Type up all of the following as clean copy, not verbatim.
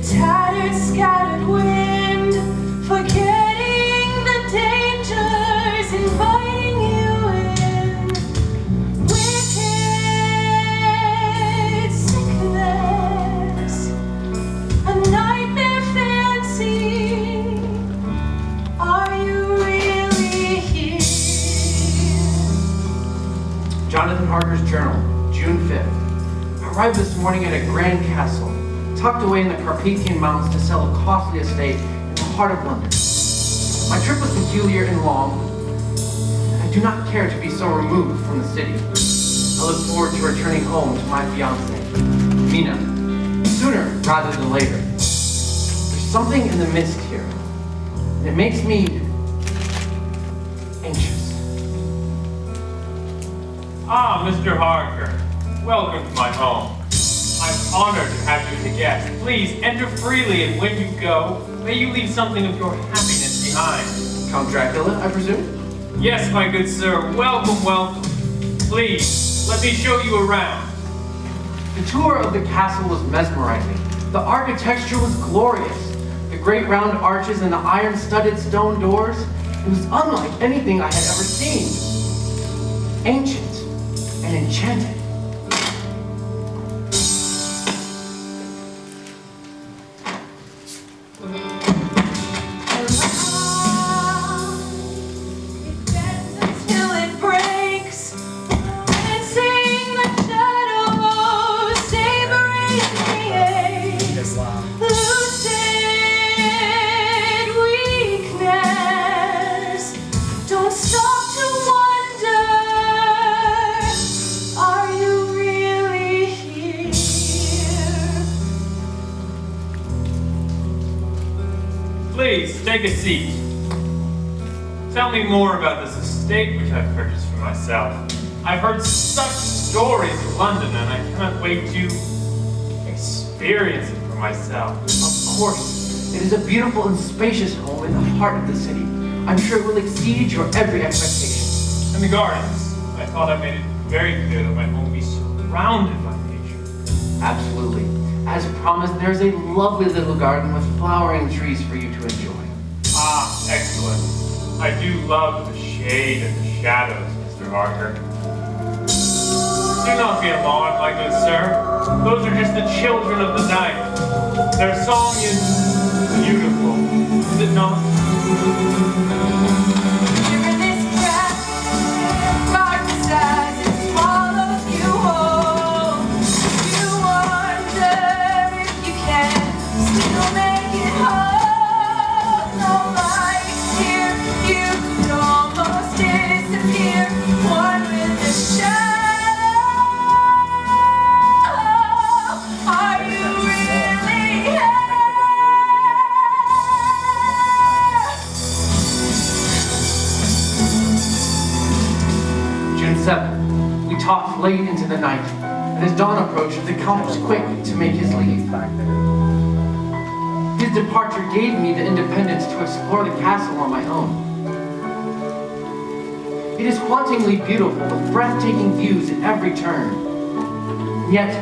tattered, scattered wind, forgetting the dangers, inviting you in. Wicked sickness, a nightmare fancy. Are you really here? Jonathan Harker's journal, June 5th. I arrived this morning at a grand castle, tucked away in the Carpathian Mountains to sell a costly estate in the heart of London. My trip was peculiar and long. I do not care to be so removed from the city. I look forward to returning home to my fiancée, Mina, sooner rather than later. There's something in the mist here, and it makes me anxious. Ah, Mr. Harker, welcome to my home. I'm honored to have you as a guest. Please enter freely, and when you go, may you leave something of your happiness behind. Count Dracula, I presume? Yes, my good sir, welcome, welcome. Please, let me show you around. The tour of the castle was mesmerizing. The architecture was glorious. The great round arches and the iron-studded stone doors. It was unlike anything I had ever seen. Ancient and enchanted. Please, take a seat. Tell me more about this estate which I've purchased for myself. I've heard such stories of London, and I cannot wait to experience it for myself. Of course, it is a beautiful and spacious home in the heart of the city. I'm sure it will exceed your every expectation. And the gardens. I thought I made it very clear that my home will be surrounded by nature. Absolutely. As promised, there's a lovely little garden with flowering trees for you to enjoy. Ah, excellent. I do love the shade and the shadows, Mr. Harker. Do not be alarmed, my good sir. Those are just the children of the night. Their song is beautiful, is it not? We talked late into the night, and as dawn approached, the Count was quick to make his leave. His departure gave me the independence to explore the castle on my own. It is hauntingly beautiful, with breathtaking views at every turn. And yet,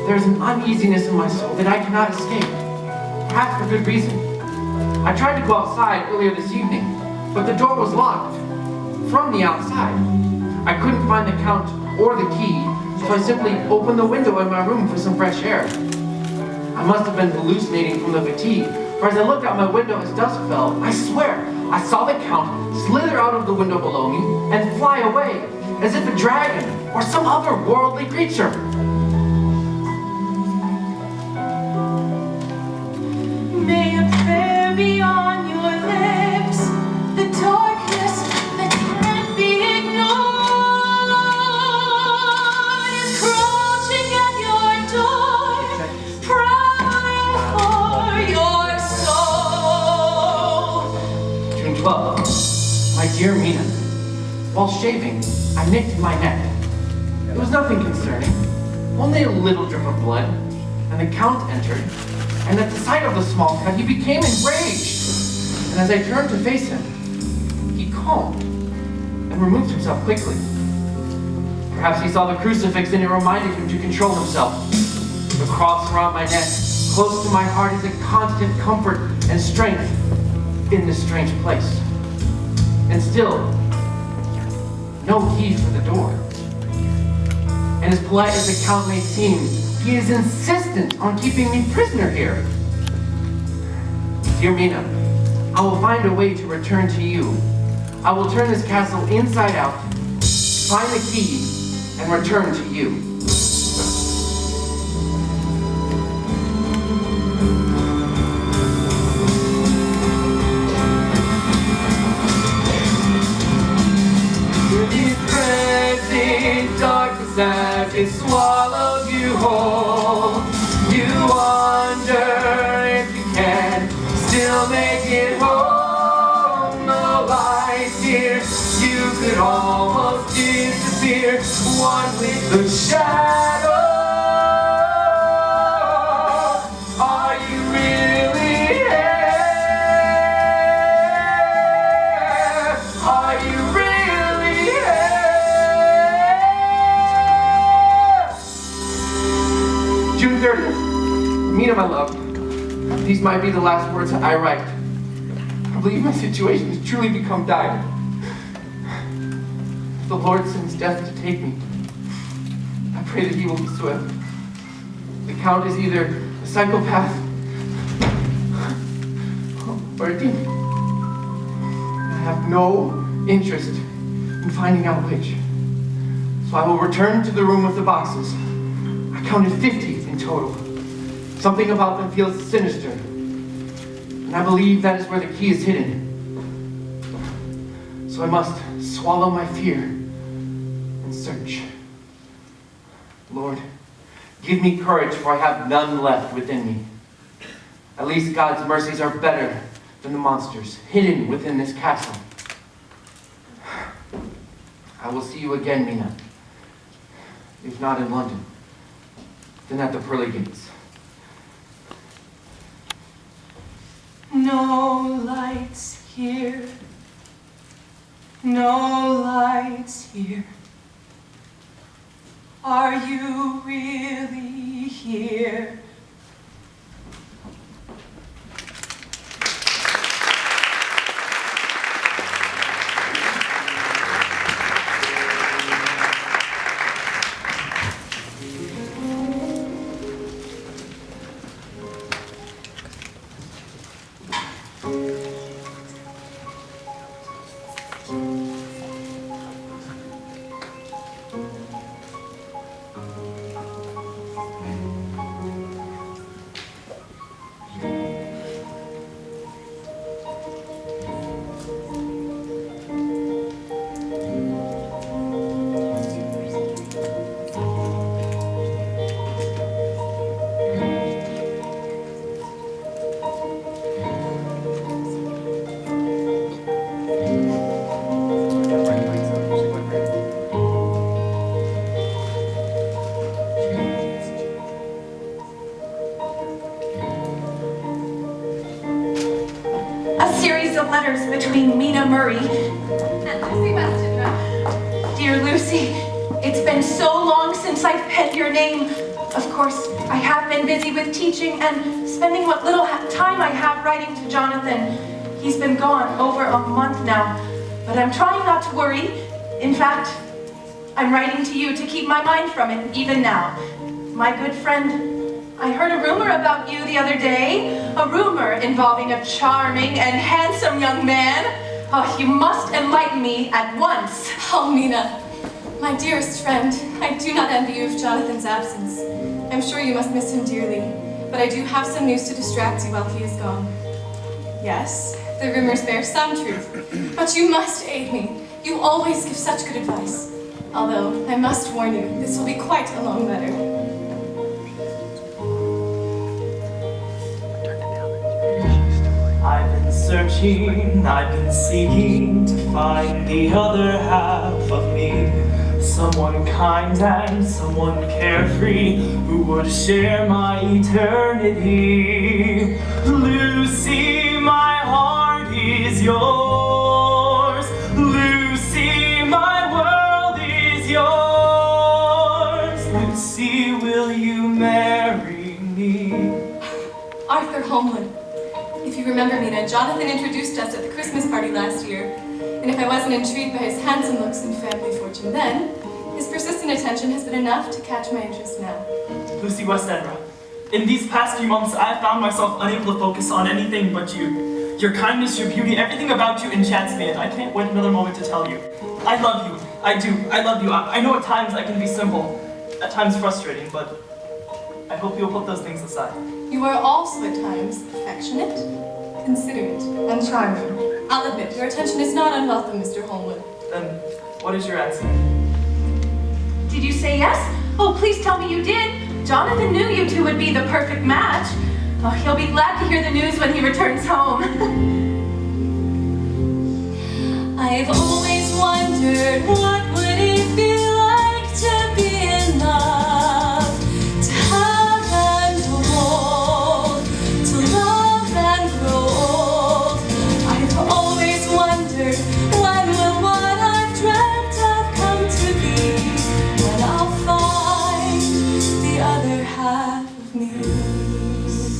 there is an uneasiness in my soul that I cannot escape, perhaps for good reason. I tried to go outside earlier this evening, but the door was locked from the outside. I couldn't find the Count or the key, so I simply opened the window in my room for some fresh air. I must have been hallucinating from the fatigue, for as I looked out my window as dusk fell, I swear, I saw the Count slither out of the window below me and fly away, as if a dragon or some other worldly creature. May a prayer be on your lips, the darkness that can't be ignored. My dear Mina, while shaving, I nicked my neck. It was nothing concerning, only a little drip of blood, and the Count entered, and at the sight of the small cut, he became enraged. And as I turned to face him, he calmed and removed himself quickly. Perhaps he saw the crucifix and it reminded him to control himself. The cross around my neck Close to my heart is a constant comfort and strength in this strange place. And still, no key for the door. And as polite as the Count may seem, he is insistent on keeping me prisoner here. Dear Mina, I will find a way to return to you. I will turn this castle inside out, find the key, and return to you. Darkness as it swallows you whole. You wonder if you can still make it home. No light here, you could almost disappear. One with the shadow. Are you really here? Are you really here? June 30th. Mina, my love, these might be the last words I write. I believe my situation has truly become dire. If the Lord sends death to take me, I pray that he will be swift. The Count is either a psychopath or a demon. I have no interest in finding out which. So I will return to the room with the boxes. I counted 50 in total. Something about them feels sinister. And I believe that is where the key is hidden. So I must swallow my fear and search. Lord, give me courage, for I have none left within me. At least God's mercies are better than the monsters hidden within this castle. I will see you again, Mina. If not in London, then at the pearly gates. No lights here. No lights here. Are you really here? Letters between Mina Murray and Lucy Weston. Dear Lucy, it's been so long since I've penned your name. Of course, I have been busy with teaching and spending what little time I have writing to Jonathan. He's been gone over a month now, but I'm trying not to worry. In fact, I'm writing to you to keep my mind from it, even now. My good friend, I heard a rumor about you the other day. A rumor involving a charming and handsome young man. Oh, you must enlighten me at once. Oh, Mina, my dearest friend, I do not envy you of Jonathan's absence. I'm sure you must miss him dearly, but I do have some news to distract you while he is gone. Yes, the rumors bear some truth, but you must aid me. You always give such good advice. Although, I must warn you, this will be quite a long letter. I've been searching, I've been seeking to find the other half of me. Someone kind and someone carefree who would share my eternity. Lucy, my heart is yours. Lucy, my world is yours. Lucy, will you marry me? Arthur Holmwood. If you remember, Mina, Jonathan introduced us at the Christmas party last year, and if I wasn't intrigued by his handsome looks and family fortune then, his persistent attention has been enough to catch my interest now. Lucy Westendra, in these past few months, I have found myself unable to focus on anything but you. Your kindness, your beauty, everything about you enchants me, and I can't wait another moment to tell you. I love you. I do. I love you. I know at times I can be simple, at times frustrating, but I hope you'll put those things aside. You are also at times affectionate, considerate, and charming. I'll admit, your attention is not unwelcome, Mr. Holmwood. Then, what is your answer? Did you say yes? Oh, please tell me you did. Jonathan knew you two would be the perfect match. Oh, he'll be glad to hear the news when he returns home. I've always wondered what would it be like to be in love, to have and to hold, to love and grow old. I've always wondered when will what I've dreamt of come to be, when I'll find the other half of me.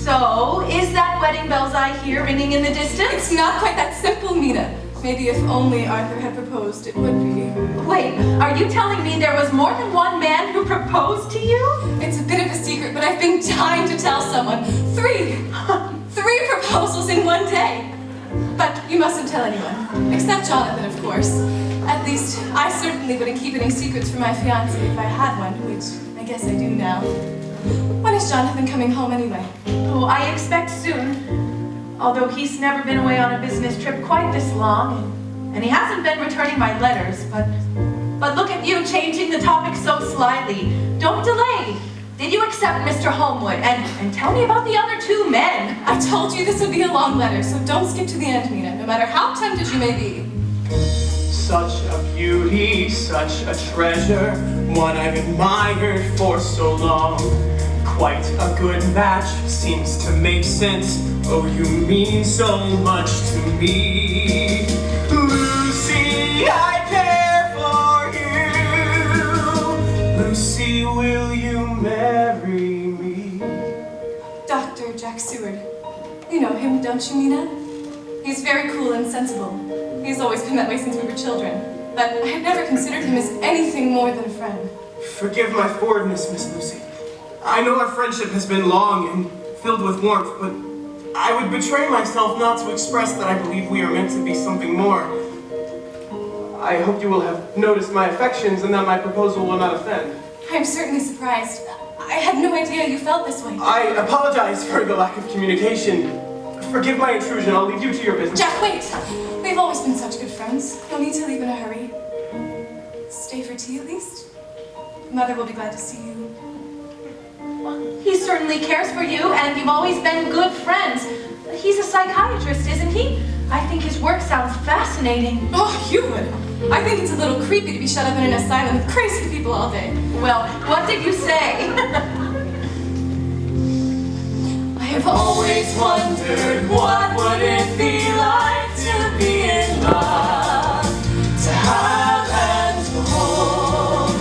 So, is that wedding bells I hear ringing in the distance? It's not quite that simple, Mina. Maybe if only Arthur had proposed, it would be. Wait, are you telling me there was more than one man who proposed to you? It's a bit of a secret, but I've been dying to tell someone. 3! 3 proposals in one day! But you mustn't tell anyone. Except Jonathan, of course. At least, I certainly wouldn't keep any secrets from my fiancé if I had one, which I guess I do now. When is Jonathan coming home anyway? Oh, I expect soon. Although he's never been away on a business trip quite this long, and he hasn't been returning my letters, but look at you changing the topic so slyly. Don't delay. Did you accept Mr. Holmwood? And tell me about the other 2 men. I told you this would be a long letter, so don't skip to the end, Mina, no matter how tempted you may be. Such a beauty, such a treasure, one I've admired for so long. Quite a good match, seems to make sense. Oh, you mean so much to me. Lucy, I care for you. Lucy, will you marry me? Dr. Jack Seward. You know him, don't you, Mina? He's very cool and sensible. He's always been that way since we were children. But I have never considered him as anything more than a friend. Forgive my forwardness, Miss Lucy. I know our friendship has been long and filled with warmth, but I would betray myself not to express that I believe we are meant to be something more. I hope you will have noticed my affections and that my proposal will not offend. I'm certainly surprised. I had no idea you felt this way. I apologize for the lack of communication. Forgive my intrusion. I'll leave you to your business. Jack, wait! We've always been such good friends. No need to leave in a hurry. Stay for tea at least. Mother will be glad to see you. He certainly cares for you, and you've always been good friends. He's a psychiatrist, isn't he? I think his work sounds fascinating. Oh, you would. I think it's a little creepy to be shut up in an asylum with crazy people all day. Well, what did you say? I've always wondered what would it be like to be in love, to have and to hold,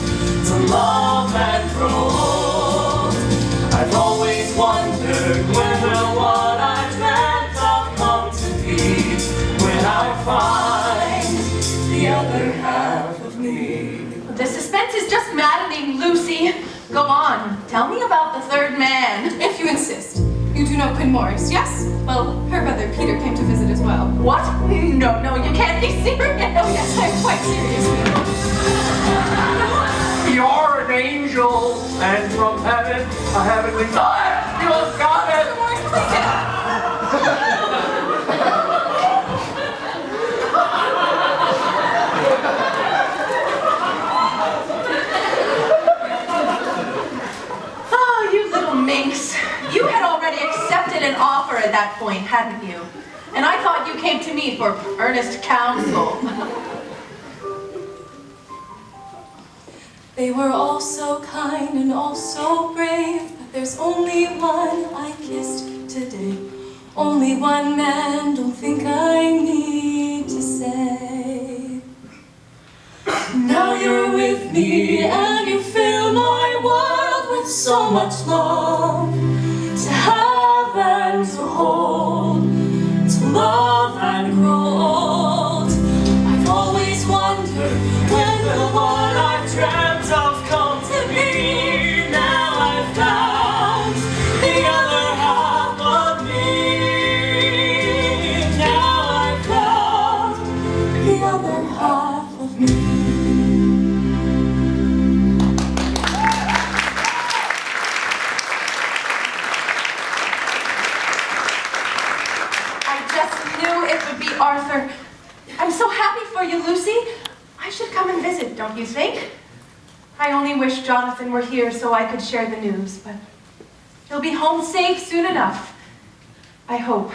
to love and grow old. I've always wondered when will what I dreamt of come to be, when I find the other half of me. The suspense is just maddening, Lucy. Go on, tell me about the 3rd man. If you insist. You do know Quinn Morris, yes? Well, her brother Peter came to visit as well. What? No, you can't be serious. Oh yes, I'm quite serious. You're an angel, and from heaven, a heavenly giant. You have got it. Mr. Morris, please get up. Oh, you little minx. You had already accepted an offer at that point, hadn't you? And I thought you came to me for earnest counsel. They were all so kind and all so brave, but there's only one I kissed today. Only one man, don't think I need to say. Now you're with me and you fill my world with so much love. To have and just knew it would be Arthur. I'm so happy for you, Lucy. I should come and visit, don't you think? I only wish Jonathan were here so I could share the news, but he'll be home safe soon enough. I hope.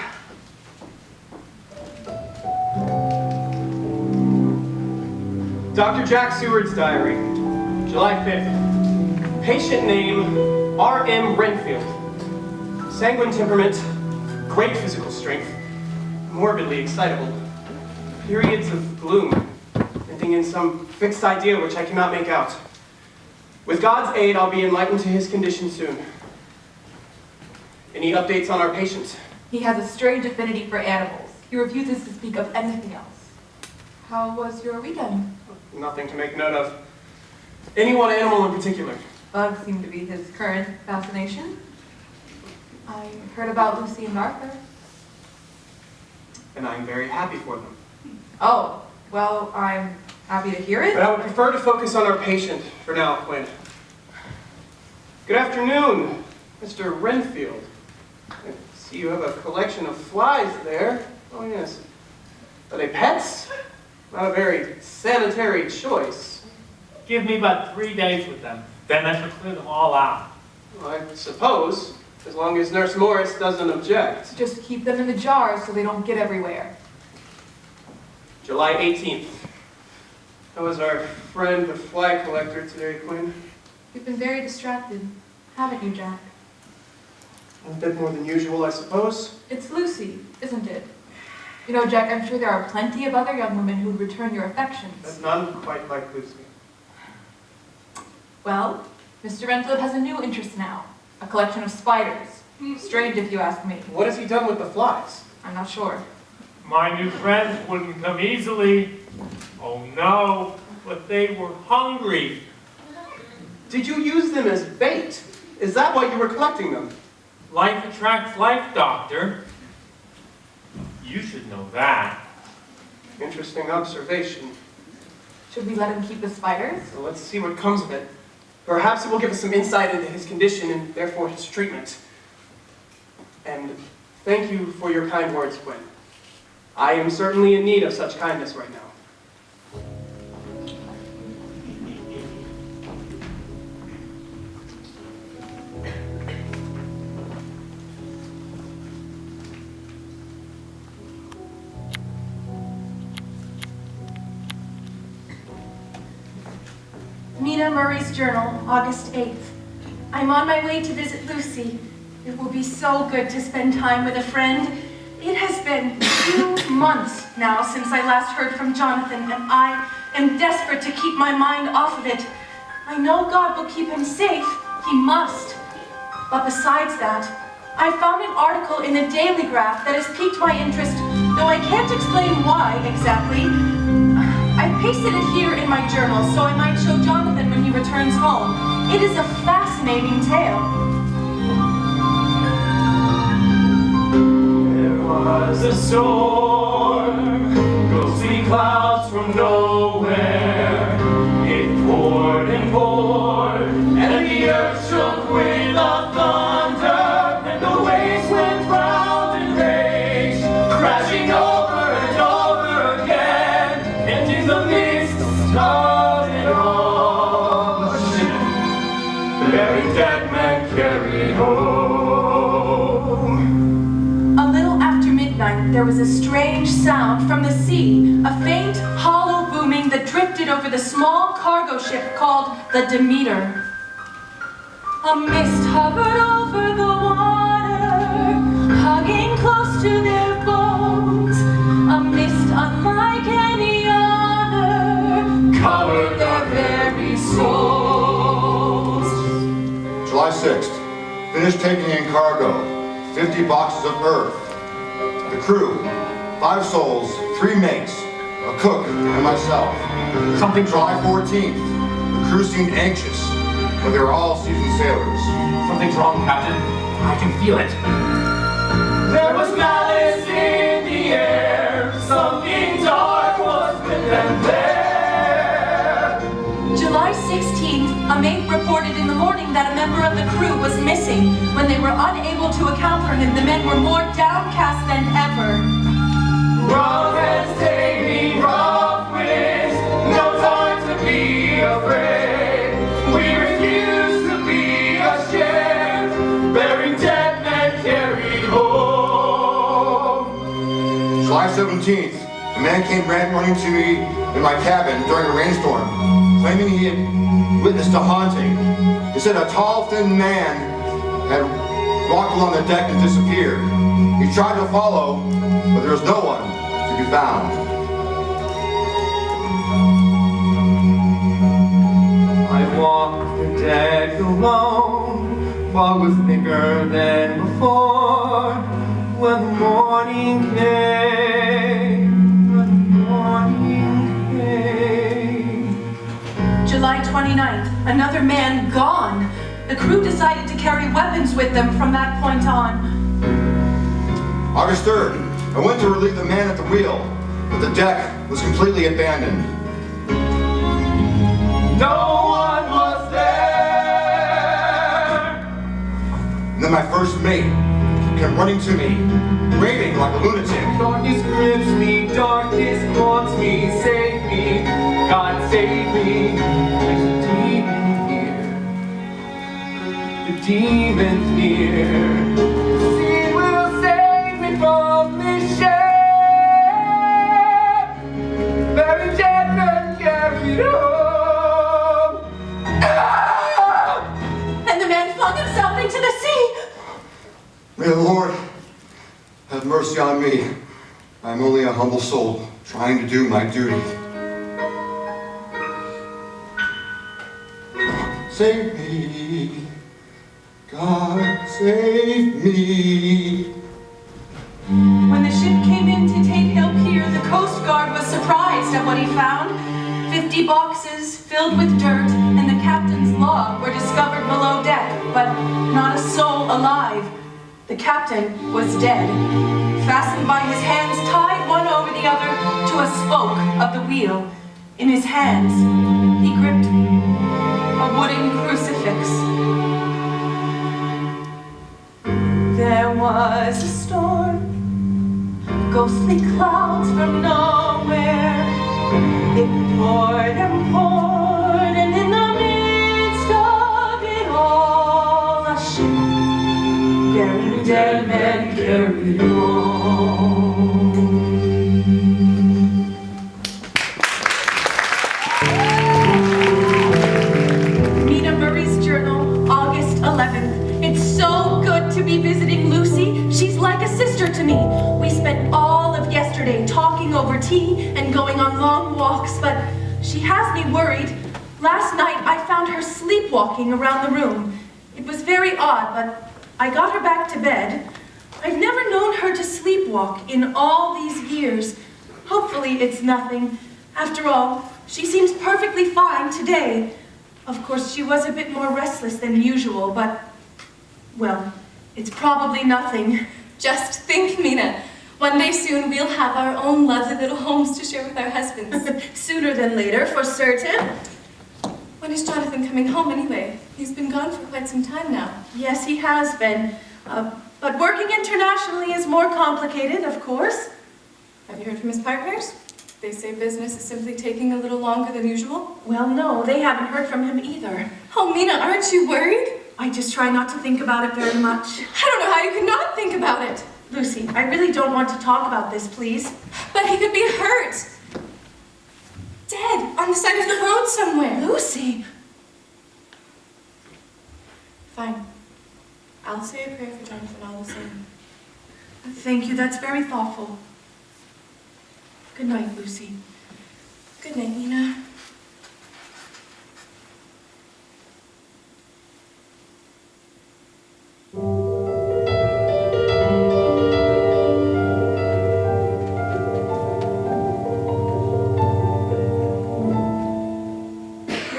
Dr. Jack Seward's diary, July 5th. Patient name, R.M. Renfield. Sanguine temperament, great physical strength, morbidly excitable. Periods of gloom, ending in some fixed idea which I cannot make out. With God's aid, I'll be enlightened to his condition soon. Any updates on our patient? He has a strange affinity for animals. He refuses to speak of anything else. How was your weekend? Nothing to make note of. Any one animal in particular? Bugs seem to be his current fascination. I heard about Lucy and Arthur. And I'm very happy for them. Oh, well, I'm happy to hear it. But I would prefer to focus on our patient for now, Quinn. Good afternoon, Mr. Renfield. I see you have a collection of flies there. Oh, yes. Are they pets? Not a very sanitary choice. Give me about 3 days with them. Then I shall clear them all out. Well, I suppose, as long as Nurse Morris doesn't object. Just keep them in the jars so they don't get everywhere. July 18th. How was our friend the fly collector today, Quinn? You've been very distracted, haven't you, Jack? A bit more than usual, I suppose. It's Lucy, isn't it? You know, Jack, I'm sure there are plenty of other young women who'd return your affections. But none quite like Lucy. Well, Mr. Renfield has a new interest now. A collection of spiders. Strange if you ask me. What has he done with the flies? I'm not sure. My new friends wouldn't come easily. Oh no, but they were hungry. Did you use them as bait? Is that why you were collecting them? Life attracts life, Doctor. You should know that. Interesting observation. Should we let him keep the spiders? So let's see what comes of it. Perhaps it will give us some insight into his condition and therefore his treatment. And thank you for your kind words, Quinn. I am certainly in need of such kindness right now. Mina Murray's journal, August 8th. I'm on my way to visit Lucy. It will be so good to spend time with a friend. It has been 2 months now since I last heard from Jonathan, and I am desperate to keep my mind off of it. I know God will keep him safe. He must. But besides that, I found an article in the Daily Graph that has piqued my interest, though I can't explain why exactly. I pasted it here in my journal so I might show Jonathan when he returns home. It is a fascinating tale. There was a storm, ghostly clouds from nowhere. It poured and poured, and the earth shook with the thunder, and the waves went round and raged, crashing over and over again, and in the midst of it all, a ship, the very dead man carried home. There was a strange sound from the sea, a faint, hollow booming that drifted over the small cargo ship called the Demeter. A mist hovered over the water, hugging close to their bones. A mist unlike any other covered their very souls. July 6th. Finished taking in cargo, 50 boxes of earth. The crew, 5 souls, 3 mates, a cook, and myself. Something's July wrong. 14th. The crew seemed anxious, but they were all seasoned sailors. Something's wrong, Captain. I can feel it. There was malice in the air, something dark was with them there. July 16th, a mate reported in the morning that a member of the crew was missing. When they were unable to account for him, the men were more downcast than ever. Rough and taking rough winds, no time to be afraid. We refuse to be ashamed, bearing dead men carried home. July 17th, a man came running to me in my cabin during a rainstorm, claiming he had witnessed a haunting. He said a tall, thin man had walked along the deck and disappeared. He tried to follow, but there was no one to be found. I walked the deck alone, fog was thicker than before. When the morning came, July 29th, another man gone. The crew decided to carry weapons with them from that point on. August 3rd, I went to relieve the man at the wheel, but the deck was completely abandoned. no one was there. And then my first mate came running to me, raving like a lunatic. Darkness grips me, darkness haunts me, save me, God save me. There's a demon here, the demon's near. She will save me from this shame, very dead men carried home. And the man flung himself into the sea. May the Lord have mercy on me. I am only a humble soul trying to do my duty. Save me, God, save me. When the ship came in to Tate Hill Pier, the Coast Guard was surprised at what he found. 50 boxes filled with dirt and the captain's log were discovered below deck, but not a soul alive. The captain was dead, fastened by his hands tied one over the other to a spoke of the wheel. In his hands, he gripped a wooden crucifix. There was a storm, ghostly clouds from nowhere. It poured and poured, and in the midst of it all, a ship carried dead men carried home. Mina Murray's journal, August 11th. It's so good to be visiting Lucy. She's like a sister to me. We spent all of yesterday talking over tea and going on long walks, but she has me worried. Last night I found her sleepwalking around the room. It was very odd, but I got her back to bed. I've never known her to sleepwalk in all these years. Hopefully it's nothing. After all, she seems perfectly fine today. Of course, she was a bit more restless than usual, but, well, it's probably nothing. Just think, Mina. One day soon we'll have our own lovely little homes to share with our husbands. Sooner than later, for certain. When is Jonathan coming home anyway? He's been gone for quite some time now. Yes, he has been. But working internationally is more complicated, of course. Have you heard from his partners? They say business is simply taking a little longer than usual. Well, no, they haven't heard from him either. Oh, Mina, aren't you worried? I just try not to think about it very much. I don't know how you could not think about it. Lucy, I really don't want to talk about this, please. But he could be hurt. Dead on the side of the road somewhere. Lucy! Fine. I'll say a prayer for Jonathan all the same. Thank you, that's very thoughtful. Good night, Lucy. Good night, Mina.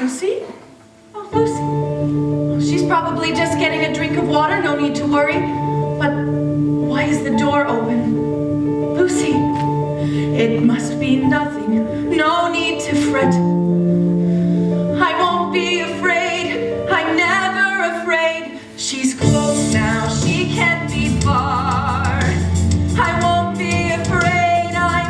Lucy? Oh, Lucy. She's probably just getting a drink of water, no need to worry. But why is the door open? Lucy, it must be nothing. No need to fret. I won't be afraid. I'm never afraid. She's close now, she can't be far. I won't be afraid. I'm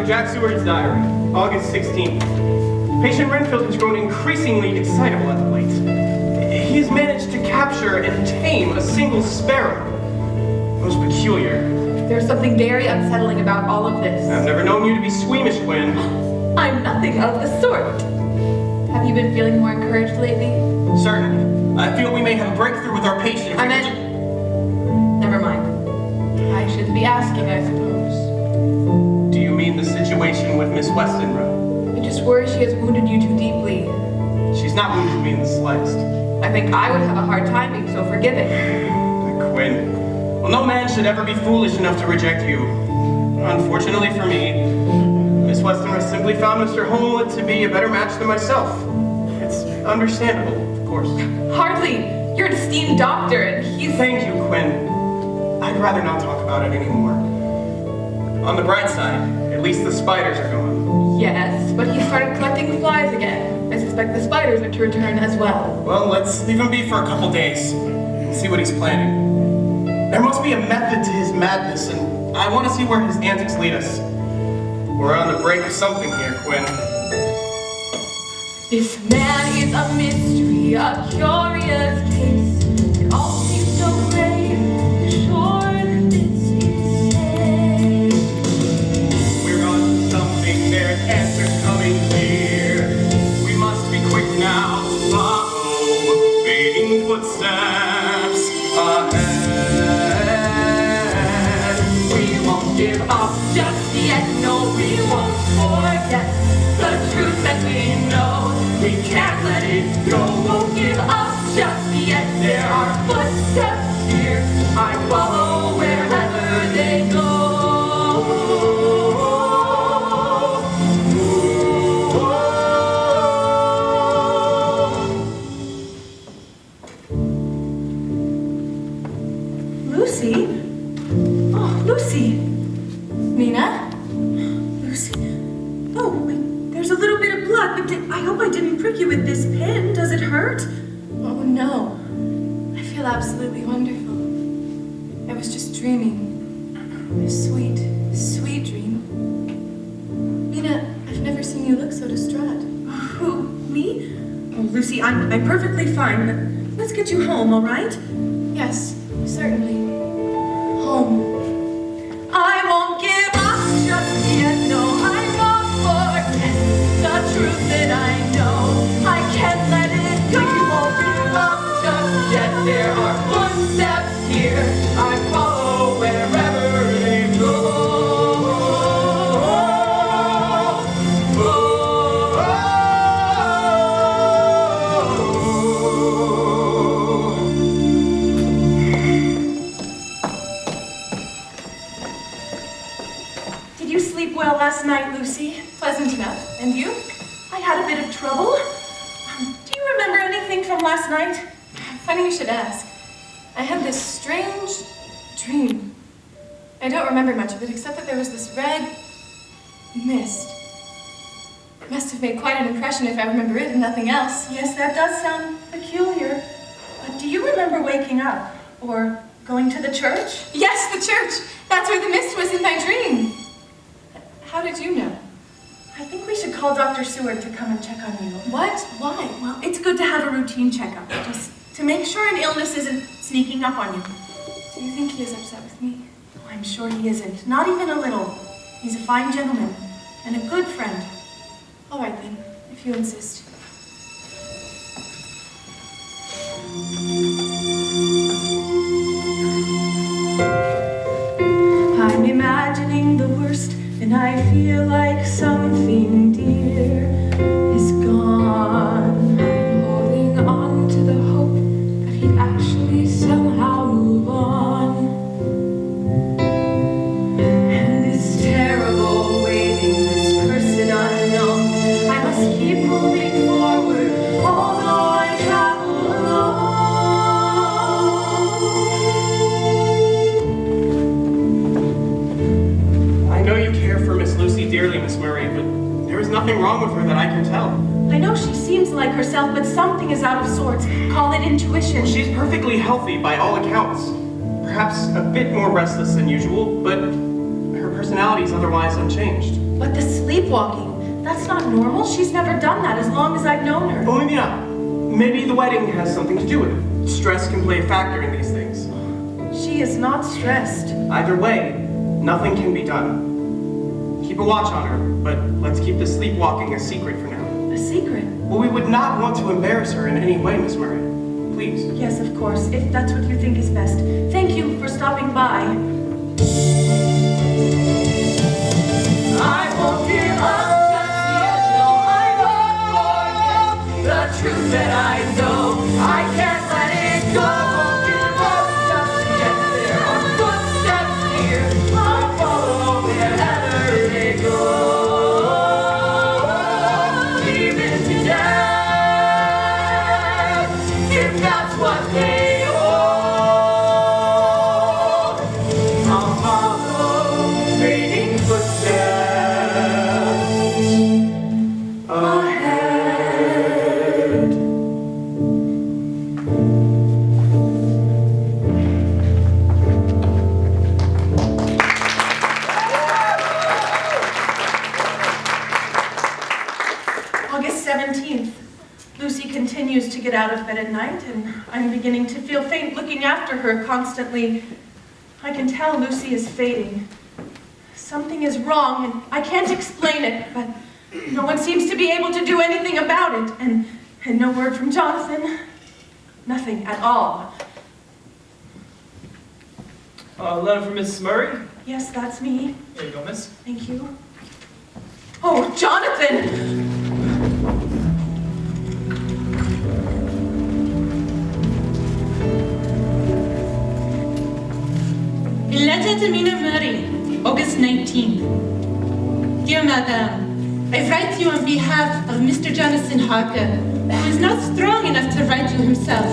Dr. Jack Seward's diary, August 16th. Patient Renfield has grown increasingly excitable as of late. He has managed to capture and tame a single sparrow. Most peculiar. There's something very unsettling about all of this. I've never known you to be squeamish, Quinn. I'm nothing of the sort. Have you been feeling more encouraged lately? Certainly. I feel we may have a breakthrough with our patient. if I we meant... could Never mind. I shouldn't be asking, I suppose. Do you mean the situation with Miss Westenra? I just worry she has wounded you too deeply. She's not wounded me in the slightest. I think I would have a hard time being so forgiving. Quinn. Well, no man should ever be foolish enough to reject you. Unfortunately for me, Miss Westenra simply found Mr. Homewood to be a better match than myself. It's understandable, of course. Hardly. You're an esteemed doctor, and he's... Thank you, Quinn. I'd rather not talk about it anymore. On the bright side, at least the spiders are gone. Yes, but he started collecting flies again. I suspect the spiders are to return as well. Well, let's leave him be for a couple days and see what he's planning. There must be a method to his madness, and I want to see where his antics lead us. We're on the brink of something here, Quinn. This man is a mystery, a curious case. It all seems so grave, sure that this is safe. We're on to something, there's answers coming clear. We must be quick now to follow fading footsteps ahead. We won't give up just yet, no, we won't forget the truth that we know. We can't let it go, won't give up just yet. There are footsteps here, I follow wherever they go. Lucy? Oh, Lucy. Mina? Lucy. Oh, there's a little bit of blood, but I hope I didn't prick you with this pin. Does it hurt? Oh, no. I feel absolutely wonderful. I was just dreaming. A sweet, sweet dream. Mina, I've never seen you look so distraught. Who, me? Oh, Lucy, I'm perfectly fine. Let's get you home, all right? Yes, certainly. Home. I won't give up just yet, no, I won't forget the truth that I know. I can't let it go. We won't give up just yet. There are footsteps here. I follow wherever they go. Did you sleep well last night, Lucy? Pleasant enough. And you? I had a bit of trouble. Do you remember anything from last night? Funny you should ask. I had this strange dream. I don't remember much of it, except that there was this red mist. It must have made quite an impression if I remember it and nothing else. Yes, that does sound peculiar. But do you remember waking up? Or going to the church? Yes, the church! That's where the mist was in my dream. How did you know? I think we should call Dr. Seward to come and check on you. What? Why? Well, it's good to have a routine checkup, just to make sure an illness isn't sneaking up on you. Do you think he is upset with me? Oh, I'm sure he isn't. Not even a little. He's a fine gentleman and a good friend. All right then, if you insist. I'm imagining the worst, and I feel like something dear is gone. I'm holding on to the hope that he'd actually somehow move on. And this terrible waiting, this person unknown, I must keep moving forward, although I travel alone. I know you care for Miss Lucy dearly, Miss Murray, but there is nothing wrong with her that I can tell. I know she seems like herself, but something is out of sorts. Call it intuition. She's perfectly healthy by all accounts. Perhaps a bit more restless than usual, but her personality is otherwise unchanged. But the sleepwalking, that's not normal. She's never done that as long as I've known her. Oh, Mina, maybe the wedding has something to do with it. Stress can play a factor in these things. She is not stressed. Either way, nothing can be done. Keep a watch on her, but let's keep the sleepwalking a secret for now. A secret? Well, we would not want to embarrass her in any way, Miss Murray. Please. Yes, of course, if that's what you think is best. Thank you for stopping by. I won't give up just yet, no, I won't forget the truth that I know. I can't let it go, won't give up just yet. There are footsteps here, I'll follow wherever they go. Even to death, if that's what they hold, I'll follow fading footsteps ahead. August 17th. Lucy continues to get out of bed at night, and I'm beginning to feel faint looking after her constantly. I can tell Lucy is fading. Something is wrong, and I can't explain it, but no one seems to be able to do anything about it, and no word from Jonathan. Nothing at all. A letter from Mrs. Murray. Yes, that's me. There you go, miss. Thank you. Oh, Jonathan! A letter to Mina Murray, August 19th. Dear Madame, I write you on behalf of Mr. Jonathan Harker, who is not strong enough to write you himself,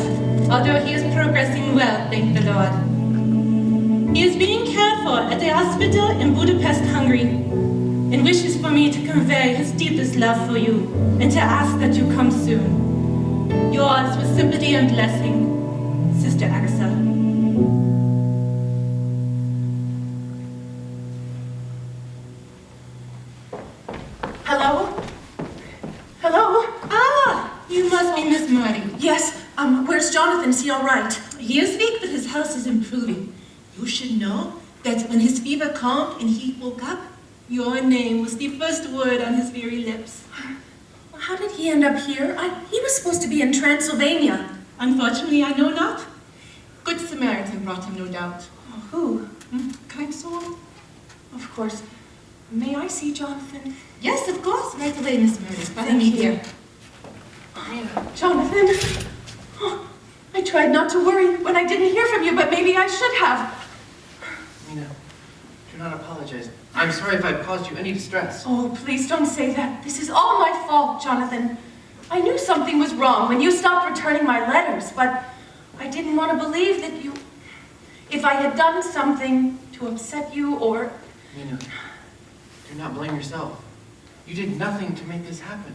although he is progressing well, thank the Lord. He is being cared for at a hospital in Budapest, Hungary, and wishes for me to convey his deepest love for you and to ask that you come soon. Yours with sympathy and blessing, Sister Agatha. Hello? Hello? Ah, you must be Miss Murray. Yes, where's Jonathan? Is he all right? He is weak, but his health is improving. You should know that when his fever calmed and he woke up, your name was the first word on his very lips. How did he end up here? He was supposed to be in Transylvania. Unfortunately, I know not. Good Samaritan brought him, no doubt. Oh, who? Kind soul? Of course. May I see Jonathan? Yes, of course. Right away, Miss Murray. Follow Thank me you. here. Jonathan? Oh, I tried not to worry when I didn't hear from you, but maybe I should have. Mina, do not apologize. I'm sorry if I've caused you any distress. Oh, please don't say that. This is all my fault, Jonathan. I knew something was wrong when you stopped returning my letters, but I didn't want to believe that you... If I had done something to upset you or... Mina, do not blame yourself. You did nothing to make this happen.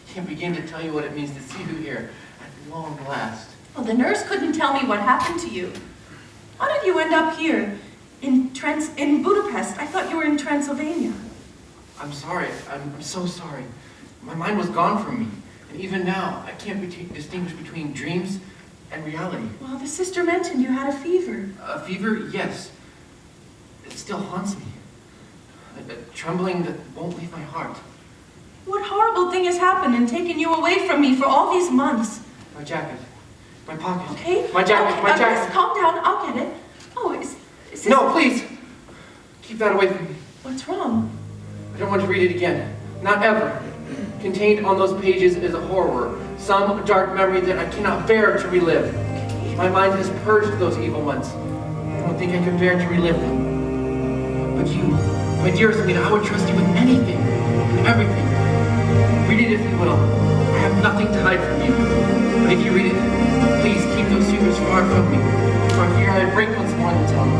I can't begin to tell you what it means to see you here at long last. Well, the nurse couldn't tell me what happened to you. How did you end up here in Budapest? I thought you were in Transylvania. I'm sorry. I'm so sorry. My mind was gone from me. And even now, I can't distinguish between dreams and reality. Well, the sister mentioned you had a fever. A fever? Yes. It still haunts me. A trembling that won't leave my heart. What horrible thing has happened and taken you away from me for all these months? My jacket. My pocket. Okay? My jacket. Okay, My jacket. Yes, calm down. I'll get it. Oh, is this... No, please. Keep that away from me. What's wrong? I don't want to read it again. Not ever. Contained on those pages is a horror. Some dark memory that I cannot bear to relive. My mind has purged those evil months. I don't think I can bear to relive them. But you, my dearest Mina, I would trust you with anything and everything. Read it if you will. I have nothing to hide from you. But if you read it, please keep those secrets far from me, for I fear I break once more than tongue.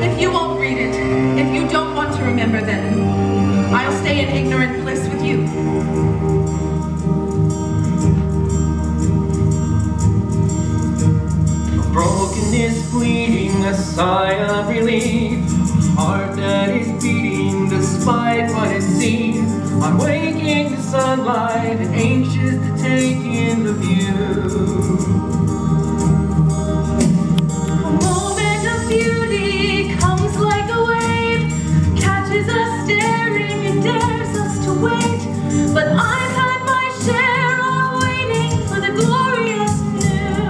If you won't read it, if you don't want to remember, then I'll stay in ignorant bliss with you. Brokenness bleeding, a sigh of relief. Heart that is beating, the despite what it seems. I'm waking to sunlight and anxious to take in the view. A moment of beauty comes like a wave, catches us staring and dares us to wait. But I've had my share of waiting for the glorious new.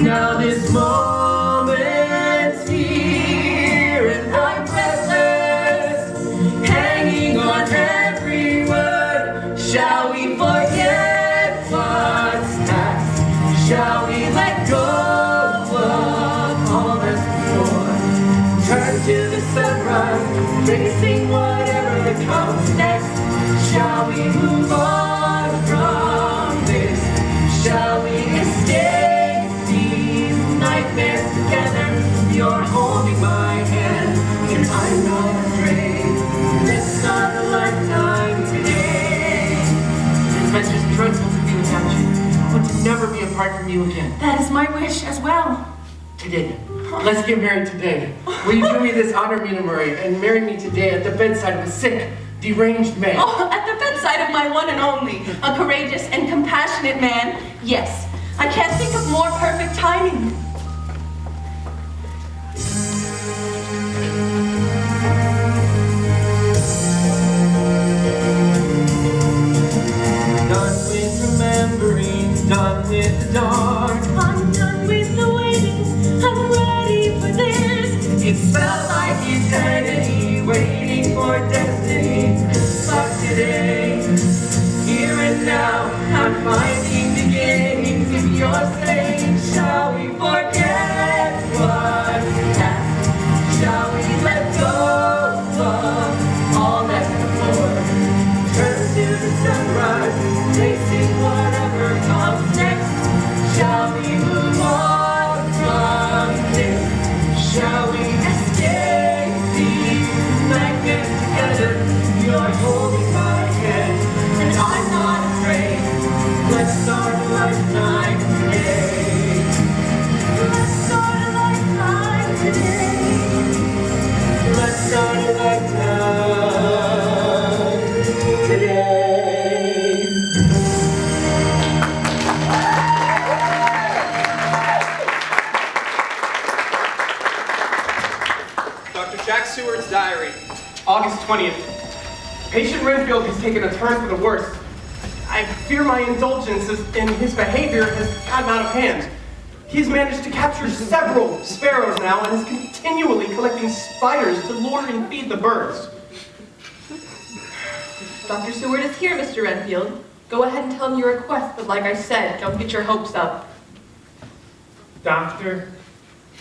Now this moment's here and I'm breathless, hanging on every word. Shall we forget what's past? Shall we let go of all that's before? Turn to the sunrise, facing whatever comes next. Shall we move on from this? Shall we escape these nightmares together? You're holding my hand, and I'm not afraid. Let's start a lifetime today. It's been just dreadful to be without you. I want to never be apart from you again. That is my wish as well. Today. Let's get married today. Will you do me this honor, Mina Murray, and marry me today at the bedside of a sick, deranged man? Oh, at the bedside of my one and only, a courageous and compassionate man. Yes, I can't think of more perfect timing. Done with remembering, done with the dark. I'm done with the waiting, I'm ready for this. It felt like eternity, waiting for destiny. But today, here and now, I'm finding beginnings. If you're saying, shall we forget what's past? Shall we let go of all that's before? Turn to the sunrise, facing whatever comes next. Shall we move on from this? Shall we escape these nightmares together? You're holding my hand, and I'm not afraid. Let's start a lifetime today. Let's start a lifetime today. Let's start a lifetime today. Dr. Jack Seward's diary, August 20th. Patient Renfield has taken a turn for the worse. I fear my indulgence in his behavior has gotten out of hand. He's managed to capture several sparrows now and is continually collecting spiders to lure and feed the birds. Dr. Seward is here, Mr. Renfield. Go ahead and tell him your request, but like I said, don't get your hopes up. Doctor,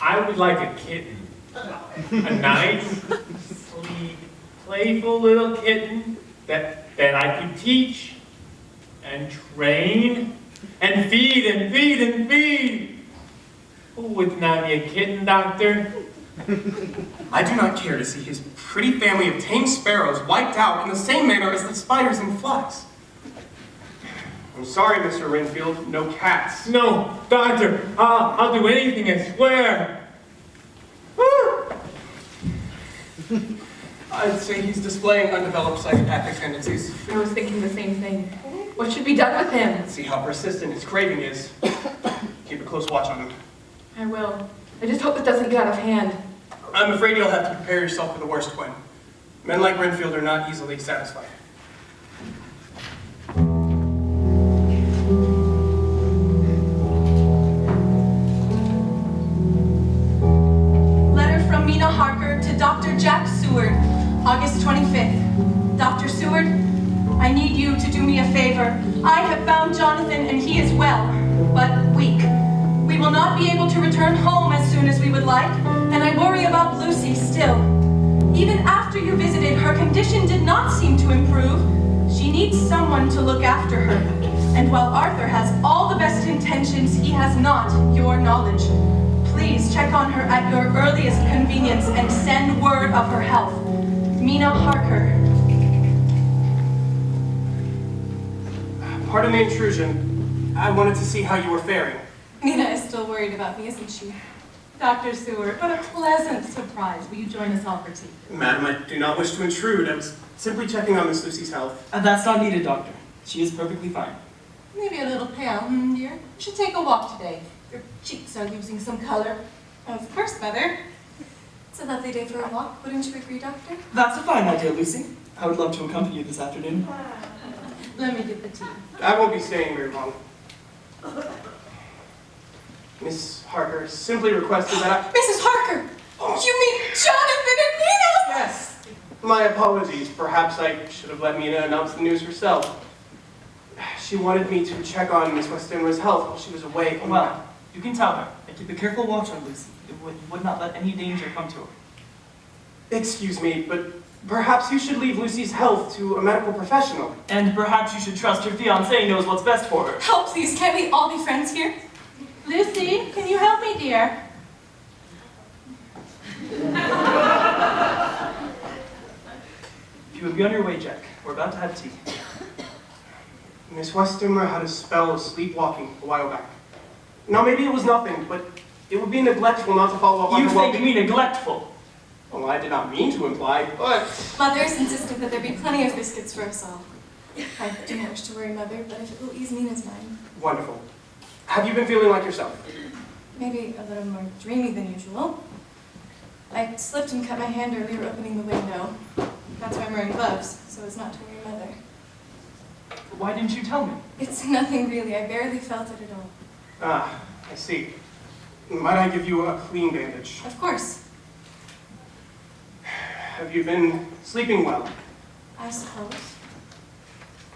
I would like a kitten. A nice, sleek, playful little kitten that I could teach and train and feed and feed and feed. Who would not be a kitten, Doctor? I do not care to see his pretty family of tame sparrows wiped out in the same manner as the spiders and flies. I'm sorry, Mr. Renfield, no cats. No, Doctor, I'll do anything, I swear. I'd say he's displaying undeveloped psychopathic tendencies. I was thinking the same thing. What should be done with him? See how persistent his craving is. Keep a close watch on him. I will. I just hope it doesn't get out of hand. I'm afraid you'll have to prepare yourself for the worst, Gwen. Men like Renfield are not easily satisfied. Letter from Mina Harker to Dr. Jack Seward, August 25th. Dr. Seward, I need you to do me a favor. I have found Jonathan and he is well, but weak. We will not be able to return home as soon as we would like, and I worry about Lucy still. Even after you visited, her condition did not seem to improve. She needs someone to look after her. And while Arthur has all the best intentions, he has not your knowledge. Please check on her at your earliest convenience and send word of her health. Mina Harker. Pardon the intrusion. I wanted to see how you were faring. Mina is still worried about me, isn't she? Dr. Seward, what a pleasant surprise. Will you join us all for tea? Madam, I do not wish to intrude. I was simply checking on Miss Lucy's health. That's not needed, Doctor. She is perfectly fine. Maybe a little pale, dear? You should take a walk today. Your cheeks are losing some color. Of course, Mother. It's a lovely day for a walk. Wouldn't you agree, Doctor? That's a fine idea, Lucy. I would love to accompany you this afternoon. Let me get the tea. I won't be staying very long. Miss Harker simply requested that I... Mrs. Harker! You mean Jonathan and Mina? Yes. My apologies. Perhaps I should have let Mina announce the news herself. She wanted me to check on Miss Westenra's health while she was away. Well, you can tell her. I keep a careful watch on Lucy. It would not let any danger come to her. Excuse me, but perhaps you should leave Lucy's health to a medical professional. And perhaps you should trust your fiancé knows what's best for her. Oh, please, can't we all be friends here? Lucy, can you help me, dear? If you would be on your way, Jack. We're about to have tea. Miss Westenra had a spell of sleepwalking a while back. Now, maybe it was nothing, but it would be neglectful not to follow up on You her think well-being. me neglectful? Well, I did not mean to imply, but... Mother's insisted that there be plenty of biscuits for us all. I do not wish to worry Mother, but if it will ease Mina's mind. Wonderful. Have you been feeling like yourself? Maybe a little more dreamy than usual. I slipped and cut my hand earlier opening the window. That's why I'm wearing gloves, so as not to worry Mother. Why didn't you tell me? It's nothing really. I barely felt it at all. Ah, I see. Might I give you a clean bandage? Of course. Have you been sleeping well? I suppose.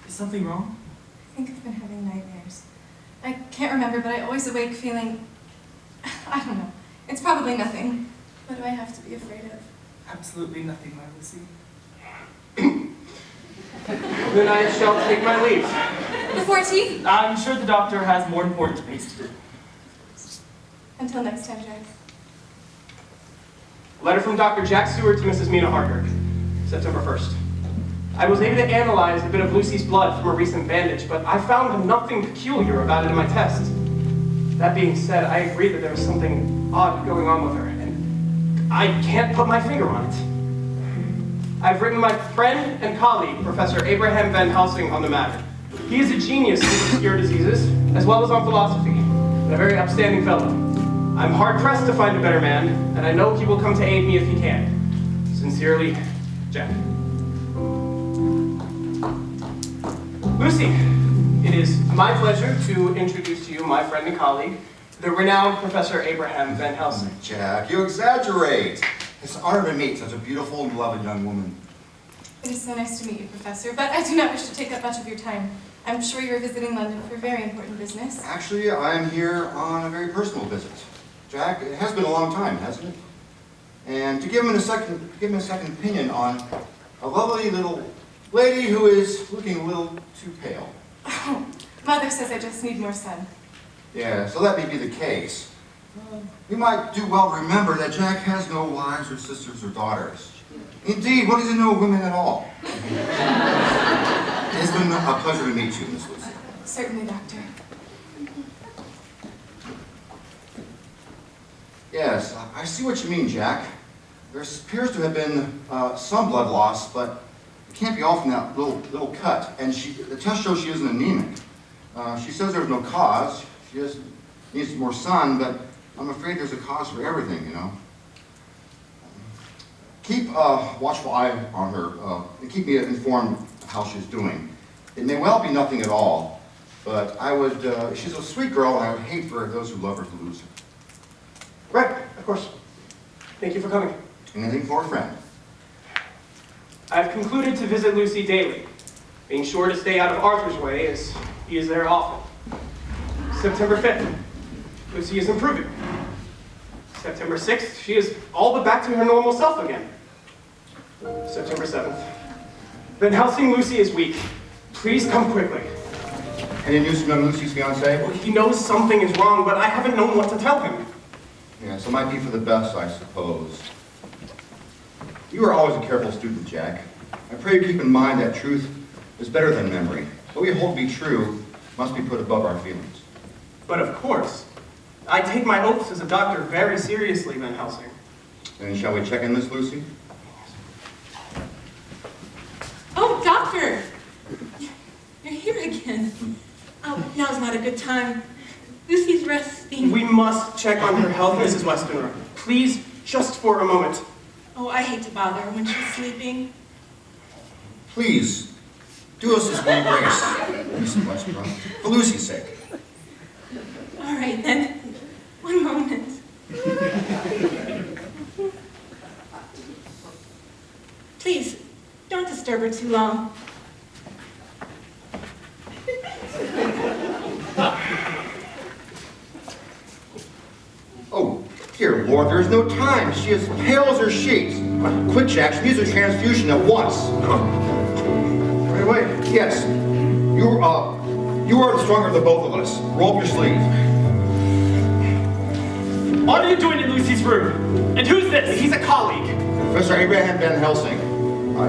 Is something wrong? I think I've been having nightmares. I can't remember, but I always awake feeling... I don't know. It's probably nothing. What do I have to be afraid of? Absolutely nothing, my Lucy. Then I shall take my leave. Before tea? I'm sure the doctor has more important things to do. Until next time, Jack. Letter from Dr. Jack Seward to Mrs. Mina Harker, September 1st. I was able to analyze a bit of Lucy's blood from a recent bandage, but I found nothing peculiar about it in my test. That being said, I agree that there was something odd going on with her, and I can't put my finger on it. I've written my friend and colleague, Professor Abraham Van Helsing, on the matter. He is a genius in obscure diseases, as well as on philosophy, and a very upstanding fellow. I'm hard-pressed to find a better man, and I know he will come to aid me if he can. Sincerely, Jack. Lucy, it is my pleasure to introduce to you my friend and colleague, the renowned Professor Abraham Van Helsing. Jack, you exaggerate. It's an honor to meet such a beautiful and beloved young woman. It is so nice to meet you, Professor, but I do not wish to take up much of your time. I'm sure you're visiting London for very important business. Actually, I am here on a very personal visit. Jack, it has been a long time, hasn't it? And to give him a second opinion on a lovely little lady who is looking a little too pale. Oh, Mother says I just need more sun. Yeah, so that may be the case. We might do well to remember that Jack has no wives or sisters or daughters. Indeed, what does he know of women at all? It has been a pleasure to meet you, Miss Lucy. Certainly, Doctor. Yes, I see what you mean, Jack. There appears to have been some blood loss, but it can't be all from that little cut. And the test shows she isn't anemic. She says there's no cause. She just needs more sun, but I'm afraid there's a cause for everything, you know. Keep a watchful eye on her and keep me informed of how she's doing. It may well be nothing at all, but I would, she's a sweet girl, and I would hate for those who love her to lose her. Right, of course. Thank you for coming. Anything for a friend. I've concluded to visit Lucy daily, being sure to stay out of Arthur's way as he is there often. September 5th, Lucy is improving. September 6th, she is all but back to her normal self again. September 7th, Van Helsing, Lucy is weak. Please come quickly. Any news from Lucy's fiancé? Well, he knows something is wrong, but I haven't known what to tell him. Yes, it might be for the best, I suppose. You are always a careful student, Jack. I pray you keep in mind that truth is better than memory. What we hold to be true must be put above our feelings. But of course, I take my oaths as a doctor very seriously, Van Helsing. Then shall we check in, Miss Lucy? Oh, doctor! You're here again. Oh, now's not a good time. Lucy's resting. We must check on her health, Mrs. Westenra. Please, just for a moment. Oh, I hate to bother her when she's sleeping. Please, do us this one grace, Mrs. Westbrook, for Lucy's sake. All right, then. One moment. Please, don't disturb her too long. Oh, dear Lord, there is no time. She is pale as her sheets. Quick, Jack, she needs a transfusion at once. Right away. Yes. You are the stronger of the both of us. Roll up your sleeve. What are you doing in Lucy's room? And who's this? He's a colleague. Professor Abraham Van Helsing.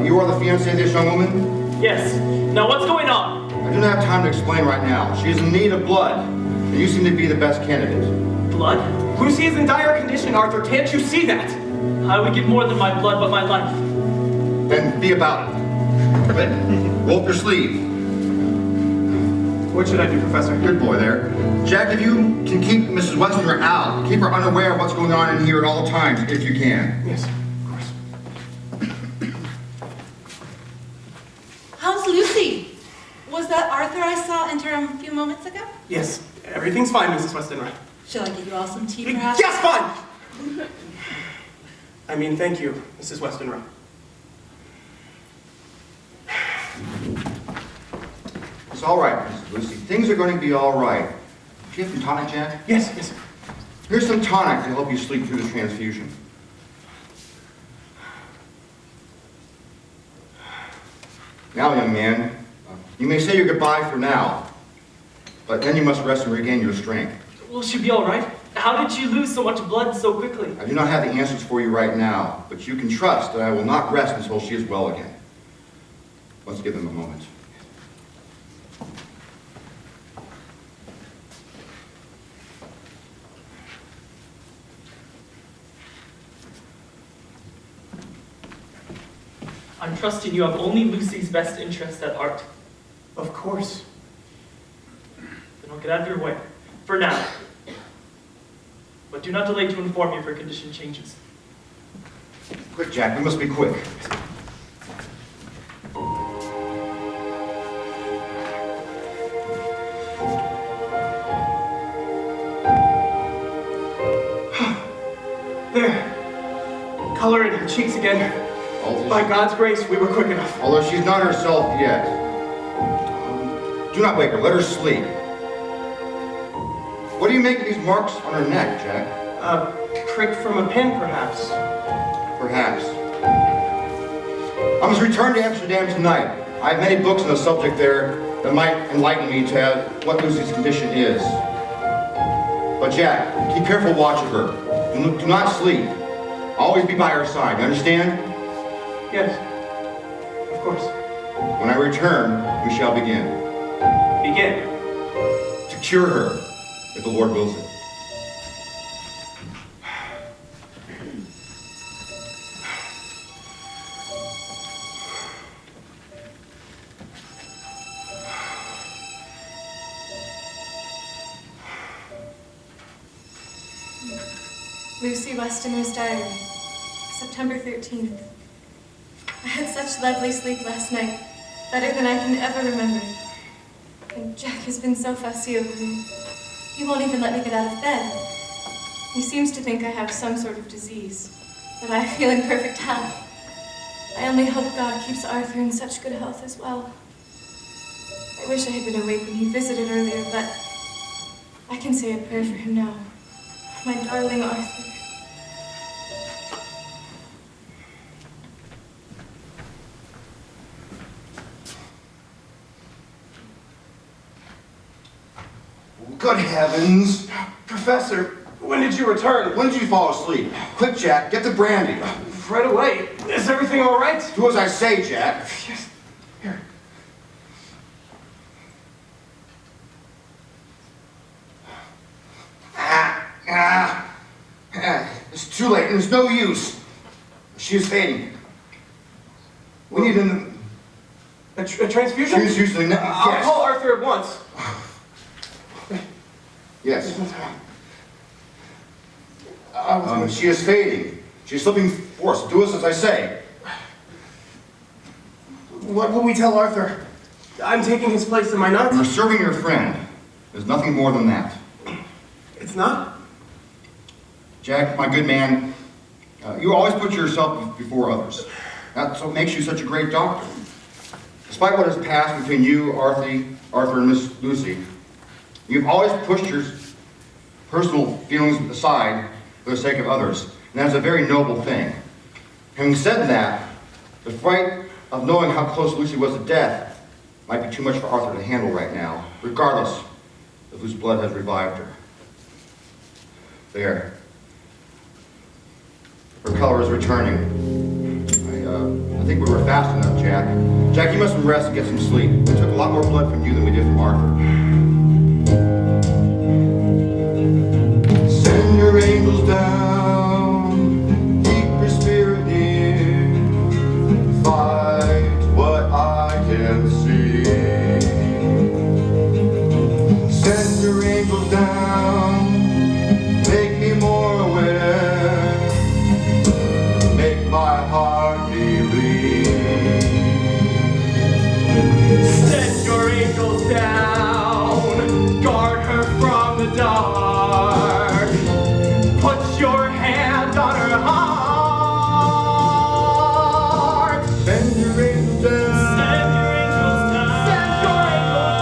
You are the fiancé of this young woman? Yes. Now what's going on? I do not have time to explain right now. She is in need of blood, and you seem to be the best candidate. Blood? Lucy is in dire condition, Arthur. Can't you see that? I would give more than my blood, but my life. Then be about it. Roll up your sleeve. What should I do, Professor? Good boy there. Jack, if you can keep Mrs. Westerner out, keep her unaware of what's going on in here at all times, if you can. Yes, of course. How's Lucy? Was that Arthur I saw enter a few moments ago? Yes, everything's fine, Mrs. Westenra. Shall I get you all some tea, perhaps? Yes, fine! I mean, thank you, Mrs. Westenra. It's all right, Mrs. Lucy. Things are going to be all right. Do you have some tonic, Jack? Yes, yes. Here's some tonic to help you sleep through the transfusion. Now, young man, you may say your goodbye for now, but then you must rest and regain your strength. Will she be all right? How did she lose so much blood so quickly? I do not have the answers for you right now, but you can trust that I will not rest until she is well again. Let's give them a moment. I'm trusting you have only Lucy's best interest at heart. Of course. Then I'll get out of your way. For now. But do not delay to inform me if her condition changes. Quick, Jack, we must be quick. There. Color in her cheeks again. By God's grace, we were quick enough. Although she's not herself yet. Do not wake her. Let her sleep. What do you make of these marks on her neck, Jack? A prick from a pin, perhaps. Perhaps. I must return to Amsterdam tonight. I have many books on the subject there that might enlighten me to what Lucy's condition is. But Jack, keep careful watch of her. Do not sleep. Always be by her side. You understand? Yes. Of course. When I return, we shall begin. Begin. To cure her, if the Lord wills it. Lucy Westenra's diary, September 13th. I had such lovely sleep last night, better than I can ever remember. And Jack has been so fussy over me. He won't even let me get out of bed. He seems to think I have some sort of disease, but I feel in perfect health. I only hope God keeps Arthur in such good health as well. I wish I had been awake when he visited earlier, but I can say a prayer for him now. My darling Arthur. Good heavens! Professor, when did you return? When did you fall asleep? Quick, Jack, get the brandy. Right away. Is everything all right? Do as I say, Jack. Yes. Here. Ah! It's too late, and there's no use. She is fading. We need A transfusion? Transfusion. I'll Yes. call Arthur at once. Yes. She is fading. She's slipping force. Do as I say. What will we tell Arthur? I'm taking his place, am I not? You're serving your friend. There's nothing more than that. It's not? Jack, my good man, you always put yourself before others. That's what makes you such a great doctor. Despite what has passed between you, Arthur, and Miss Lucy, you've always pushed your personal feelings aside for the sake of others, and that's a very noble thing. Having said that, the fright of knowing how close Lucy was to death might be too much for Arthur to handle right now, regardless of whose blood has revived her. There. Her color is returning. I think we were fast enough, Jack. Jack, you must rest and get some sleep. We took a lot more blood from you than we did from Arthur. Send your angels down, keep your spirit near, fight what I can see. Send your angels down, make me more aware, make my heart believe. Send your angels down, guard her from the dark. Put your hand on her heart. Send your angels down. Send your angels down. Send your angels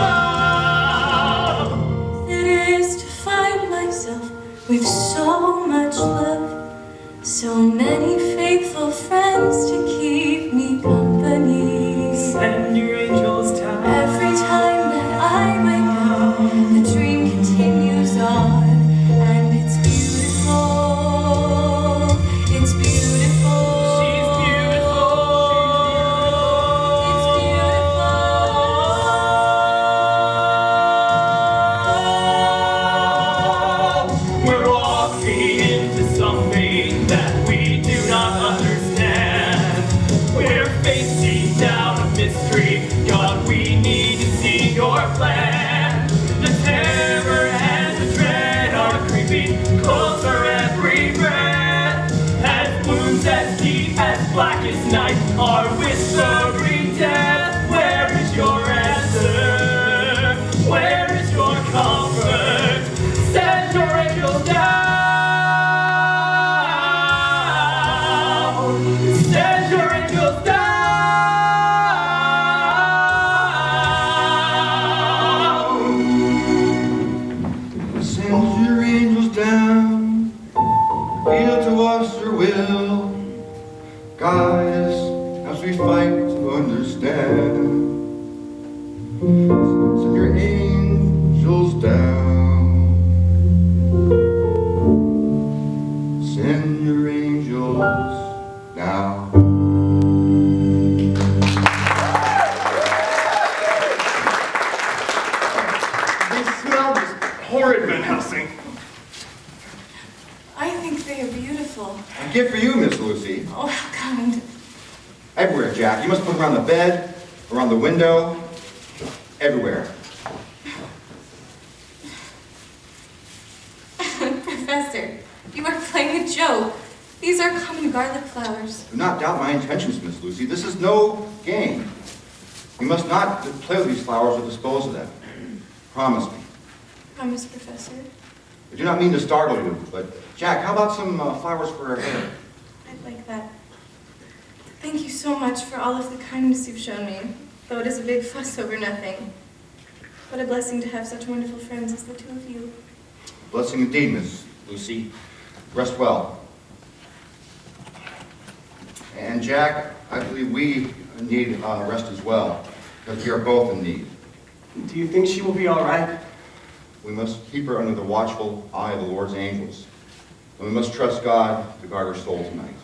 down. It is to find myself with so much love, so many faithful friends to keep me company. Send your angels down. Every time that I wake up, the dream continues on, and it's beautiful. It's beautiful. She's beautiful. It's beautiful. We're walking into something that we do not understand. We're facing down a mystery. God, we need to see your plan. The terror and the dread are creeping closer every breath. As wounds as deep as blackest night are whispering death. Where is your answer? Where is your comfort? Send your angels down. Send your angels down. Send your angels down, reveal to us your will, guide us as we fight to understand. Send your angels down. Send your angels now. They smell just horrid, Van Helsing. I think they are beautiful. A gift for you, Miss Lucy. Oh, how kind. Everywhere, Jack. You must put them around the bed, around the window, everywhere. Professor, you are playing a joke. These are common garlic flowers. Do not doubt my intentions, Miss Lucy. This is no game. You must not play with these flowers or dispose of them. Promise me. Promise, Professor. I do not mean to startle you, but Jack, how about some flowers for her hair? I'd like that. Thank you so much for all of the kindness you've shown me, though it is a big fuss over nothing. What a blessing to have such wonderful friends as the two of you. Blessing indeed, Miss Lucy. Rest well. And Jack, I believe we need rest as well, because we are both in need. Do you think she will be all right? We must keep her under the watchful eye of the Lord's angels. And we must trust God to guard her soul tonight.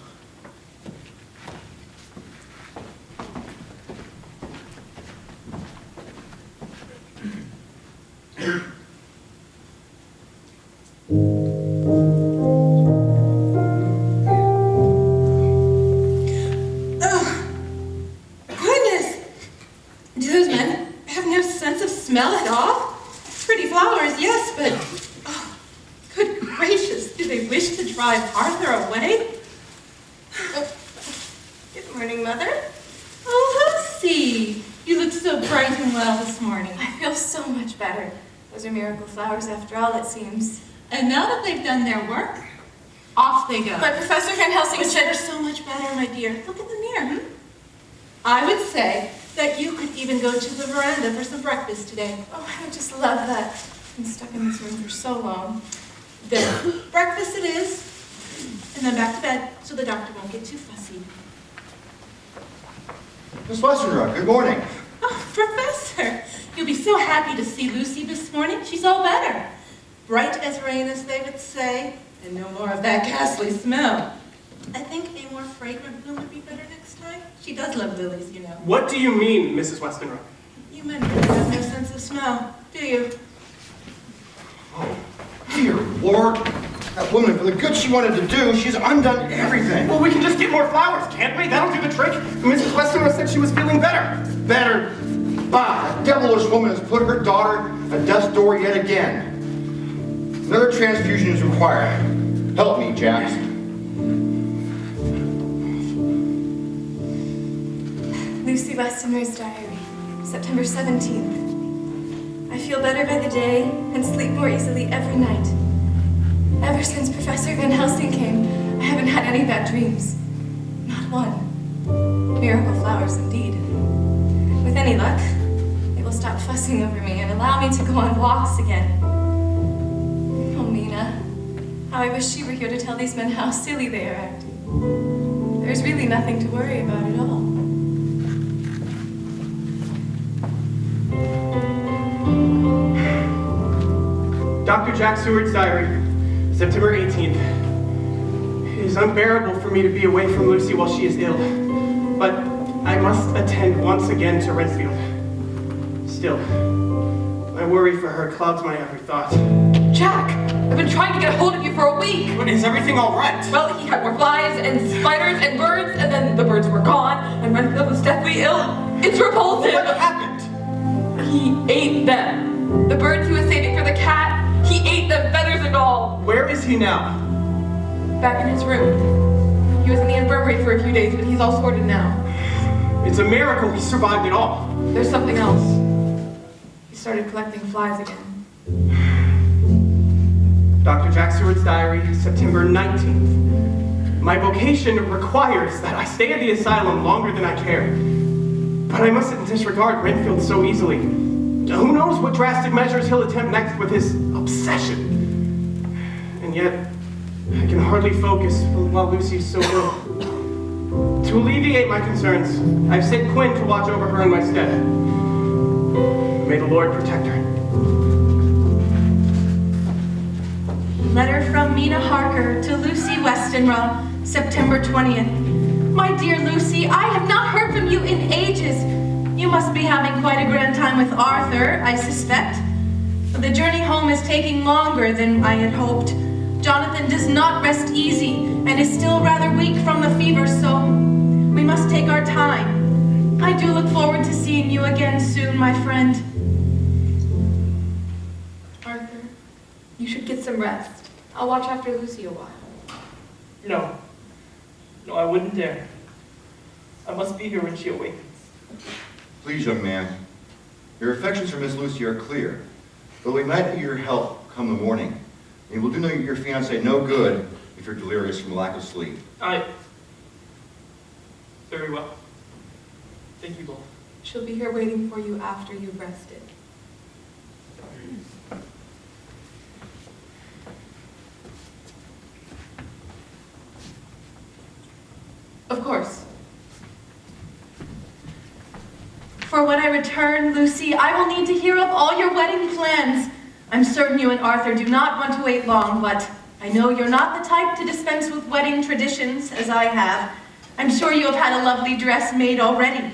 to drive Arthur away? Good morning, Mother. Oh, Lucy! You look so bright and well this morning. I feel so much better. Those are miracle flowers after all, it seems. And now that they've done their work, off they go. But Professor Van Helsing But said... you're so much better, my dear. Look in the mirror. I would say that you could even go to the veranda for some breakfast today. Oh, I would just love that. I've been stuck in this room for so long. Then breakfast it is, and then back to bed so the doctor won't get too fussy. Miss Westenra, good morning. Oh, Professor, you'll be so happy to see Lucy this morning. She's all better. Bright as rain, as they would say, and no more of that ghastly smell. I think a more fragrant bloom would be better next time. She does love lilies, you know. What do you mean, Mrs. Westenra? You men really have no sense of smell, do you? Oh, dear Lord. That woman, for the good she wanted to do, she's undone everything. Well, we can just get more flowers, can't we? That'll do the trick. Mrs. Westenra said she was feeling better. Better. Bah, that devilish woman has put her daughter at death's door yet again. Another transfusion is required. Help me, Jax. Lucy Westenra's diary, September 17th. I feel better by the day and sleep more easily every night. Ever since Professor Van Helsing came, I haven't had any bad dreams. Not one. Miracle flowers, indeed. With any luck, they will stop fussing over me and allow me to go on walks again. Oh, Mina, how I wish she were here to tell these men how silly they are acting. There's really nothing to worry about at all. Dr. Jack Seward's diary, September 18th. It is unbearable for me to be away from Lucy while she is ill, but I must attend once again to Renfield. Still, my worry for her clouds my every thought. Jack, I've been trying to get a hold of you for a week. But is everything all right? Well, he had more flies and spiders and birds, and then the birds were gone, and Renfield was deathly ill. It's repulsive. What happened? He ate them. The birds he was saving for the cat, he ate them, feathers and all. Where is he now? Back in his room. He was in the infirmary for a few days, but he's all sorted now. It's a miracle he survived it all. There's something else. He started collecting flies again. Dr. Jack Seward's diary, September 19th. My vocation requires that I stay at the asylum longer than I care. But I mustn't disregard Renfield so easily. Who knows what drastic measures he'll attempt next with his obsession. And yet, I can hardly focus while Lucy's so ill. To alleviate my concerns, I've sent Quinn to watch over her in my stead. May the Lord protect her. Letter from Mina Harker to Lucy Westenra, September 20th. My dear Lucy, I have not heard from you in ages. You must be having quite a grand time with Arthur, I suspect. The journey home is taking longer than I had hoped. Jonathan does not rest easy and is still rather weak from the fever, so we must take our time. I do look forward to seeing you again soon, my friend. Arthur, you should get some rest. I'll watch after Lucy a while. No. No, I wouldn't dare. I must be here when she awakens. Please, young man. Your affections for Miss Lucy are clear, but we might need your help come the morning. It will do your fiancé no good if you're delirious from lack of sleep. Very well. Thank you both. She'll be here waiting for you after you've rested. Of course. For when I return, Lucy, I will need to hear of all your wedding plans. I'm certain you and Arthur do not want to wait long, but I know you're not the type to dispense with wedding traditions, as I have. I'm sure you have had a lovely dress made already.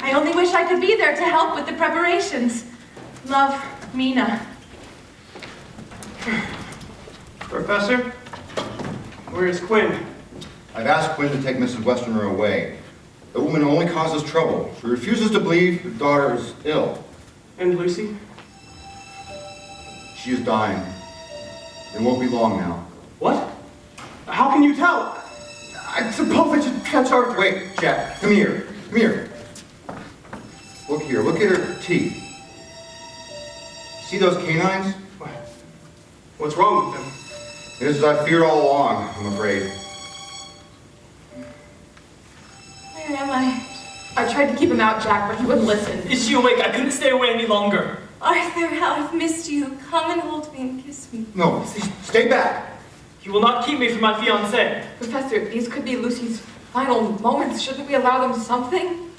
I only wish I could be there to help with the preparations. Love, Mina. Professor, where is Quinn? I've asked Quinn to take Mrs. Westenra away. The woman only causes trouble. She refuses to believe her daughter is ill. And Lucy? She is dying. It won't be long now. What? can you tell? I suppose I should catch Arthur. Wait, Jack, come here. Come here. Look here, look at her teeth. See those canines? What's wrong with them? It is as I feared all along, I'm afraid. Where am I? I tried to keep him out, Jack, but he wouldn't listen. Is she awake? I couldn't stay away any longer. Arthur, how I've missed you. Come and hold me and kiss me. No, stay back. You will not keep me from my fiancé. Professor, these could be Lucy's final moments. Shouldn't we allow them something?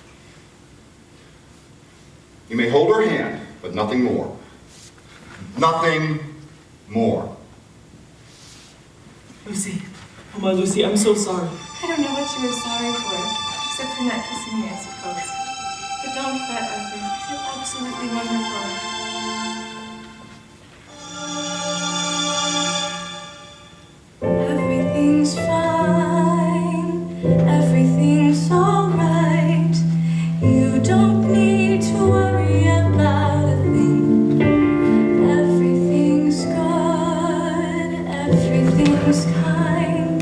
You may hold her hand, but nothing more. Nothing more. Lucy. Oh, my Lucy, I'm so sorry. I don't know what you were sorry for, except for not kissing me, I suppose. But don't fret, Arthur. I feel absolutely wonderful. Everything's fine, everything's alright. You don't need to worry about a thing. Everything's good, everything's kind.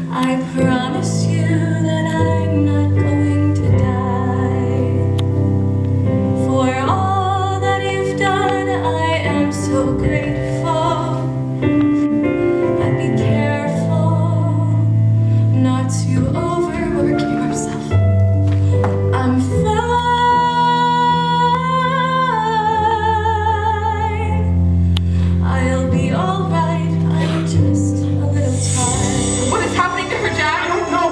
I promise you that I'm not going to die. For all that you've done, I am so grateful. Be careful not to overwork yourself. I'm fine. I'll be alright. I'm just a little tired. What is happening to her, Jack? I don't know.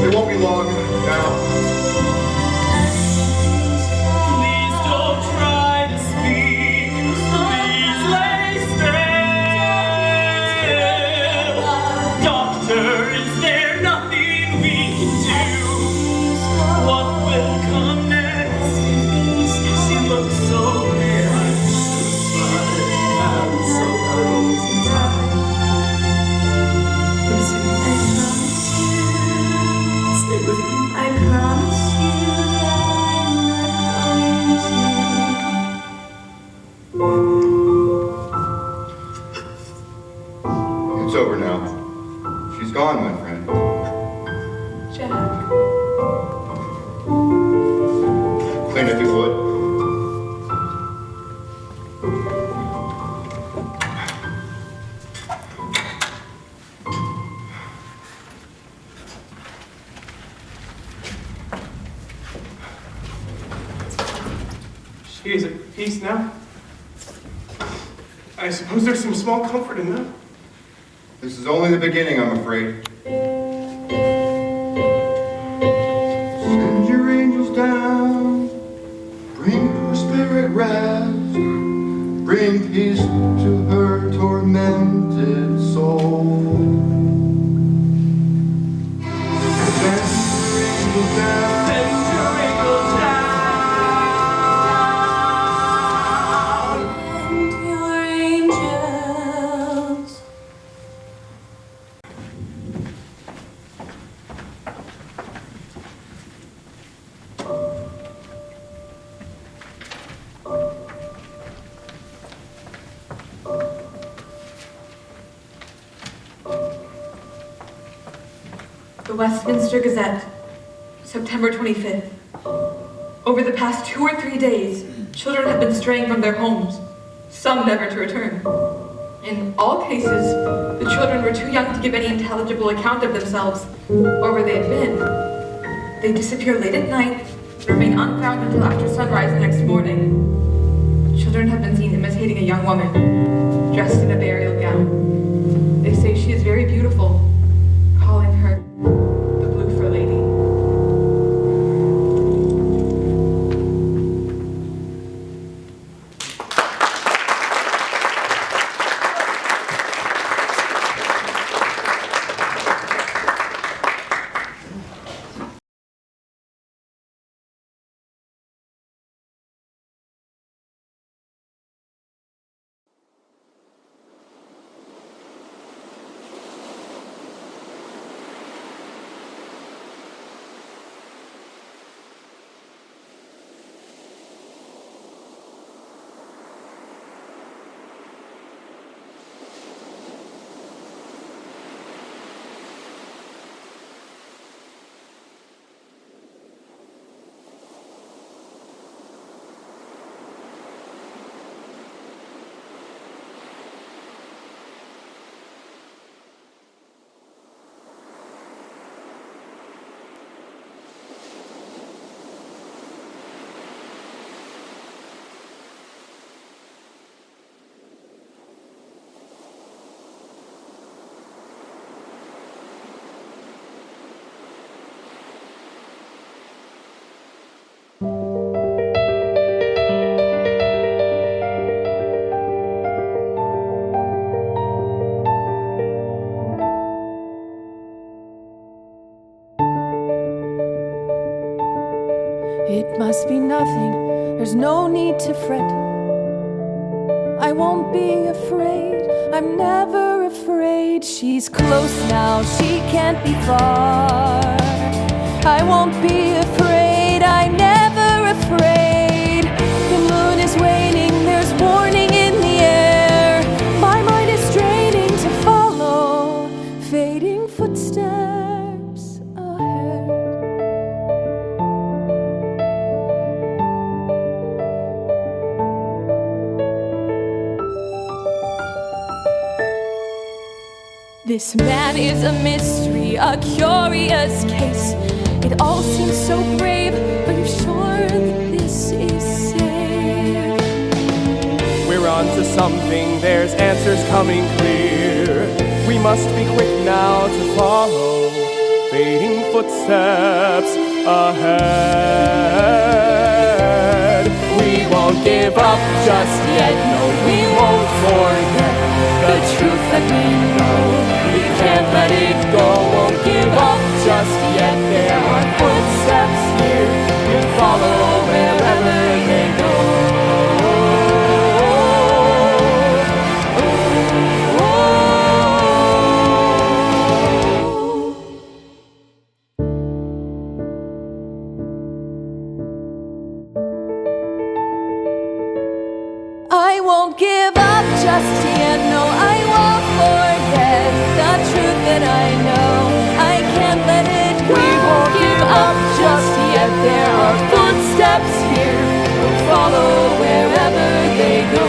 It won't be long now. Please don't try to speak. Please lay still. Doctor, is there nothing we can do? What will come next? She looks so clear. I'm so Lucy, stay with me. I promise you I'm not going It's over now. She's gone, my friend. Jack. Clean if you would. She is at peace now. I suppose there's some small comfort in that. This is only the beginning, I'm afraid. Send your angels down, bring her spirit rest, bring peace to her tormented soul. Send your angels down. Send your angels down. and your angels. The Westminster Gazette, September 25th. Over the past 2 or 3 days, children have been straying from their homes, some never to return. In all cases, the children were too young to give any intelligible account of themselves or where they had been. They disappear late at night and remain unfound until after sunrise the next morning. Children have been seen imitating a young woman, dressed in a burial gown. They say she is very beautiful, calling her the bloofer lady. must be nothing. There's no need to fret. I won't be afraid. I'm never afraid. She's close now. She can't be far. I won't be afraid. I'm never afraid. The moon is waning. There's warning in the air. My mind is straining to follow fading footsteps ahead. This man is a mystery, a curious case. It all seems so brave. Are you sure that this is safe? We're on to something, there's answers coming clear. We must be quick now to follow fading footsteps ahead. We won't give up just yet, no, we won't forget the truth that we know. We can't let it go, won't give up just yet. There are footsteps here, we'll follow wherever they go. I won't give up just yet, no, I won't forget the truth that I know. I can't let it go. We won't give up just yet. There are footsteps here, we'll follow wherever they go.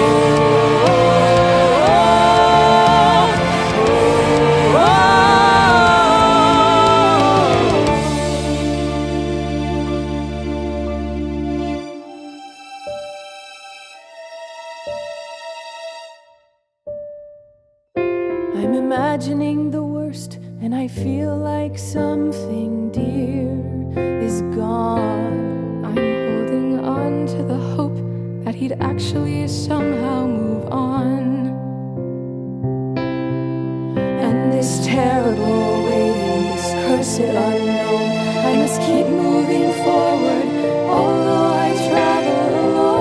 I'm imagining the worst, and I feel like something dear is gone. I'm holding on to the hope that he'd actually somehow move on. And this terrible waiting, this cursed unknown, I must keep moving forward, although I travel alone.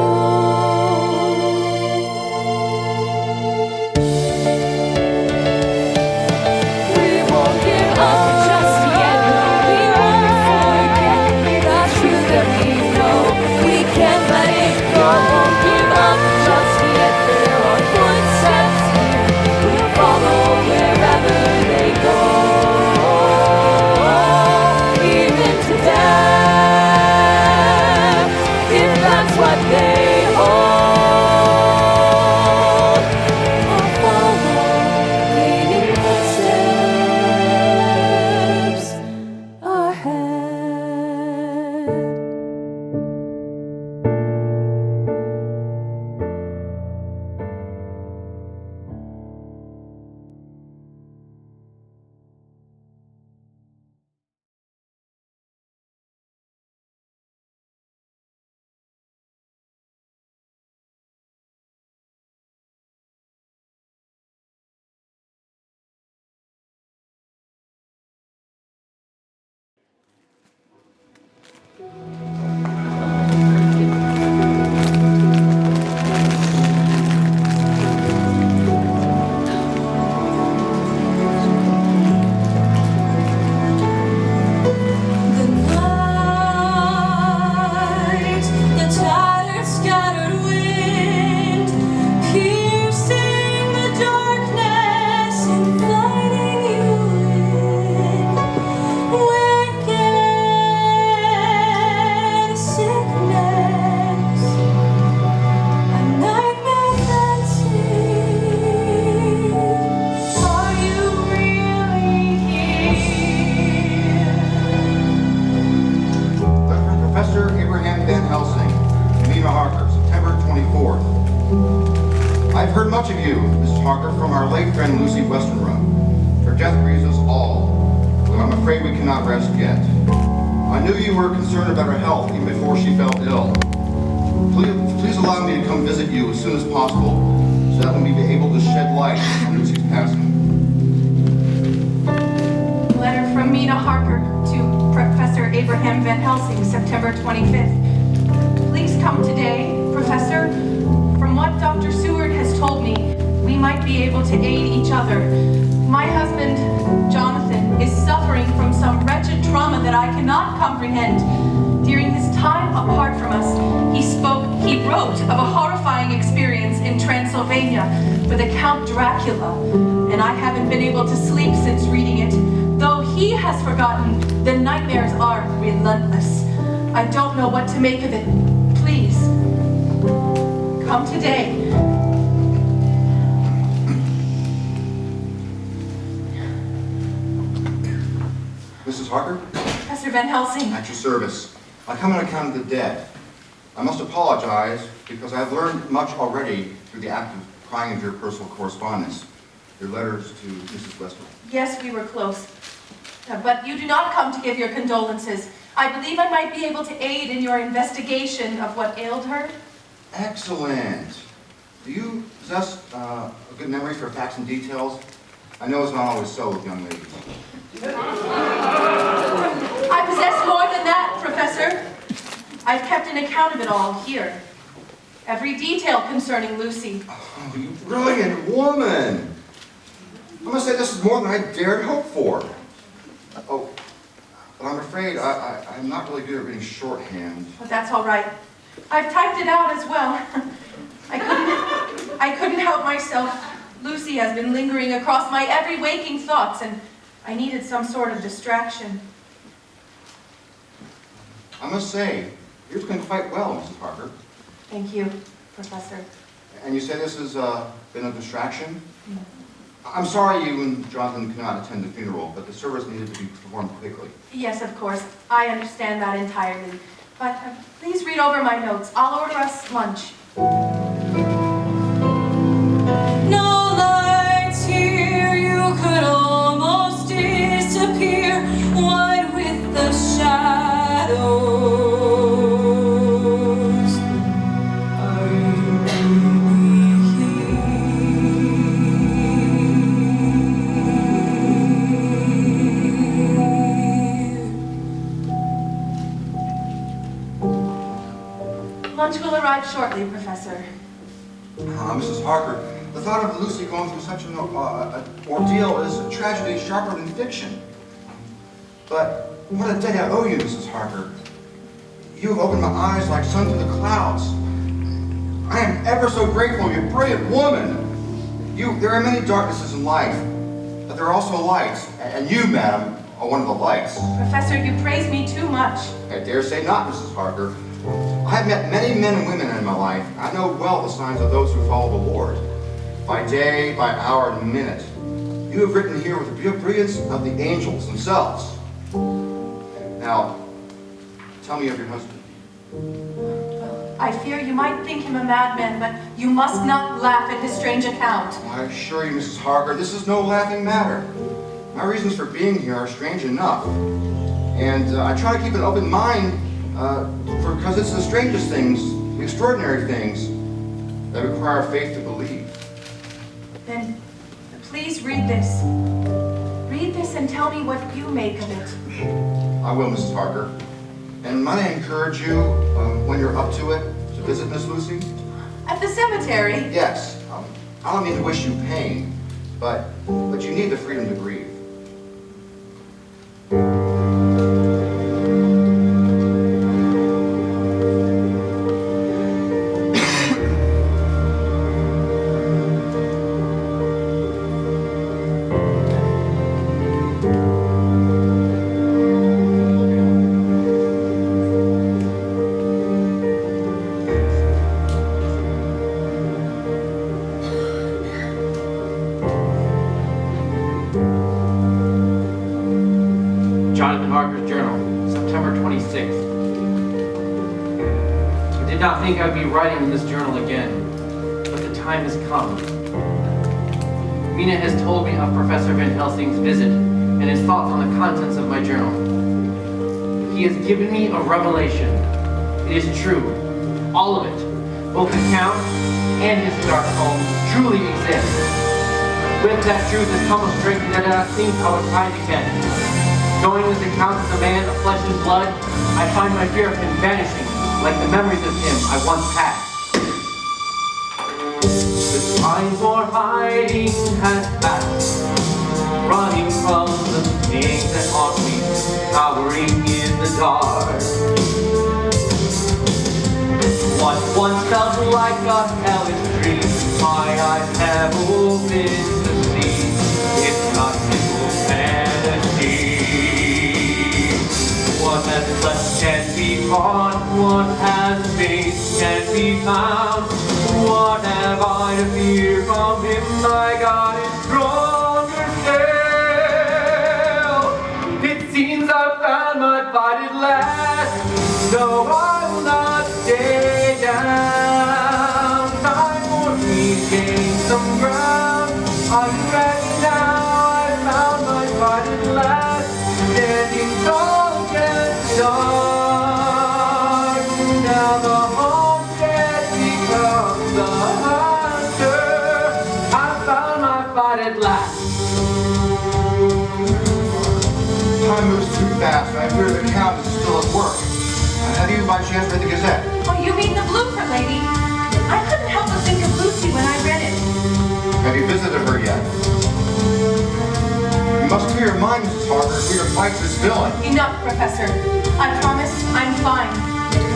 I've heard much of you, Mrs. Harker, from our late friend Lucy Westenra. Her death grieves us all, but I'm afraid we cannot rest yet. I knew you were concerned about her health even before she fell ill. Please allow me to come visit you as soon as possible, so that we may be able to shed light on Lucy's passing. Letter from Mina Harker to Professor Abraham Van Helsing, September 25th. Please come today, Professor. From what Dr. Seward has told me, we might be able to aid each other. My husband, Jonathan, is suffering from some wretched trauma that I cannot comprehend. During his time apart from us, he wrote of a horrifying experience in Transylvania with a Count Dracula, and I haven't been able to sleep since reading it. Though he has forgotten, the nightmares are relentless. I don't know what to make of it. Please, come today. Mrs. Harker? Professor Van Helsing. At your service. I come on account of the dead. I must apologize because I've learned much already through the act of prying into your personal correspondence. Your letters to Mrs. Westwood. Yes, we were close. But you do not come to give your condolences. I believe I might be able to aid in your investigation of what ailed her. Excellent. Do you possess a good memory for facts and details? I know it's not always so with young ladies. I possess more than that, Professor. I've kept an account of it all here. Every detail concerning Lucy. Oh, you brilliant woman! I must say this is more than I dared hope for. Oh, but I'm afraid I'm not really good at reading shorthand. But that's all right. I've typed it out as well. I couldn't help myself. Lucy has been lingering across my every waking thoughts, and I needed some sort of distraction. I must say, you're doing quite well, Mrs. Harker. Thank you, Professor. And you say this has been a distraction? I'm sorry you and Jonathan cannot attend the funeral, but the service needed to be performed quickly. Yes, of course. I understand that entirely. But please read over my notes. I'll order us lunch. No lights here, you could almost disappear, white with the shadows. Are you really here? Lunch will arrive shortly, Professor. Mrs. Harker, the thought of Lucy going through such an ordeal is a tragedy sharper than fiction. But what a debt I owe you, Mrs. Harker. You have opened my eyes like sun to the clouds. I am ever so grateful, you brilliant woman. There are many darknesses in life, but there are also lights, and you, madam, are one of the lights. Professor, you praise me too much. I dare say not, Mrs. Harker. I have met many men and women in my life. I know well the signs of those who follow the Lord. By day, by hour, and minute. You have written here with the brilliance of the angels themselves. Now, tell me of your husband. I fear you might think him a madman, but you must not laugh at his strange account. I assure you, Mrs. Harker, this is no laughing matter. My reasons for being here are strange enough. And I try to keep an open mind because it's the strangest things, the extraordinary things that require faith to believe. Then please read this. Read this and tell me what you make of it. I will, Mrs. Harker. And might I encourage you, when you're up to it, to visit Miss Lucy? At the cemetery? Yes. I don't mean to wish you pain, but you need the freedom to grieve. I think I'd be writing in this journal again, but the time has come. Mina has told me of Professor Van Helsing's visit and his thoughts on the contents of my journal. He has given me a revelation. It is true, all of it, both the Count and his dark home truly exist. With that truth has come a strength that I think I would find again. Knowing that the Count is a man of flesh and blood, I find my fear of him vanishing. like the memories of him I once had. The time for hiding has passed, running from the things that haunt me, cowering in the dark. What once felt like a hellish dream, my eyes have opened to see, it's not simple fantasy. What has left can be fought, what has been can be found. What have I to fear from him? My God is stronger still. It seems I've found my fight at last, so I will not stay down. Time for me to gain some ground. I'm ready now, I found my fight at last, standing tall against dark. Now the haunted becomes the hunter. I found my fight at last. Time moves too fast. I fear the Count is still at work. Have you by chance read the Gazette? Oh, you mean the bloofer lady? I couldn't help but think of Lucy when I read it. Have you visited her yet? You must clear your mind, Mrs. Harker, for your fight this villain. Enough, Professor. I promise I'm fine.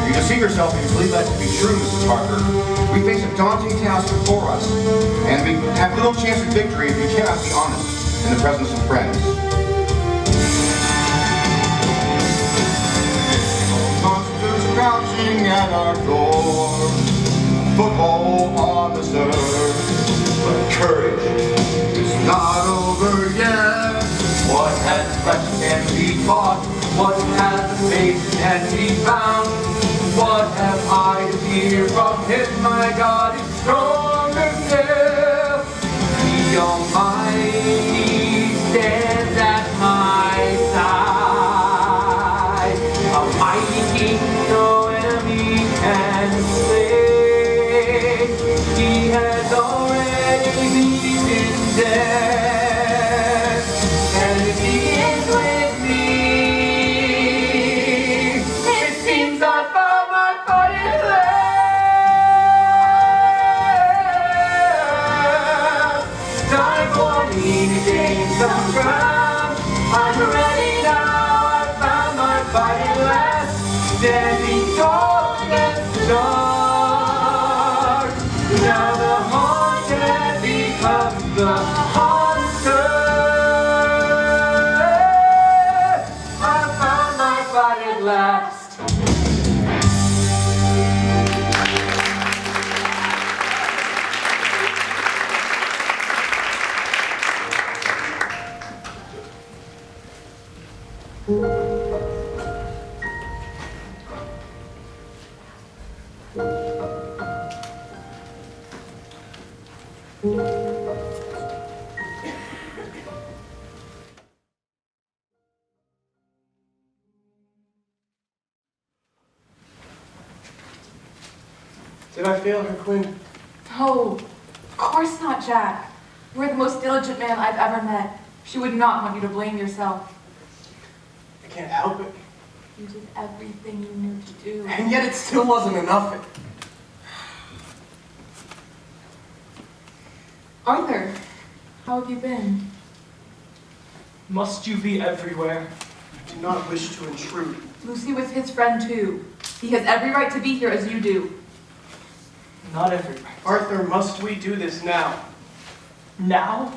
You deceive yourself if you believe that to be true, Mrs. Harker. We face a daunting task before us, and we have little chance of victory if you cannot be honest in the presence of friends. Monsters crouching at our door, foothold on the surf. But courage is not over yet. What has left can be fought, what has been can be found. What have I to fear from him? My God is stronger still. The Almighty stands at my side. A mighty king no enemy can slay. He has already beaten death, and if he is with me, it seems I found my fight at last. Time for me to gain some ground. I'm ready now, I found my fight at last. Standing tall against the dark. Now the haunted becomes the hunter. I found my fight at last. Did I fail her, Quinn? Oh, of course not, Jack. You're the most diligent man I've ever met. She would not want you to blame yourself. I can't help it. You did everything you knew to do. And yet it still wasn't enough. Arthur, how have you been? Must you be everywhere? I do not wish to intrude. Lucy was his friend too. He has every right to be here as you do. Not everywhere. Arthur, must we do this now? Now?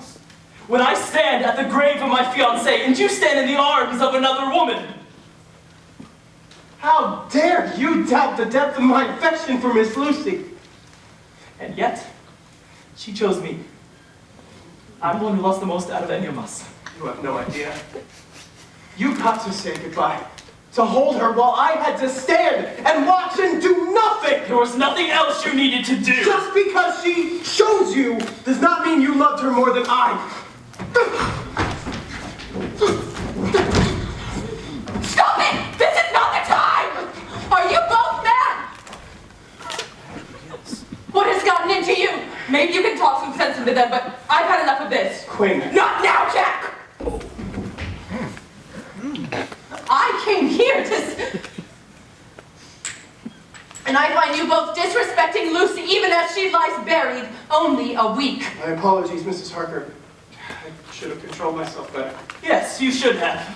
When I stand at the grave of my fiancée and you stand in the arms of another woman? How dare you doubt the depth of my affection for Miss Lucy? And yet, she chose me. I'm the one who lost the most out of any of us. You have no idea. You got to say goodbye. To hold her while I had to stand and watch and do nothing. There was nothing else you needed to do. Just because she chose you does not mean you loved her more than I. Stop it! This is not the time! Are you both mad? Yes. What has gotten into you? Maybe you can talk some sense into them, but I've had enough of this. Quinn. Not now, Jack! I came here to... find you both disrespecting Lucy even as she lies buried only a week. My apologies, Mrs. Harker. I should have controlled myself better. Yes, you should have.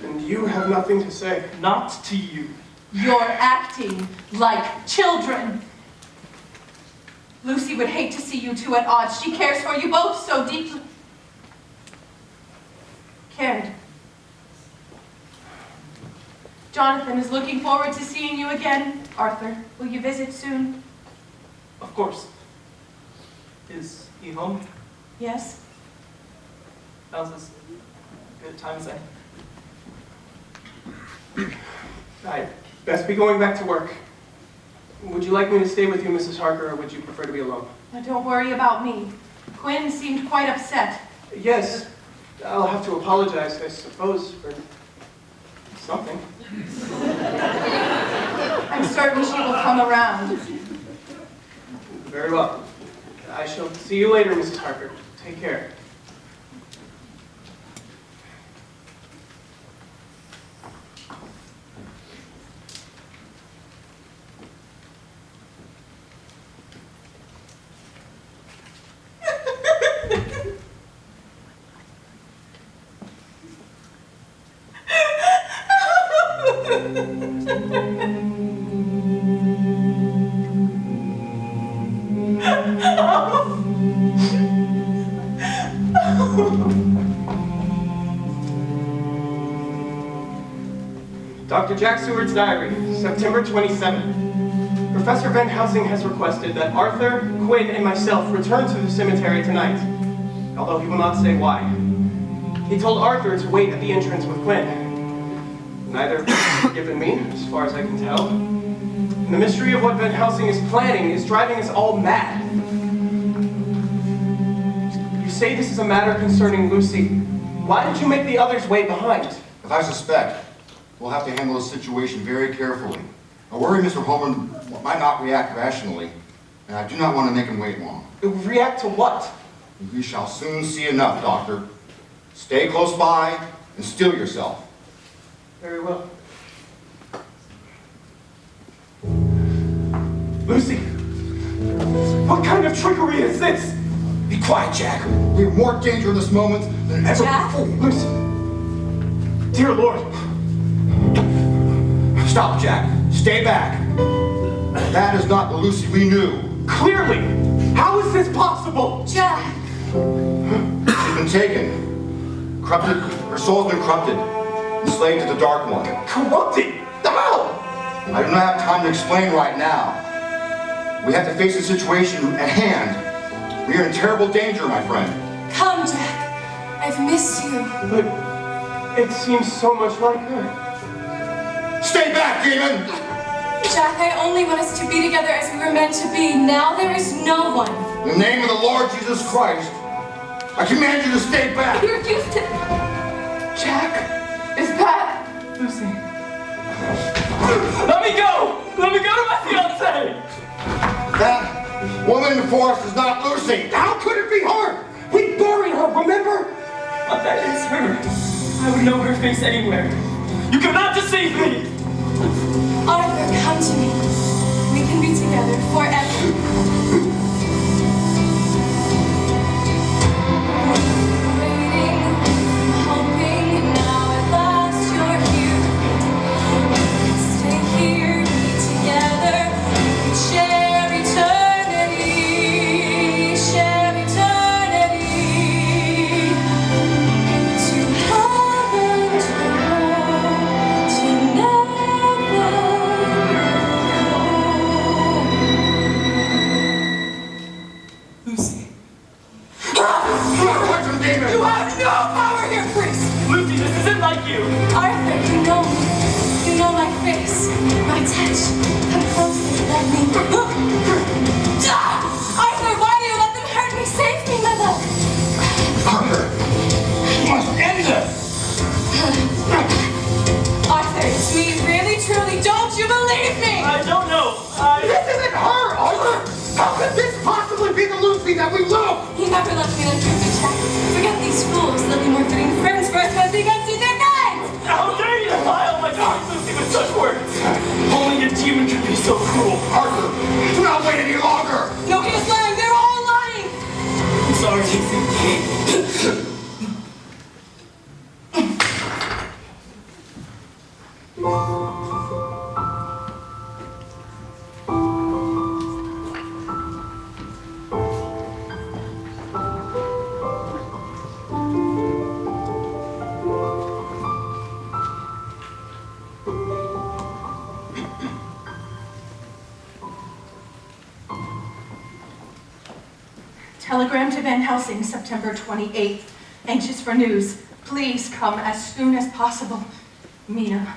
And you have nothing to say. Not to you. You're acting like children. Lucy would hate to see you two at odds. She cares for you both so deeply. Cared. Jonathan is looking forward to seeing you again. Arthur, will you visit soon? Of course. Is he home? Yes? How's this good time say? I'd best be going back to work. Would you like me to stay with you, Mrs. Harker, or would you prefer to be alone? Now, don't worry about me. Quinn seemed quite upset. Yes, I'll have to apologize, I suppose, for something. I'm certain she will come around. Very well. I shall see you later, Mrs. Harker. Take care. Dr. Jack Seward's diary, September 27th. Professor Van Helsing has requested that Arthur, Quinn, and myself return to the cemetery tonight, although he will not say why. He told Arthur to wait at the entrance with Quinn. Neither of them have given me, as far as I can tell. And the mystery of what Van Helsing is planning is driving us all mad. You say this is a matter concerning Lucy. Why did you make the others wait behind? As I suspect, we'll have to handle this situation very carefully. I worry Mr. Homer might not react rationally, and I do not want to make him wait long. React to what? We shall soon see enough, Doctor. Stay close by and still yourself. Very well. Lucy! What kind of trickery is this? Be quiet, Jack. We have more danger in this moment than ever before. Lucy! Dear Lord! Stop, Jack. Stay back. That is not the Lucy we knew. Clearly! How is this possible? Jack! She's been taken. Corrupted. Her soul's been corrupted. Enslaved to the Dark One. Corrupted? How? I do not have time to explain right now. We have to face the situation at hand. We are in terrible danger, my friend. Come, Jack. I've missed you. But it seems so much like her. Stay back, demon! Jack, I only want us to be together as we were meant to be. Now there is no one. In the name of the Lord Jesus Christ, I command you to stay back! He refused to. Jack, is that Lucy. Let me go! Let me go to my fiancée! That woman in the forest is not Lucy! How could it be her? We buried her, remember? But that is her. I would know her face anywhere. You cannot deceive me! Arthur, come to me. We can be together forever. Waiting, hoping, now at last you're here. We could stay here, be together. We could share eternity. Share eternity. To heaven, to home, to never. Lucy. You have no power here, priest! Lucy, this isn't like you! Arthur, you know me. You know my face, my touch. Come closer, let me. Arthur, why do you let them hurt me? Save me, my love. Arthur, you must end this! Arthur, it's me, really, truly. Don't you believe me? I don't know. This isn't her, Arthur! How could this possibly be the Lucy that we love? He never loved me like you did, Jack. Forget these fools. They'll be more fitting friends for us once we get to their guides. How dare you lie on my darling Lucy with such words? Only a demon can be so cruel. Arthur, Telegram to Van Helsing, September 28th. Anxious for news. Please come as soon as possible. Mina.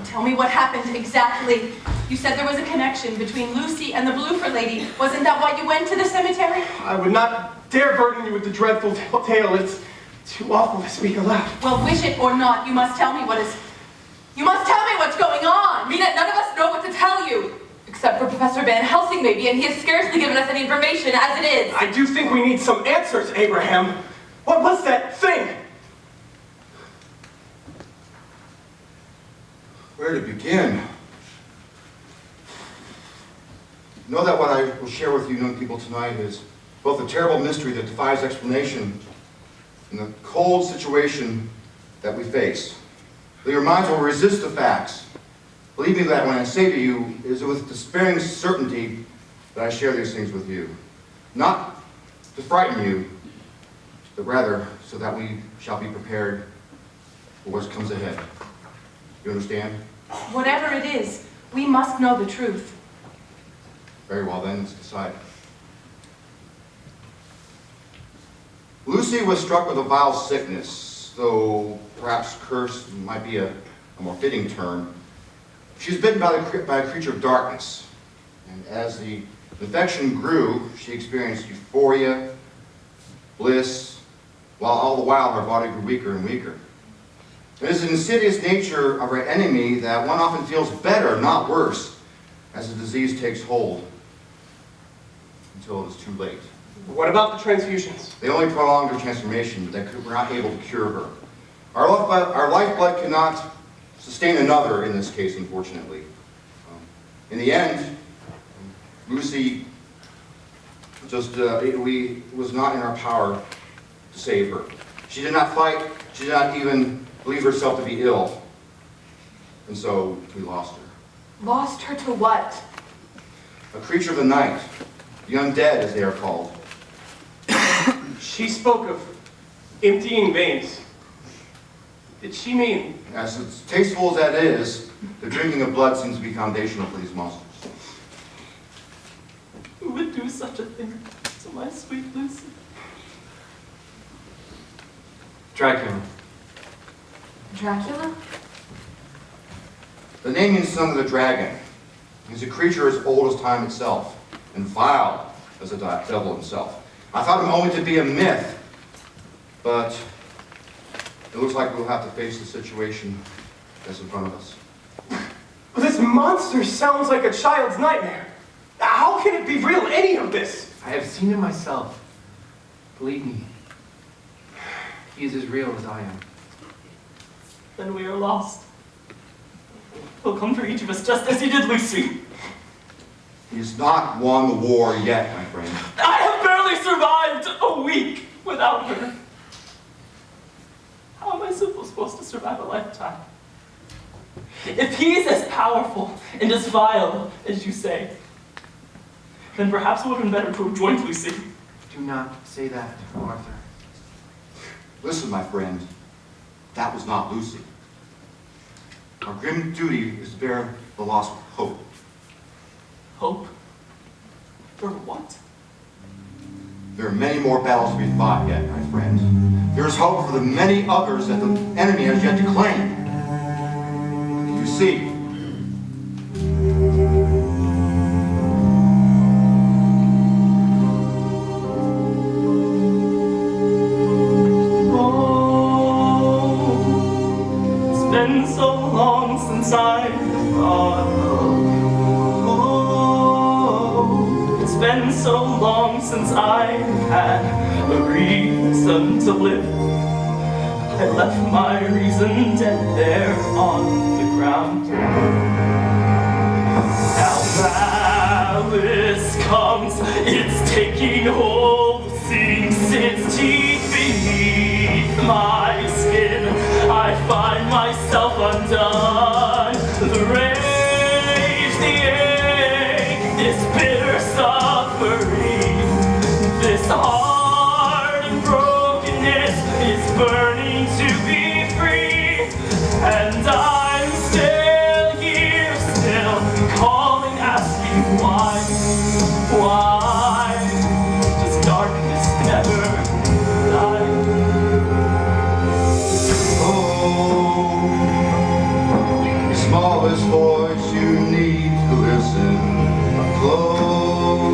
Tell me what happened exactly. You said there was a connection between Lucy and the bloofer lady. Wasn't that why you went to the cemetery? I would not dare burden you with the dreadful tale. It's too awful to speak aloud. Well, wish it or not, you must tell me You must tell me what's going on. Mina, none of us know what to tell you. Except for Professor Van Helsing, maybe, and he has scarcely given us any information as it is. I do think we need some answers, Abraham. What was that thing? Where to begin? Know that what I will share with you young people tonight is both a terrible mystery that defies explanation and the cold situation that we face. But your minds will resist the facts. Believe me that when I say to you, it is with despairing certainty that I share these things with you. Not to frighten you, but rather so that we shall be prepared for what comes ahead. You understand? Whatever it is, we must know the truth. Very well then, it's decided. Lucy was struck with a vile sickness, though perhaps curse might be a more fitting term. She was bitten by a creature of darkness, and as the infection grew, she experienced euphoria, bliss, while all the while her body grew weaker and weaker. It is the insidious nature of her enemy that one often feels better, not worse, as the disease takes hold, until it is too late. What about the transfusions? They only prolonged her transformation, but they were not able to cure her. Our lifeblood cannot sustain another in this case, unfortunately. In the end, Lucy it was not in our power to save her. She did not fight, she did not even believe herself to be ill. And so we lost her. Lost her to what? A creature of the night, the undead as they are called. She spoke of emptying veins. Did she mean? As tasteful as that is, the drinking of blood seems to be foundational for these monsters. Who would do such a thing to my sweet Lucy? Dracula. Dracula? The name means son of the dragon. He's a creature as old as time itself, and vile as the devil himself. I thought him only to be a myth, but it looks like we'll have to face the situation that's in front of us. This monster sounds like a child's nightmare. How can it be real, any of this? I have seen it myself. Believe me, he is as real as I am. Then we are lost. He'll come for each of us just as he did Lucy. He has not won the war yet, my friend. I have barely survived a week without her. How am I supposed to survive a lifetime? If he's as powerful and as vile as you say, then perhaps it would have been better to have joined Lucy. Do not say that, Arthur. Listen, my friend, that was not Lucy. Our grim duty is to bear the loss with hope. Hope? For what? There are many more battles to be fought yet, my friend. There is hope for the many others that the enemy has yet to claim. You see, it's been so long since I've thought of hope. It's been so long since I've had a reason to live. I left my reason dead there on the ground. Now malice comes, it's taking hold, sinks its teeth beneath my find myself undone. The rage, the ache, this bitter suffering, this heart in brokenness is burning to be free. And I'm still here, still calling, asking why? Why does darkness never die? The smallest voice you need to listen close.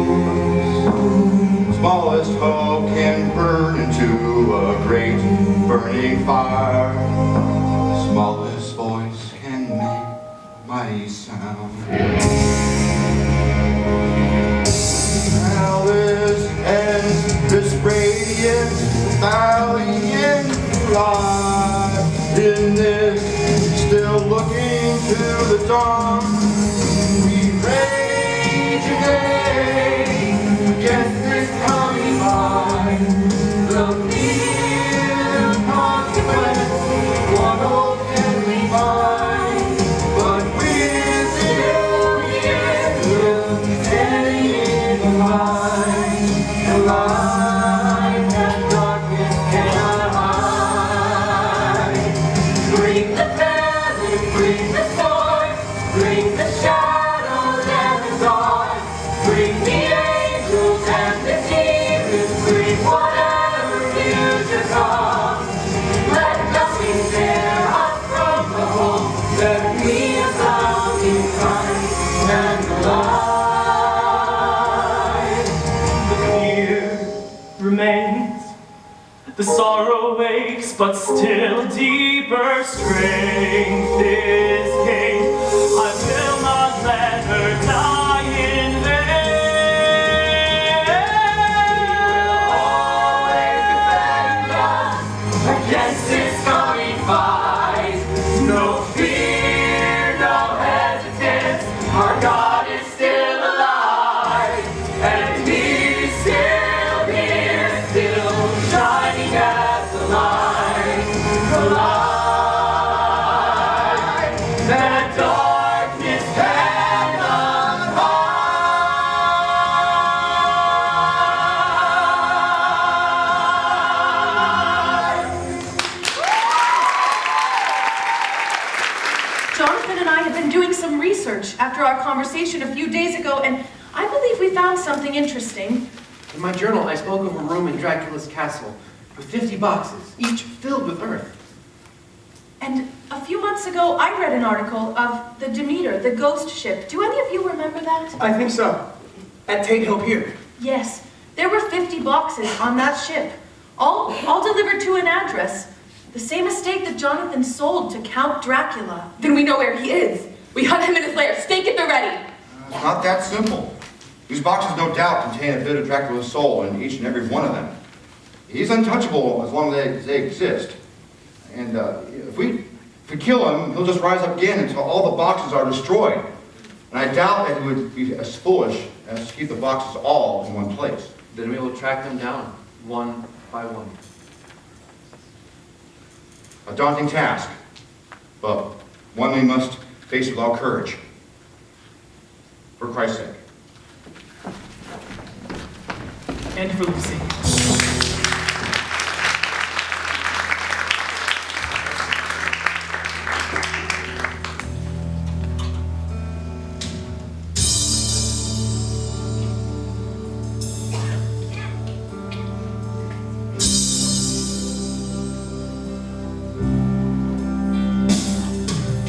Smallest hope can burn into a great burning fire. Smallest voice can make mighty sound. Alice ends this radiant valiant life in this, still looking to the dawn. We rage again against this coming line. Look near the consequence, what hope can we find? But we're still here, still standing in the line, the line that darkness cannot hide. Bring the famine, bring the sword, bring the shadows and the dark, bring the angels and the demons, bring whatever future comes. Let nothing tear us from the hope that we have found in Christ and the light. The fear remains, the sorrow wakes, but still deeper strength is gained. I will not let her die in vain. Always defend us against this coming fight. No fear, no hesitance. Our God is still alive, and He's still here, still shining as the light that darkness cannot hide. Jonathan and I have been doing some research after our conversation a few days ago, and I believe we found something interesting. In my journal, I spoke of a room in Dracula's castle with 50 boxes, each filled with earth. And a few months ago, I read an article of the Demeter, the ghost ship. Do any of you remember that? I think so. At Tate Hill Pier. Yes, there were 50 boxes on that ship, all delivered to an address, the same estate that Jonathan sold to Count Dracula. Then we know where he is. We hunt him in his lair. Stake at the ready. It's not that simple. These boxes no doubt contain a bit of Dracula's soul in each and every one of them. He's untouchable as long as they exist. And if we kill him, he'll just rise up again until all the boxes are destroyed. And I doubt that he would be as foolish as to keep the boxes all in one place. Then we will track them down, one by one. A daunting task, but one we must face with all courage. For Christ's sake. And for Lucy.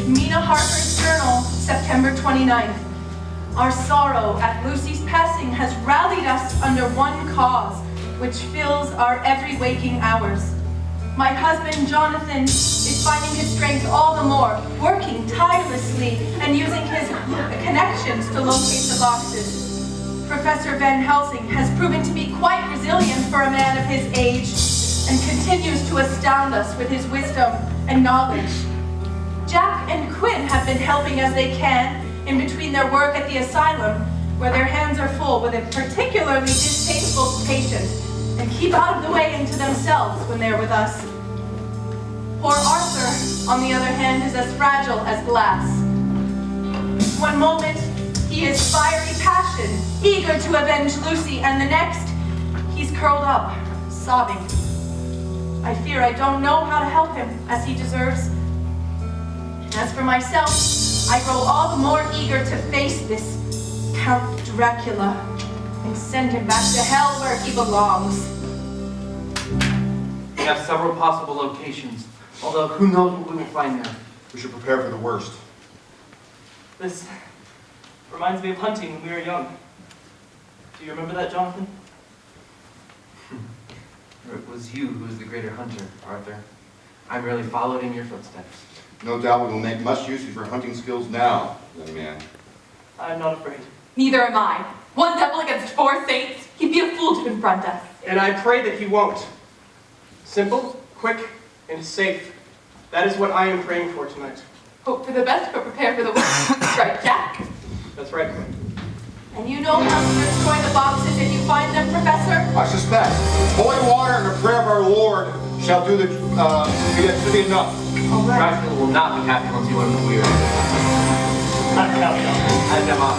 Mina Harper's journal, September 29th. Our sorrow at Lucy's passing has rallied us under one cause, which fills our every waking hours. My husband, Jonathan, is finding his strength all the more, working tirelessly and using his connections to locate the boxes. Professor Van Helsing has proven to be quite resilient for a man of his age and continues to astound us with his wisdom and knowledge. Jack and Quinn have been helping as they can in between their work at the asylum, where their hands are full with a particularly distasteful patient and keep out of the way into themselves when they're with us. Poor Arthur, on the other hand, is as fragile as glass. One moment, he is fiery passion, eager to avenge Lucy, and the next, he's curled up, sobbing. I fear I don't know how to help him as he deserves. As for myself, I grow all the more eager to face this Count Dracula and send him back to hell where he belongs. We have several possible locations, although who knows what we will find there. We should prepare for the worst. This reminds me of hunting when we were young. Do you remember that, Jonathan? It was you who was the greater hunter, Arthur. I merely followed in your footsteps. No doubt we will make much use of your hunting skills now, young man. I'm not afraid. Neither am I. One devil against 4 saints. He'd be a fool to confront us. And I pray that he won't. Simple, quick, and safe. That is what I am praying for tonight. Hope for the best, but prepare for the worst. Right, Jack? That's right, Quinn. And you know how to destroy the boxes if you find them, Professor? I suspect holy water and the prayer of our Lord shall do be enough. All right. Dracula will not be happy once he learns that we are As am I.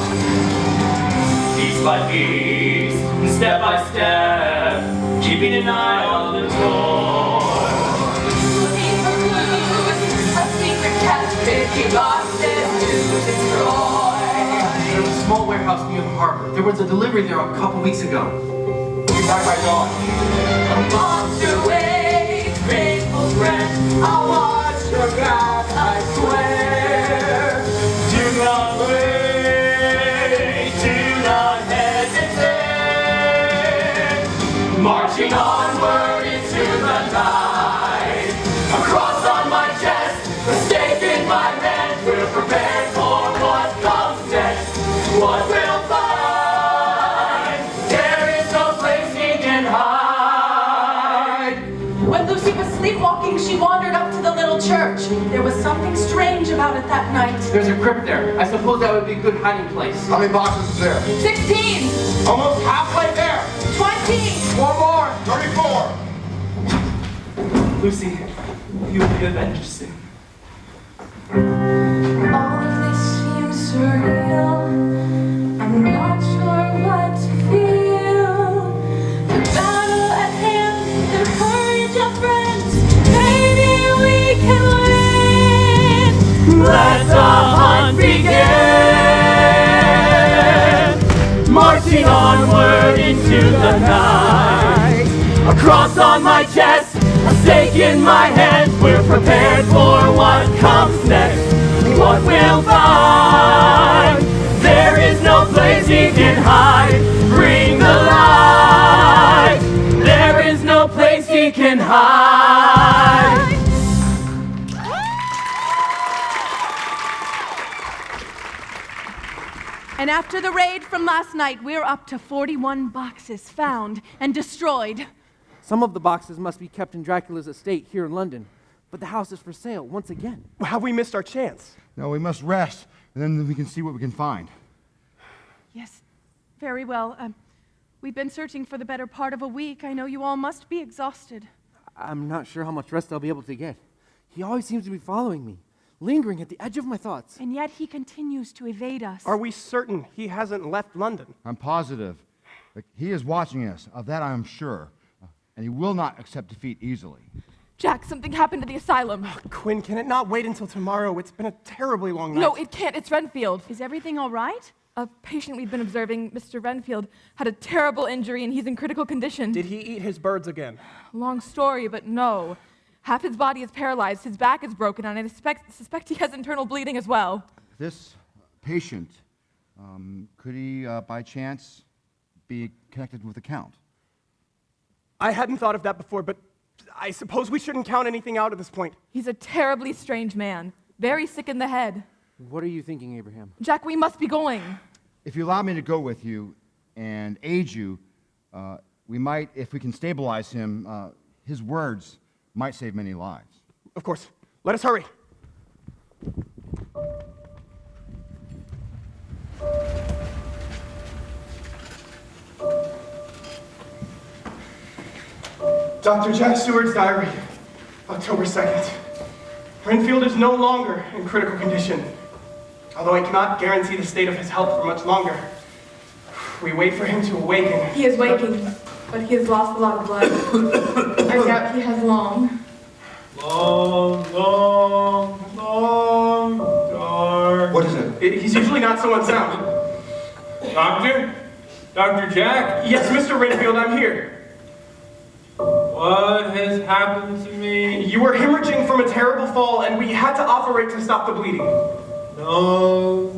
Piece by piece, step by step, keeping an eye on the door. Looking for clues, a secret captive he lost it to destroy. There was a small warehouse near the harbor. There was a delivery there a couple weeks ago. We'll be back by dawn. A monster waits, grateful friend. I'll watch your back, I swear. Do not wait, do not hesitate. Marching onward into the night. A cross on my chest, a stake in my hand. We're prepared for what comes next. What we'll find. There is no place he can hide. When Lucy was sleepwalking, she wandered up to the little church. There was something strange about it that night. There's a crypt there. I suppose that would be a good hiding place. How many boxes is there? 16! Almost halfway there. 20! One more. 34. Lucy, you will be avenged soon. All of this seems surreal. I'm not sure what to feel. The battle at hand, the courage of friends. Maybe we can win. Let the hunt begin. Marching onward into the night. A cross on my chest, a stake in my hand. We're prepared for what comes next. What we'll find. There is no place he can hide. Bring the light. There is no place he can hide. And after the raid from last night, we're up to 41 boxes found and destroyed. Some of the boxes must be kept in Dracula's estate here in London, but the house is for sale once again. Have we missed our chance? No, we must rest, and then we can see what we can find. Yes, very well. We've been searching for the better part of a week. I know you all must be exhausted. I'm not sure how much rest I'll be able to get. He always seems to be following me, lingering at the edge of my thoughts. And yet he continues to evade us. Are we certain he hasn't left London? I'm positive. He is watching us. Of that I am sure. And he will not accept defeat easily. Jack, something happened to the asylum. Quinn, can it not wait until tomorrow? It's been a terribly long night. No, it can't. It's Renfield. Is everything all right? A patient we've been observing, Mr. Renfield, had a terrible injury and he's in critical condition. Did he eat his birds again? Long story, but no. Half his body is paralyzed, his back is broken, and I suspect he has internal bleeding as well. This patient, could he, by chance, be connected with the Count? I hadn't thought of that before, but I suppose we shouldn't count anything out at this point. He's a terribly strange man, very sick in the head. What are you thinking, Abraham? Jack, we must be going. If you allow me to go with you and aid you, we might, if we can stabilize him, his words might save many lives. Of course. Let us hurry. Dr. Jack Stewart's diary, October 2nd. Renfield is no longer in critical condition. Although I cannot guarantee the state of his health for much longer. We wait for him to awaken. He is waking, but he has lost a lot of blood. I doubt he has long. Long, dark. What is it? He's usually not so unsound. Doctor? Dr. Jack? Yes, Mr. Renfield, I'm here. What has happened to me? You were hemorrhaging from a terrible fall, and we had to operate to stop the bleeding. No.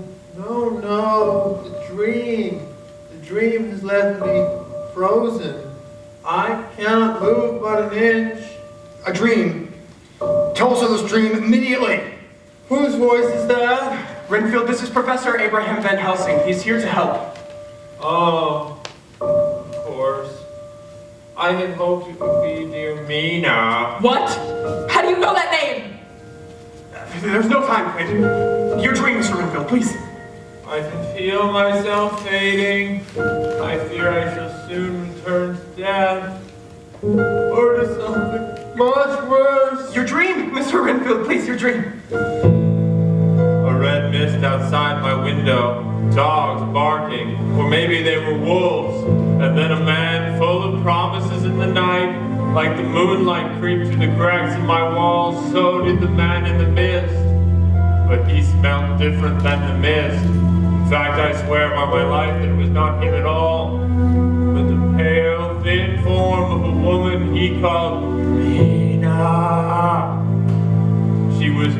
The dream has left me frozen. I cannot move but an inch. A dream? Tell us of this dream immediately. Whose voice is that? Renfield, this is Professor Abraham Van Helsing. He's here to help. Oh, of course. I had hoped it would be dear Mina. What? How do you know that name? There's no time, Quentin. Your dream, Mr. Renfield, please. I can feel myself fading. I fear I shall soon return to death. Or to something much worse. Your dream, Mr. Renfield, please, your dream. A red mist outside my window. Dogs barking. Or maybe they were wolves. And then a man full of promises in the night. Like the moonlight creeped through the cracks in my walls, so did the man in the mist. But he smelled different than the mist. In fact, I swear by my life that it was not him at all, but the pale, thin form of a woman he called Mina. She was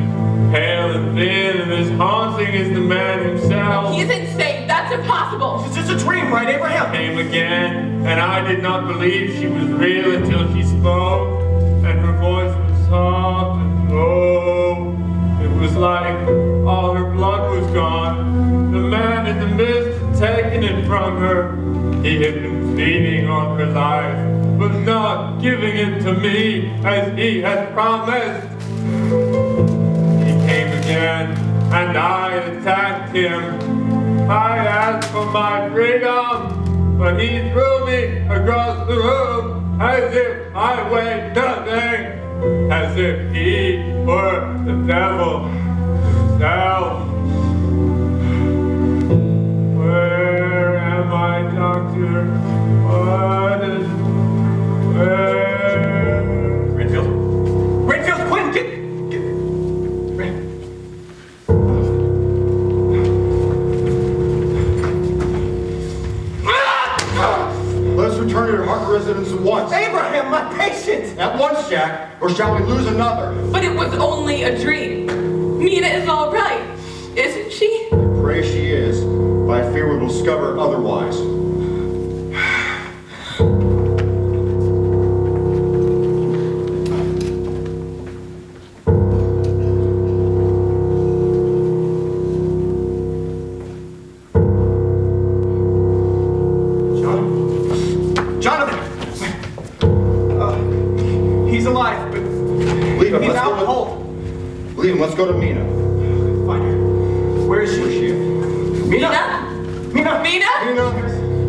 pale and thin and as haunting as the man himself. He's insane. That's impossible. It's just a dream, right, Abraham? Came again, and I did not believe she was real until she spoke, and her voice was soft and low. It was like all her blood was gone. The man in the mist had taken it from her. He had been feeding on her life, but not giving it to me as he had promised. He came again, and I attacked him. I asked for my freedom, but he threw me across the room as if I weighed nothing. As if he were the devil himself. Where am I, doctor? What is... Where... Renfield? Renfield, Quinn, get... Let's return to your heart residence at once. Abraham, my patient! At once, Jack, or shall we lose another? But it was only a dream. Mina is all right, isn't she? I pray she is, but I fear we will discover otherwise. He's alive, but Leave him. he's out cold. Leave him. Let's go to Mina. Find her. Where is she? Mina? Mina? Mina? Mina.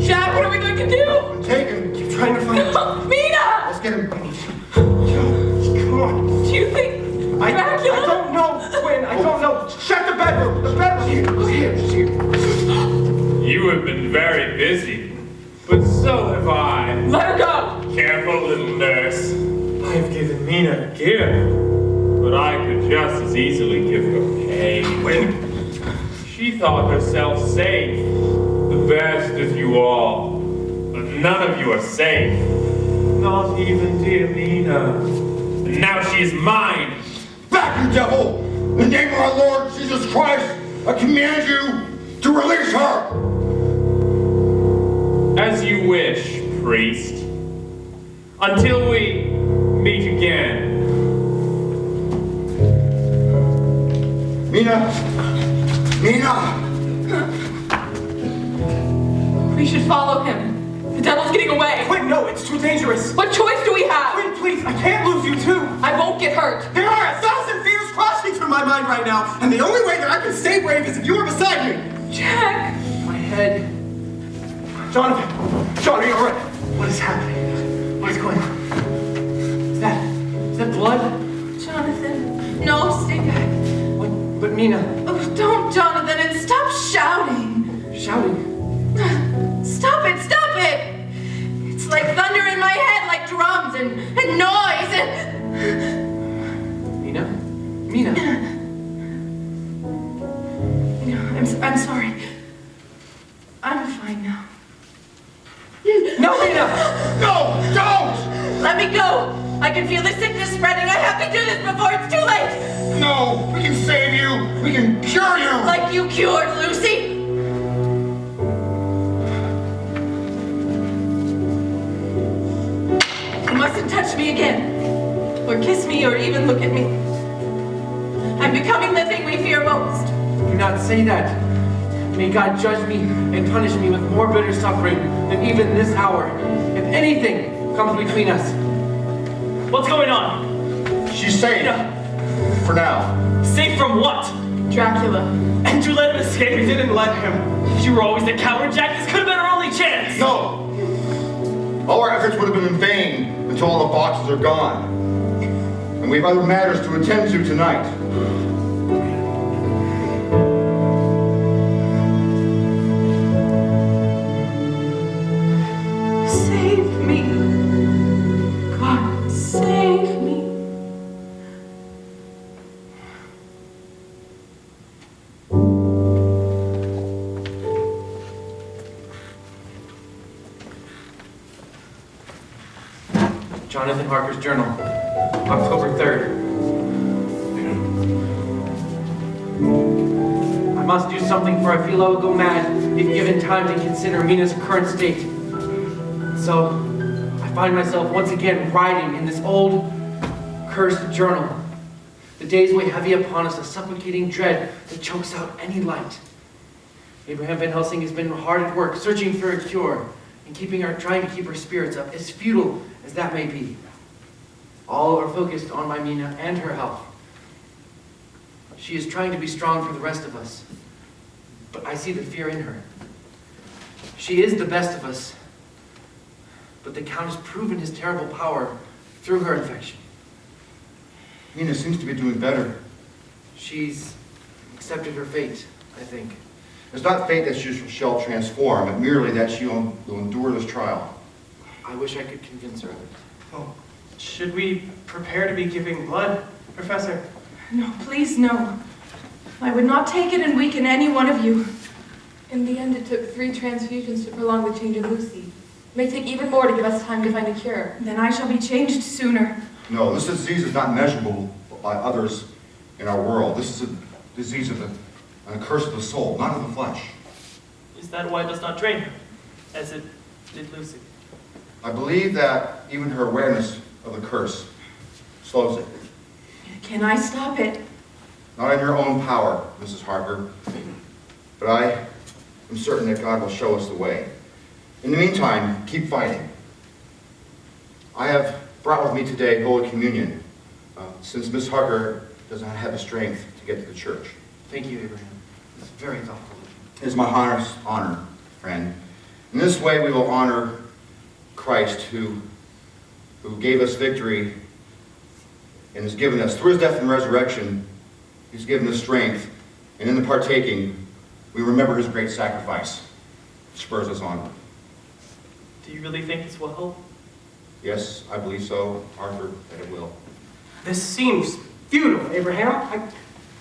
Jack, what are we going to do? Taken. Keep trying to find her. No, Mina! Let's get him. Come on. Do you think Dracula? I don't know, Quinn. I don't know. Check the bedroom. The bedroom. Here. You have been very busy, but so have I. Let her go! Careful, little nurse. I have given Mina a gift, but I could just as easily give her pain. She thought herself safe, the best of you all, but none of you are safe. Not even dear Mina. And now she is mine. Back, you devil! In the name of our Lord Jesus Christ, I command you to release her! As you wish, priest. Until we meet again. Mina! We should follow him. The devil's getting away. Quinn, no, it's too dangerous. What choice do we have? Quinn, please, I can't lose you too. I won't get hurt. There are 1,000 fears crossing through my mind right now, and the only way that I can stay brave is if you are beside me. Jack! My head. Jonathan! John, are you alright? What is happening? What is going on? Is that blood? Jonathan, no, stay Mina. Oh, don't, Jonathan, and stop shouting. Shouting? Stop it, stop it! It's like thunder in my head, like drums and noise and... Mina? Mina? I'm sorry. I'm fine now. No, Mina! No, don't! Let me go! I can feel the sickness spreading. I have to do this before it's too late! No, we can save you! We can cure you! Like you cured Lucy! You mustn't touch me again, or kiss me, or even look at me. I'm becoming the thing we fear most. Do not say that. May God judge me and punish me with more bitter suffering than even this hour, if anything comes between us. What's going on? She's safe. For now. Safe from what? Dracula. And you let him escape? We didn't let him. You were always the coward, Jack. This could have been our only chance. No! All our efforts would have been in vain until all the boxes are gone. And we have other matters to attend to tonight. Save me. God, save me. Jonathan Harker's journal, October 3rd. I must do something, for I feel I will go mad if given time to consider Mina's current state. So, I find myself once again writing in this old, cursed journal. The days weigh heavy upon us, a suffocating dread that chokes out any light. Abraham Van Helsing has been hard at work, searching for a cure, and trying to keep her spirits up, as futile as that may be. All are focused on my Mina and her health. She is trying to be strong for the rest of us, but I see the fear in her. She is the best of us, but the Count has proven his terrible power through her infection. Mina seems to be doing better. She's accepted her fate, I think. It's not fate that she shall transform, but merely that she will endure this trial. I wish I could convince her of it. Oh, should we prepare to be giving blood, Professor? No, please, no. I would not take it and weaken any one of you. In the end, it took 3 transfusions to prolong the change in Lucy. It may take even more to give us time to find a cure. Then I shall be changed sooner. No, this disease is not measurable by others in our world. This is a disease of a curse of the soul, not of the flesh. Is that why it does not drain her, as it did Lucy? I believe that even her awareness of the curse slows it. Can I stop it? Not in your own power, Mrs. Harker, but I am certain that God will show us the way. In the meantime, keep fighting. I have brought with me today Holy Communion, since Miss Harker does not have the strength to get to the church. Thank you, Abraham. It's very thoughtful. It is my honor, friend. In this way, we will honor Christ, who gave us victory and has given us, through his death and resurrection, he's given us strength. And in the partaking, we remember his great sacrifice. It spurs us on. Do you really think this will help? Yes, I believe so, Arthur, that it will. This seems futile, Abraham.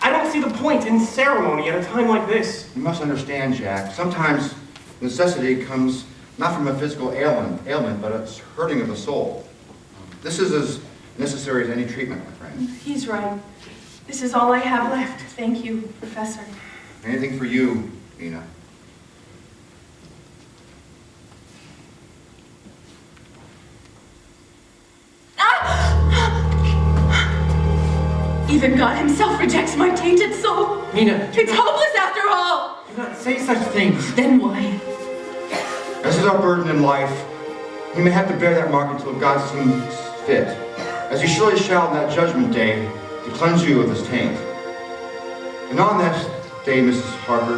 I don't see the point in ceremony at a time like this. You must understand, Jack, sometimes necessity comes not from a physical ailment, but a hurting of the soul. This is as necessary as any treatment, my friend. He's right. This is all I have left. Thank you, Professor. Anything for you, Mina. Even God himself rejects my tainted soul. Mina, It's hopeless after all. do not say such things. Then why? As is our burden in life, we may have to bear that mark until God seems fit, as he surely shall on that judgment day to cleanse you of this taint. And on that day, Mrs. Harker,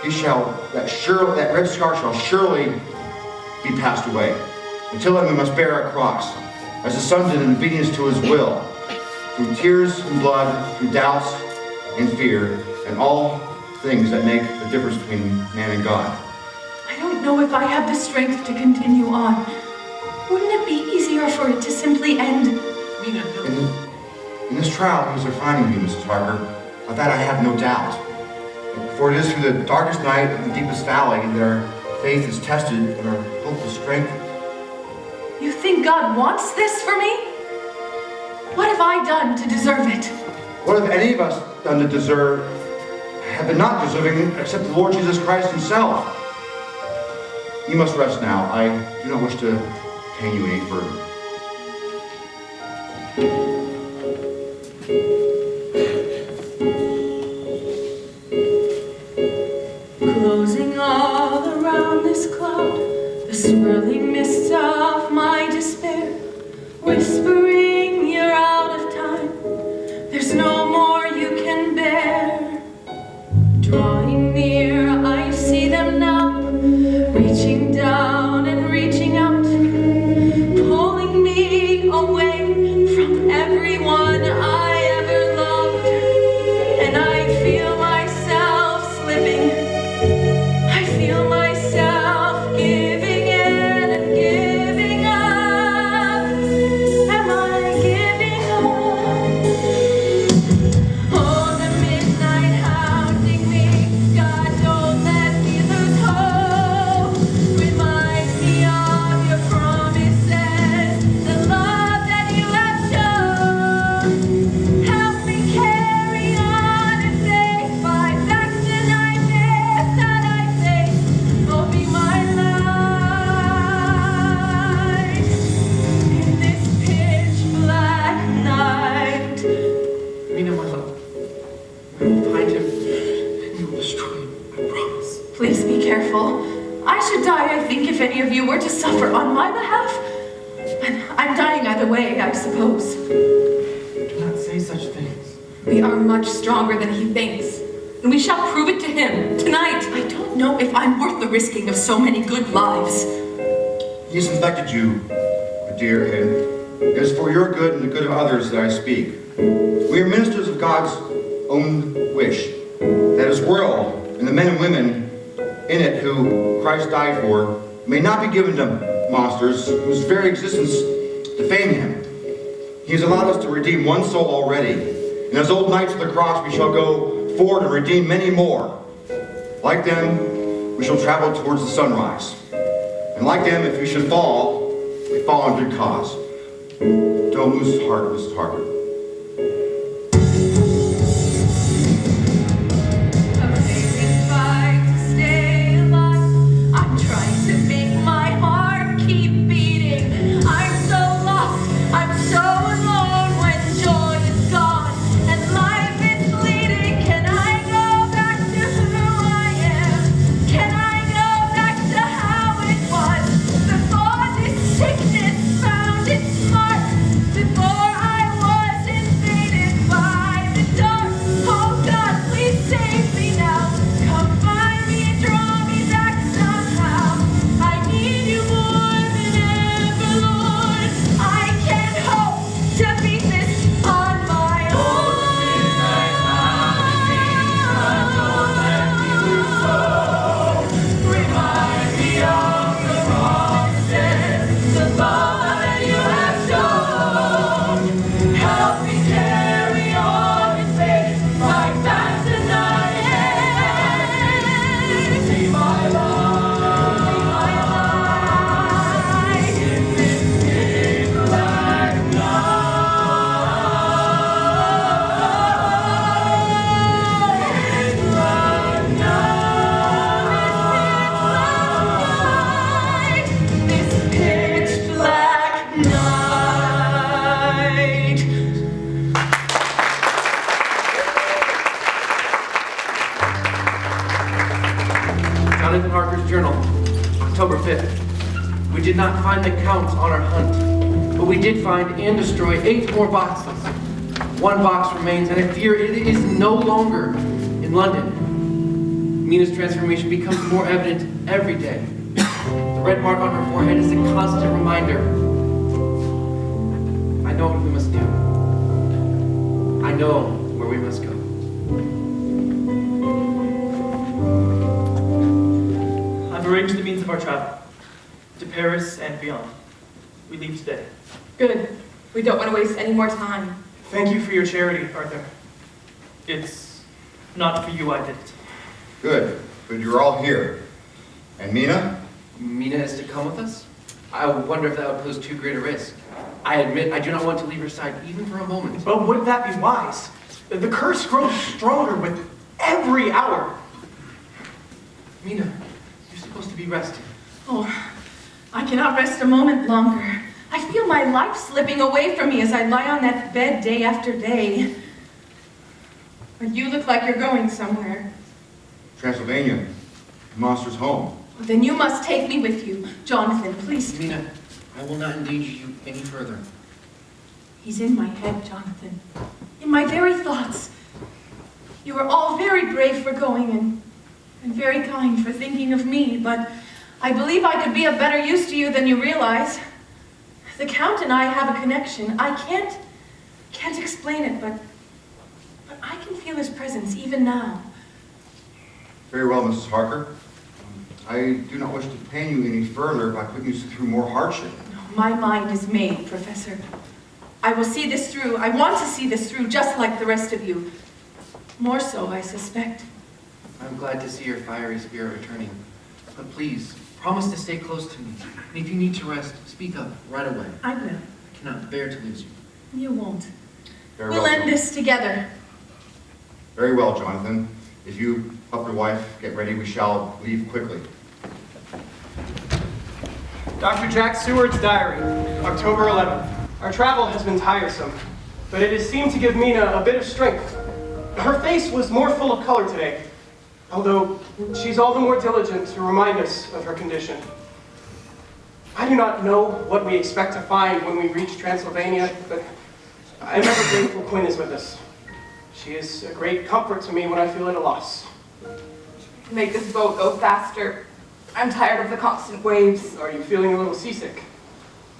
that red scar shall surely be passed away. Until then, we must bear our cross, as the Son did in obedience to his will, through tears and blood, through doubts and fear, and all things that make the difference between man and God. I don't know if I have the strength to continue on. Wouldn't it be easier for it to simply end? Mina, no. In this trial, he was refining you, Mrs. Harker. Of that I have no doubt. For it is through the darkest night and the deepest valley that our faith is tested and our hope is strengthened. You think God wants this for me? What have I done to deserve it? What have any of us done to deserve, have been not deserving, except the Lord Jesus Christ himself? You must rest now. I do not wish to pain you any further. Closing all around this cloud, the swirling mist of my despair, whispering you're out of time, there's no more you can bear. Drawing near, I see them now, reaching down and reaching out, pulling me away from everyone I ever loved, and I feel myself slipping. I feel myself giving in and giving up. Am I giving up? Oh, the midnight hounding me. God, don't let me lose hope. Remind me of your promises, the love that you have shown. Help me carry on and face my facts and nightmares that I face. Oh, be my light in this pitch black night. Mina, my love. I will find him and you will destroy him. I promise. Please be careful. I should die, I think, if any of you were to suffer on my behalf. I'm dying either way, I suppose. Do not say such things. We are much stronger than he thinks, and we shall prove it to him tonight. I don't know if I'm worth the risking of so many good lives. He has infected you, my dear, and it is for your good and the good of others that I speak. We are ministers of God's own wish, that his world and the men and women in it who Christ died for may not be given to monsters whose very existence defame him. He has allowed us to redeem one soul already, and as old knights of the cross we shall go forward and redeem many more. Like them, we shall travel towards the sunrise. And like them, if we should fall, we fall in good cause. Don't lose heart, Mrs. Harker. Amazing fight to stay alive. I'm trying to make my heart keep beating. I'm so lost, I'm so alone when joy is gone and life is fleeting. Can I go back to who I am? Can I go back to how it was before this sickness found its mark? Before I was invaded by the dark. Oh God, please save me now. Come find me and draw me back somehow. I need you more than ever, Lord. I can't hope to beat this on my own. Remind me of the promises, the love that you have shown. Help me carry on and face my past and nightmares. Be my light in this pitch black night. This pitch black night. Jonathan Harker's journal, October 5th. We did not find the Count on our hunt, but we did find and destroy 8 more boxes. 1 box remains, and I fear it is no longer in London. Mina's transformation becomes more evident every day. The red mark on her forehead is a constant reminder. I know what we must do. I know where we must go. I've arranged the means of our travel to Paris and beyond. We leave today. Good. We don't want to waste any more time. Thank you for your charity, Arthur. It's not for you I did it. Good, but you're all here. And Mina? Mina is to come with us? I wonder if that would pose too great a risk. I admit I do not want to leave her side even for a moment. But would that be wise? The curse grows stronger with every hour. Mina, you're supposed to be resting. Oh, I cannot rest a moment longer. I feel my life slipping away from me as I lie on that bed day after day. But you look like you're going somewhere. Transylvania. The monster's home. Then you must take me with you. Jonathan, please. Mina, I will not endanger you any further. He's in my head, Jonathan. In my very thoughts. You are all very brave for going and very kind for thinking of me, but I believe I could be of better use to you than you realize. The Count and I have a connection. I can't explain it, but I can feel his presence even now. Very well, Mrs. Harker. I do not wish to pain you any further by putting you through more hardship. My mind is made, Professor. I will see this through. I want to see this through just like the rest of you. More so, I suspect. I'm glad to see your fiery spirit returning. But please, promise to stay close to me. And if you need to rest, speak up right away. I will. I cannot bear to lose you. You won't. Very We'll well, end this together. Very well, Jonathan. If you help your wife get ready, we shall leave quickly. Dr. Jack Seward's diary, October 11th. Our travel has been tiresome, but it has seemed to give Mina a bit of strength. Her face was more full of color today, although she's all the more diligent to remind us of her condition. I do not know what we expect to find when we reach Transylvania, but I am ever grateful Quinn is with us. She is a great comfort to me when I feel at a loss. Make this boat go faster. I'm tired of the constant waves. Are you feeling a little seasick?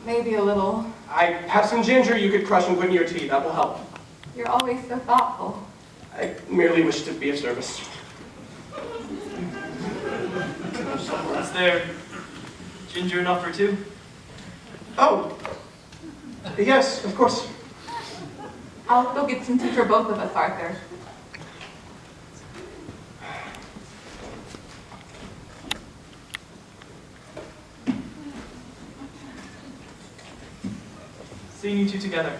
Maybe a little. I have some ginger you could crush and put in your tea. That will help. You're always so thoughtful. I merely wish to be of service. Is there ginger enough for two? Oh, yes, of course. I'll go get some tea for both of us, Arthur. Seeing you two together.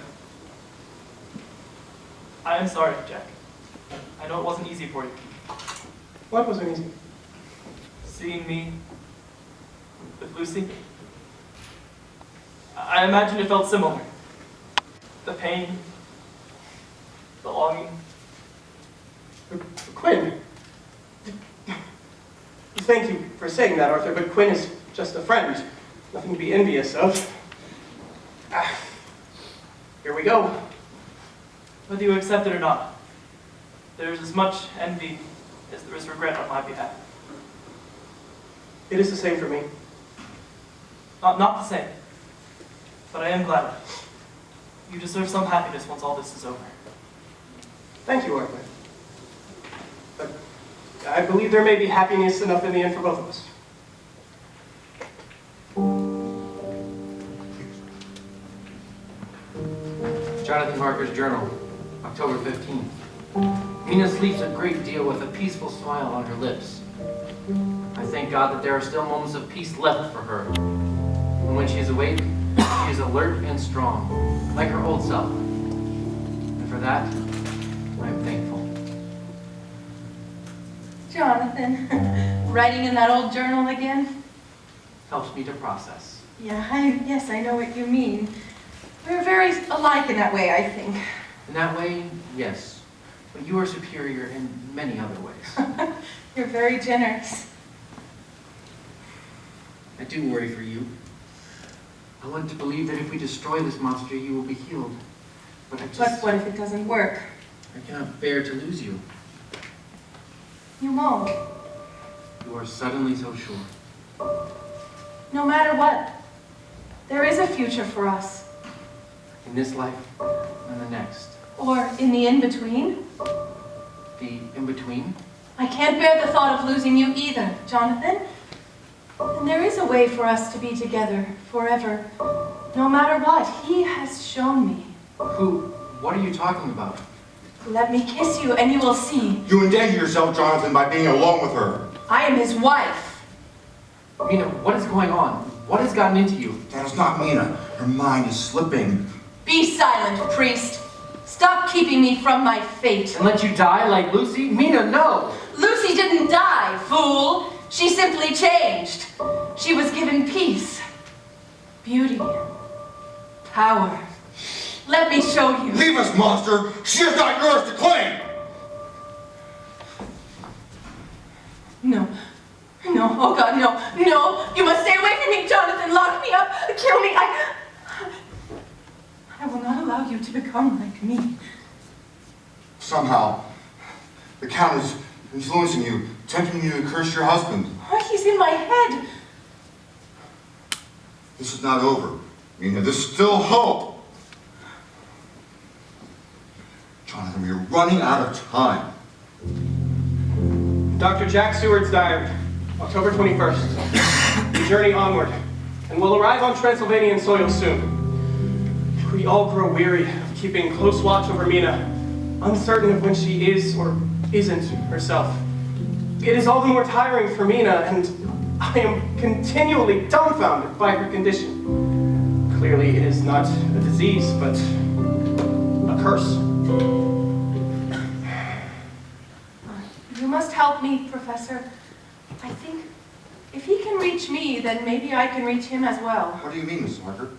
I am sorry, Jack. I know it wasn't easy for you. What wasn't easy? Seeing me with Lucy. I imagine it felt similar. The pain, the longing. Quinn. Thank you for saying that, Arthur, but Quinn is just a friend. Nothing to be envious of. Here we go. Whether you accept it or not, there's as much envy as there is regret on my behalf. It is the same for me. Not the same, but I am glad. You deserve some happiness once all this is over. Thank you, Arthur. But I believe there may be happiness enough in the end for both of us. Jonathan Harker's journal, October 15th. Mina sleeps a great deal with a peaceful smile on her lips. I thank God that there are still moments of peace left for her. And when she is awake, she is alert and strong, like her old self. And for that, I am thankful. Jonathan, writing in that old journal again? Helps me to process. Yes, I know what you mean. We're very alike in that way, I think. In that way, yes. But you are superior in many other ways. You're very generous. I do worry for you. I want to believe that if we destroy this monster, you will be healed. But But what if it doesn't work? I cannot bear to lose you. You won't. You are suddenly so sure. No matter what, there is a future for us. In this life and the next. Or in the in-between. The in-between? I can't bear the thought of losing you either, Jonathan. And there is a way for us to be together forever, no matter what. He has shown me. What are you talking about? Let me kiss you and you will see. You endanger yourself, Jonathan, by being alone with her. I am his wife. Mina, what is going on? What has gotten into you? That is not Mina. Her mind is slipping. Be silent, priest. Stop keeping me from my fate. And let you die like Lucy? Mina, no! Lucy didn't die, fool. She simply changed. She was given peace, beauty, power. Let me show you. Leave us, monster! She is not yours to claim! No. No, oh God, no. No, you must stay away from me, Jonathan. Lock me up. Kill me. I will not allow you to become like me. Somehow, the Count is influencing you, tempting you to curse your husband. Oh, he's in my head. This is not over, Mina. There's still hope. Jonathan, we are running out of time. Dr. Jack Seward's diary, October 21st. We journey onward, and will arrive on Transylvanian soil soon. We all grow weary of keeping close watch over Mina, uncertain of when she is or isn't herself. It is all the more tiring for Mina, and I am continually dumbfounded by her condition. Clearly, it is not a disease, but a curse. You must help me, Professor. I think if he can reach me, then maybe I can reach him as well. What do you mean, Mrs. Harker?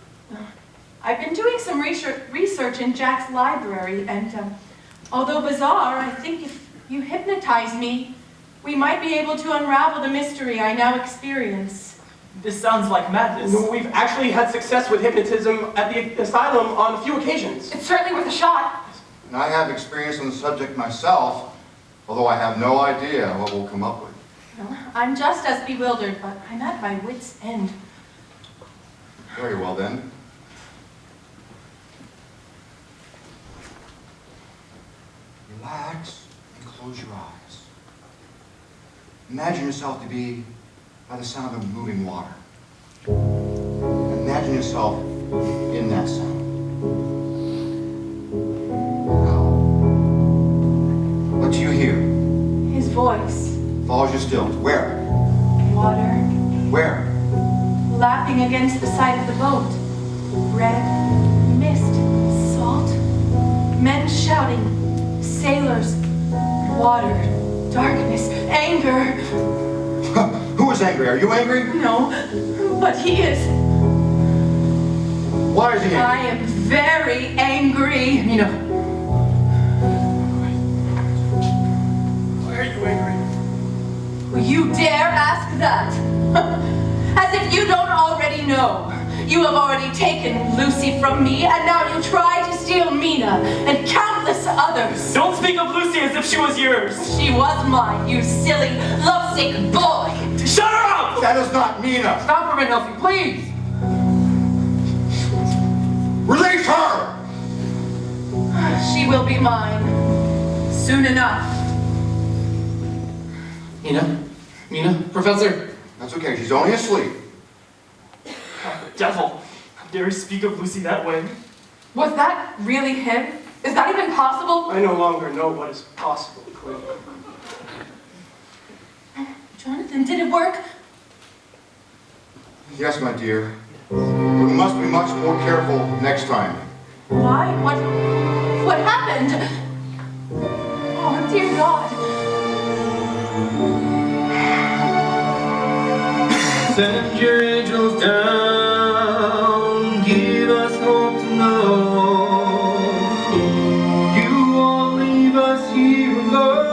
I've been doing some research in Jack's library, and although bizarre, I think if you hypnotize me, we might be able to unravel the mystery I now experience. This sounds like madness. No, we've actually had success with hypnotism at the asylum on a few occasions. It's certainly worth a shot. And I have experience on the subject myself, although I have no idea what we'll come up with. No, I'm just as bewildered, but I'm at my wit's end. Very well then. Relax and close your eyes. Imagine yourself to be by the sound of moving water. Imagine yourself in that sound. Now, what do you hear? His voice. Follows you still. Where? Water. Where? Lapping against the side of the boat. Red, mist, salt, men shouting, sailors, water, darkness, anger. Who is angry? Are you angry? No, but he is. Why is he angry? I am very angry. Mina! Why are you angry? Will you dare ask that? As if you don't already know. You have already taken Lucy from me, and now you try to steal Mina and countless others. Don't speak of Lucy as if she was yours. She was mine, you silly, lovesick boy. Shut her up! That is not Mina! Stop her, Kelsey, please! Release her! She will be mine. Soon enough. Mina, Professor. That's okay, she's only asleep. Devil, how dare you speak of Lucy that way? Was that really him? Is that even possible? I no longer know what is possible, Quinn. Jonathan, did it work? Yes, my dear. But we must be much more careful next time. Why? What happened? Oh, dear God. Send your angels down, give us hope to know. You won't leave us here alone.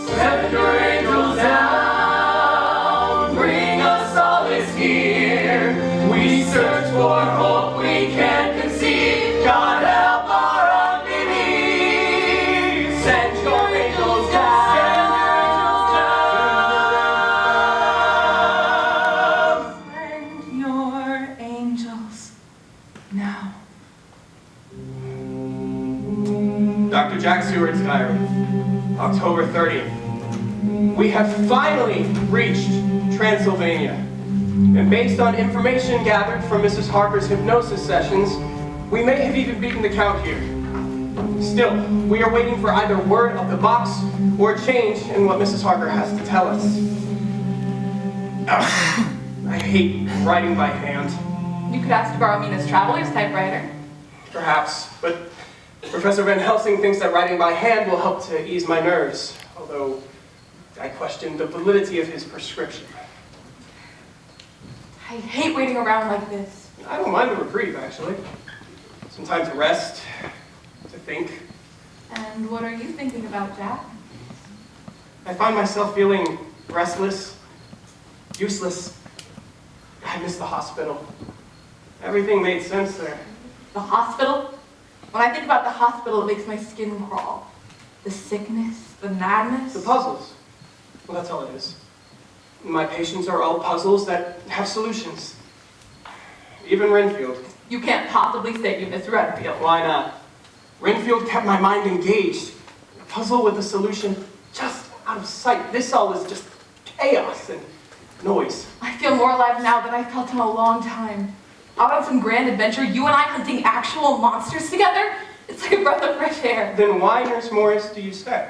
Send your angels down, bring us solace here. We search for hope we can't conceive. God help our unbelief. Send your angels down. Send your angels now. Dr. Jack Seward's diary, October 30th. We have finally reached Transylvania. And based on information gathered from Mrs. Harper's hypnosis sessions, we may have even beaten the count here. Still, we are waiting for either word of the box or a change in what Mrs. Harper has to tell us. I hate writing by hand. You could ask to borrow Mina's traveler's typewriter. Perhaps, but Professor Van Helsing thinks that writing by hand will help to ease my nerves, although I question the validity of his prescription. I hate waiting around like this. I don't mind the reprieve, actually. Some time to rest, to think. And what are you thinking about, Jack? I find myself feeling restless, useless. I miss the hospital. Everything made sense there. The hospital? When I think about the hospital, it makes my skin crawl. The sickness, the madness. The puzzles. Well, that's all it is. My patients are all puzzles that have solutions. Even Renfield. You can't possibly say you miss Renfield. Why not? Renfield kept my mind engaged. A puzzle with a solution just out of sight. This all is just chaos and noise. I feel more alive now than I felt in a long time. Out on some grand adventure, you and I hunting actual monsters together? It's like a breath of fresh air. Then why, Nurse Morris, do you stay?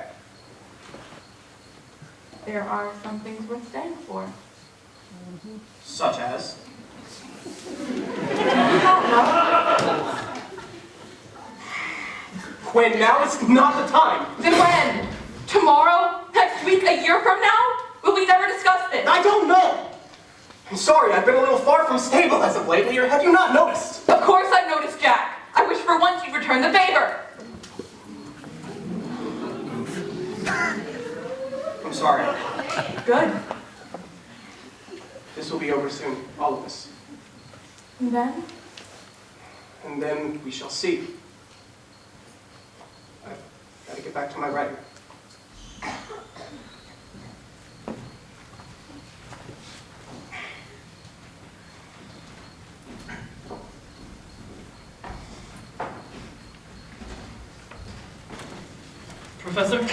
There are some things worth staying for. Such as? When? Now is not the time. Then when? Tomorrow? Next week? A year from now? Will we never discuss this? I don't know. I'm sorry, I've been a little far from stable as of lately, or have you not noticed? Of course I've noticed, Jack. I wish for once you'd return the favor. I'm sorry. Good. This will be over soon, all of us. And then? And then we shall see. I've got to get back to my writing. Professor?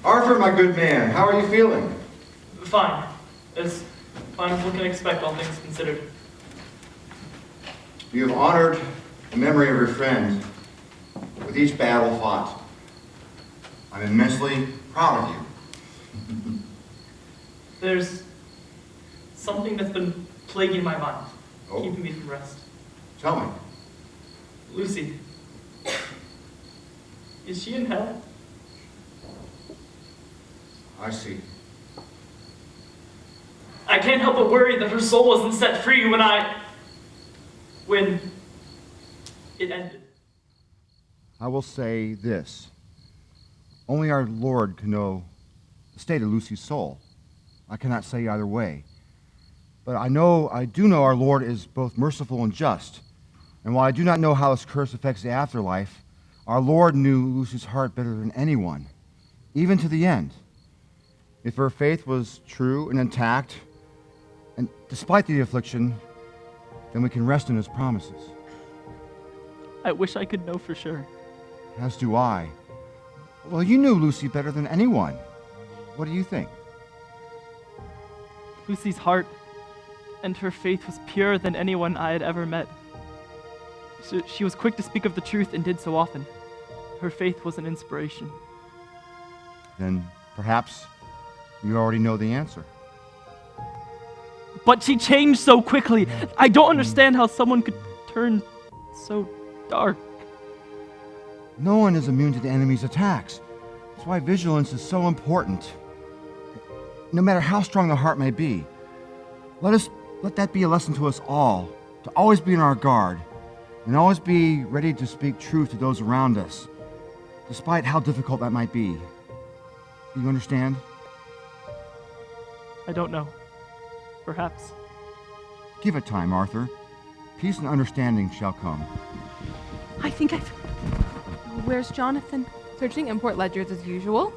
Arthur, my good man, how are you feeling? Fine. As fine as one can expect, all things considered. You have honored the memory of your friend with each battle fought. I'm immensely proud of you. There's something that's been plaguing my mind, Oh. keeping me from rest. Tell me. Lucy. Is she in hell? I see. I can't help but worry that her soul wasn't set free when it ended. I will say this. Only our Lord can know the state of Lucy's soul. I cannot say either way. But I do know our Lord is both merciful and just. And while I do not know how this curse affects the afterlife, our Lord knew Lucy's heart better than anyone, even to the end. If her faith was true and intact, and despite the affliction, then we can rest in his promises. I wish I could know for sure. As do I. Well, you knew Lucy better than anyone. What do you think? Lucy's heart and her faith was purer than anyone I had ever met. She was quick to speak of the truth and did so often. Her faith was an inspiration. Then perhaps you already know the answer. But she changed so quickly. I don't understand how someone could turn so dark. No one is immune to the enemy's attacks. That's why vigilance is so important. No matter how strong the heart may be, let that be a lesson to us all, to always be on our guard, and always be ready to speak truth to those around us, despite how difficult that might be. Do you understand? I don't know. Perhaps. Give it time, Arthur. Peace and understanding shall come. I think I've... Where's Jonathan? Searching import ledgers as usual.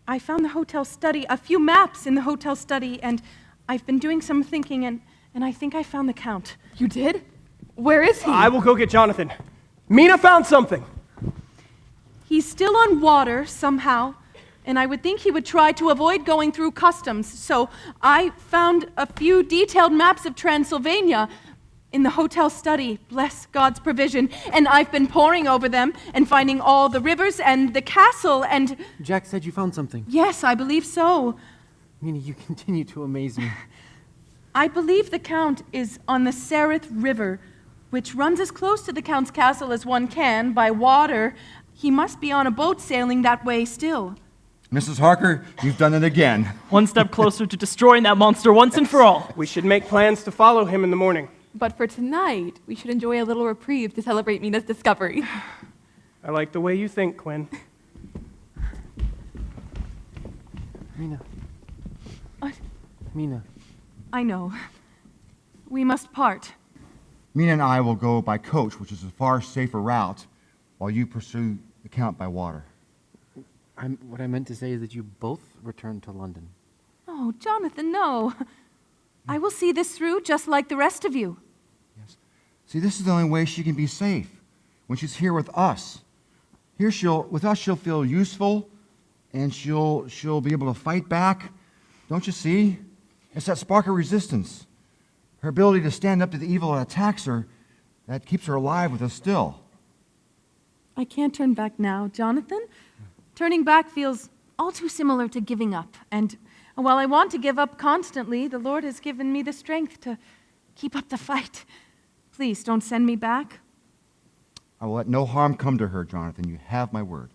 I found the hotel study, a few maps in the hotel study, and I've been doing some thinking, and I think I found the Count. You did? Where is he? I will go get Jonathan. Mina found something. He's still on water somehow, and I would think he would try to avoid going through customs. So I found a few detailed maps of Transylvania in the hotel study, bless God's provision, and I've been poring over them and finding all the rivers and the castle and... Jack said you found something. Yes, I believe so. Mina, you continue to amaze me. I believe the Count is on the Sereth River, which runs as close to the Count's castle as one can by water. He must be on a boat sailing that way still. Mrs. Harker, you've done it again. One step closer to destroying that monster once and for all. We should make plans to follow him in the morning. But for tonight, we should enjoy a little reprieve to celebrate Mina's discovery. I like the way you think, Quinn. Mina. What? Mina. I know. We must part. Mina and I will go by coach, which is a far safer route, while you pursue the Count by water. What I meant to say is that you both return to London. Oh, Jonathan, no. I will see this through just like the rest of you. Yes. See, this is the only way she can be safe, when she's here with us. Here with us she'll feel useful, and she'll be able to fight back. Don't you see? It's that spark of resistance. Her ability to stand up to the evil that attacks her, that keeps her alive with us still. I can't turn back now, Jonathan. Turning back feels all too similar to giving up. And while I want to give up constantly, the Lord has given me the strength to keep up the fight. Please don't send me back. I will let no harm come to her, Jonathan. You have my word.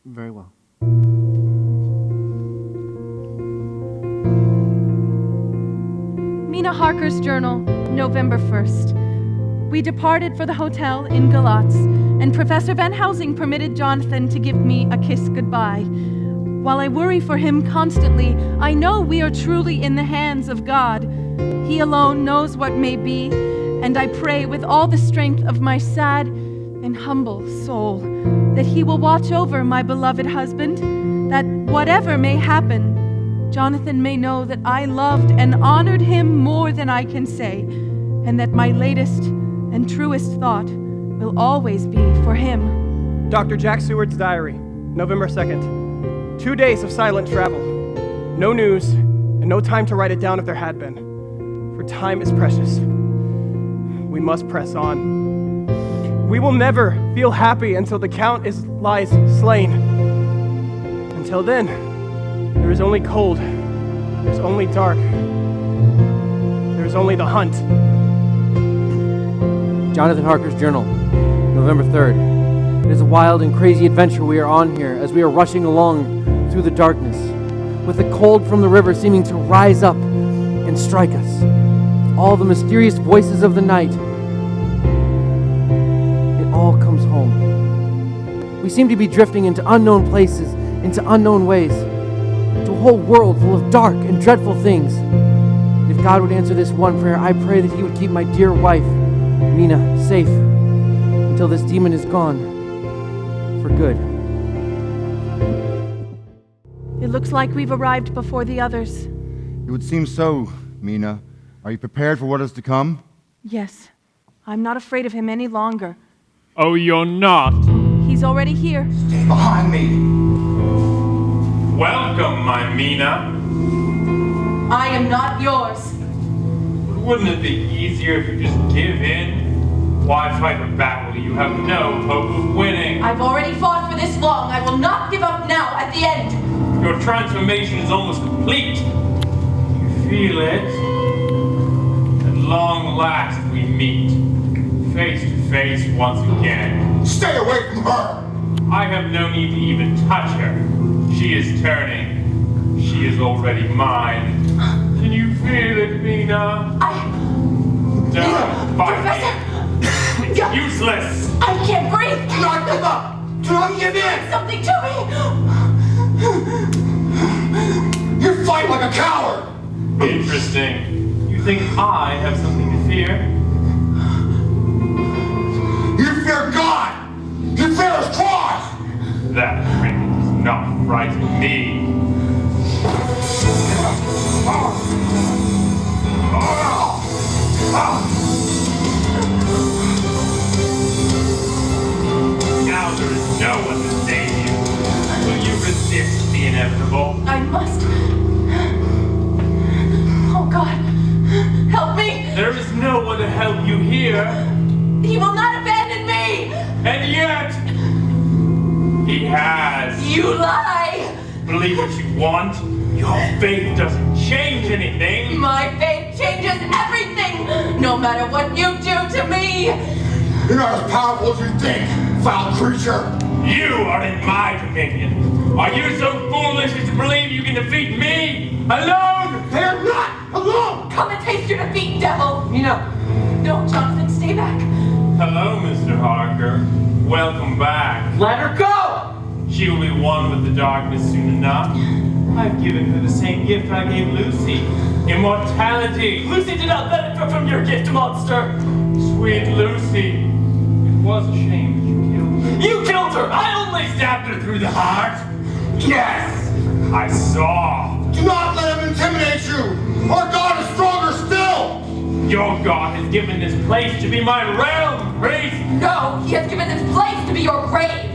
Very well. Mina Harker's journal, November 1st. We departed for the hotel in Galatz, and Professor Van Helsing permitted Jonathan to give me a kiss goodbye. While I worry for him constantly, I know we are truly in the hands of God. He alone knows what may be, and I pray with all the strength of my sad and humble soul that He will watch over my beloved husband, that whatever may happen, Jonathan may know that I loved and honored him more than I can say, and that my latest and truest thought will always be for him. Dr. Jack Seward's diary, November 2nd. 2 days of silent travel. No news, and no time to write it down if there had been. For time is precious. We must press on. We will never feel happy until the Count lies slain. Until then, there is only cold. There's only dark. There's only the hunt. Jonathan Harker's journal, November 3rd. It is a wild and crazy adventure we are on here as we are rushing along through the darkness, with the cold from the river seeming to rise up and strike us. All the mysterious voices of the night. It all comes home. We seem to be drifting into unknown places, into unknown ways, to a whole world full of dark and dreadful things. If God would answer this one prayer, I pray that He would keep my dear wife, Mina, safe until this demon is gone for good. It looks like we've arrived before the others. It would seem so, Mina. Are you prepared for what is to come? Yes. I'm not afraid of him any longer. Oh, you're not? He's already here. Stay behind me. Welcome, my Mina. I am not yours. Wouldn't it be easier if you just give in? Why fight a battle you have no hope of winning? I've already fought for this long. I will not give up now at the end. Your transformation is almost complete. You feel it? At long last we meet, face to face once again. Stay away from her! I have no need to even touch her. She is turning. She is already mine. Can you feel it, Mina? Don't fight me. It's useless. I can't breathe. Do not give up! Do not give in! Something to me. You fight like a coward! Interesting. You think I have something to fear? You fear God! You fear His cross! That ring does not frighten me. inevitable. I must. Oh God, help me! There is no one to help you here. He will not abandon me! And yet, he has. You lie! Believe what you want. Your faith doesn't change anything. My faith changes everything, no matter what you do to me! You're not as powerful as you think, foul creature! You are in my dominion. Are you so foolish as to believe you can defeat me alone? They are not alone! Come and taste your defeat, devil! Mina! No, Jonathan, stay back. Hello, Mr. Harker. Welcome back. Let her go! She will be one with the darkness soon enough. I've given her the same gift I gave Lucy. Immortality. Lucy did not benefit from your gift, monster! Sweet Lucy. It was a shame that you killed her. You killed her! I only Stabbed her through the heart. Yes! I saw. Do not let him intimidate you! Our God is stronger still! Your God has given this place to be my realm, priest! No, he has given this place to be your grave!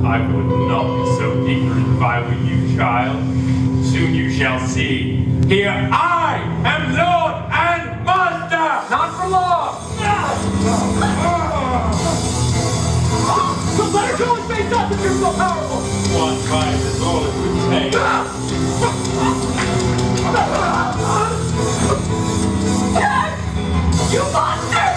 I would not be so ignorant if I were you, child. Soon you shall see. Here I am Lord and Master! Not for long! So let her go and face us if you're so powerful! One fight is all it would take. Jack! You monster!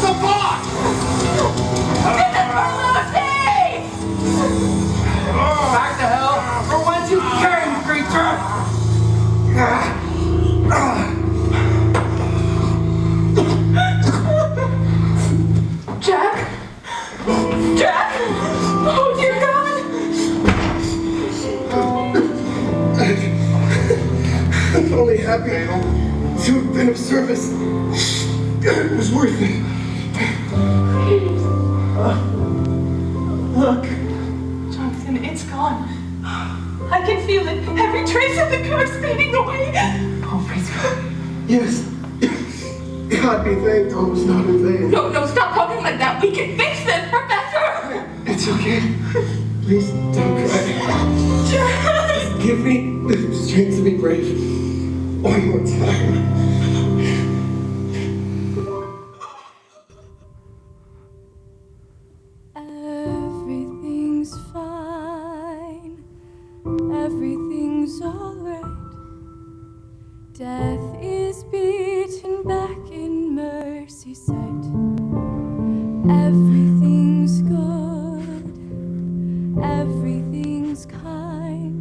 The boss! This is for Lucy! Back to hell! For once you came, creature! Jack? Jack? Oh, dear God! I'm only happy to have been of service. It was worth it. Look. Jonathan, it's gone. I can feel it. Every trace of the curse fading away. Oh, praise God. Yes. God be thanked, all was not in vain. No, stop talking like that. We can fix this, Professor! It's okay. Please don't cry. Jack! Give me the strength to be brave. One more time. Everything's fine. Everything's alright. Death is beaten back in mercy sight. Everything's good. Everything's kind.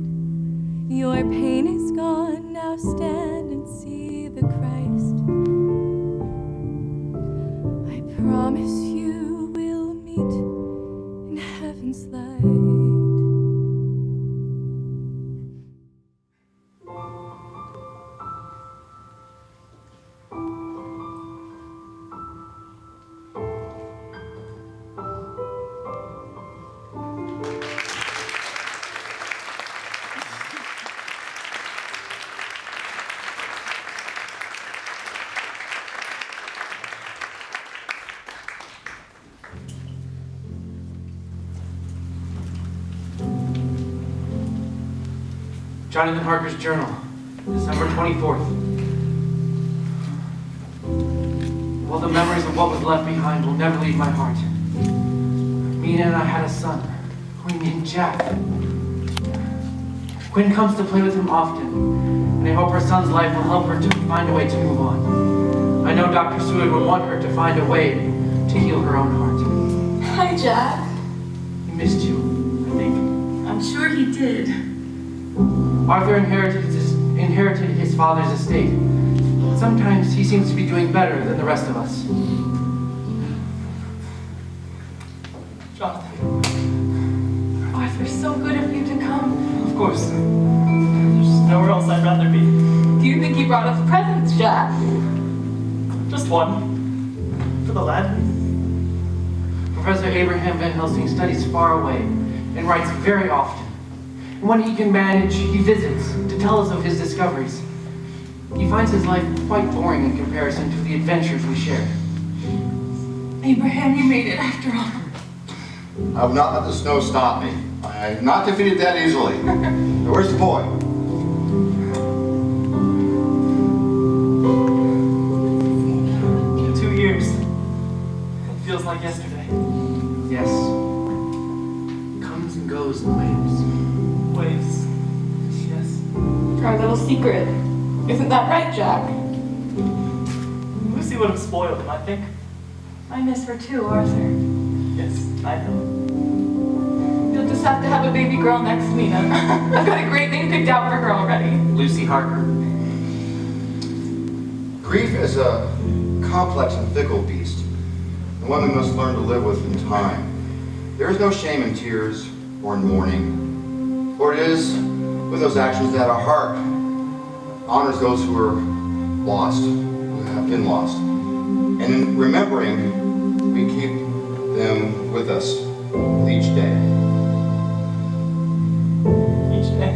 Your pain is gone. Now stand and see the Christ. I promise you we'll meet in heaven's light. Jonathan Harker's journal, December 24th. While the memories of what was left behind will never leave my heart. Mina and I had a son, who we named Jack. Quinn comes to play with him often, and I hope her son's life will help her to find a way to move on. I know Dr. Seward would want her to find a way to heal her own heart. Hi, Jack. He missed you, I think. I'm sure he did. Arthur inherited his father's estate. Sometimes he seems to be doing better than the rest of us. Jonathan. Arthur, so good of you to come. Of course. There's nowhere else I'd rather be. Do you think he brought us presents, Jack? Just one. For the lad. Professor Abraham Van Helsing studies far away. and writes very often. And when he can manage, he visits to tell us of his discoveries. He finds his life quite boring in comparison to the adventures we share. Abraham, you made it after all. I will not let the snow stop me. I am not defeated that easily. Now, where's the boy? 2 years. It feels like yesterday. Yes. Comes and goes in waves. Waves. Yes. Our little secret. Isn't that right, Jack? Lucy would have spoiled him, I think. I miss her too, Arthur. Yes, I know. You'll just have to have a baby girl next to Mina. I've got a great name picked out for her already. Lucy Harker. Grief is a complex and fickle beast, and one we must learn to live with in time. There is no shame in tears or in mourning, for it is with those actions that our heart honors those who are lost, who have been lost. And in remembering, we keep them with us each day. Each day.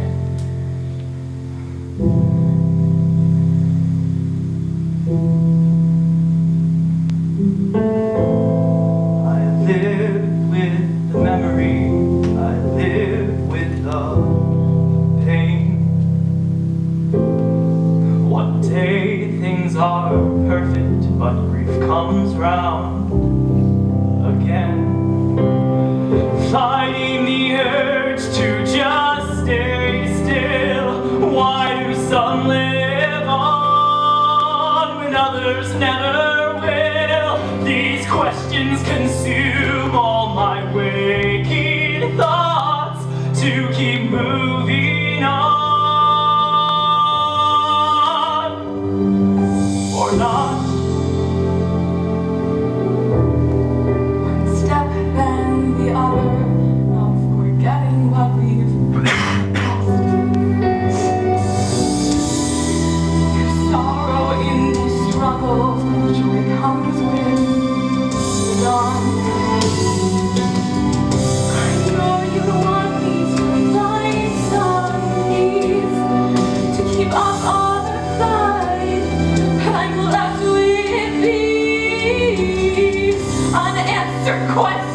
I live with the memory. I live with the pain. One day things are perfect, but grief comes round again. Fighting the urge to just stay still. Why do some live on when others never will? These questions consume all my waking thoughts to keep moving on. Or not. One step then the other, not forgetting what we've lost. There's sorrow in the struggle, joy comes with the dawn. I know you want me to find some peace, to keep up all the fight, but I'm left with these unanswered questions.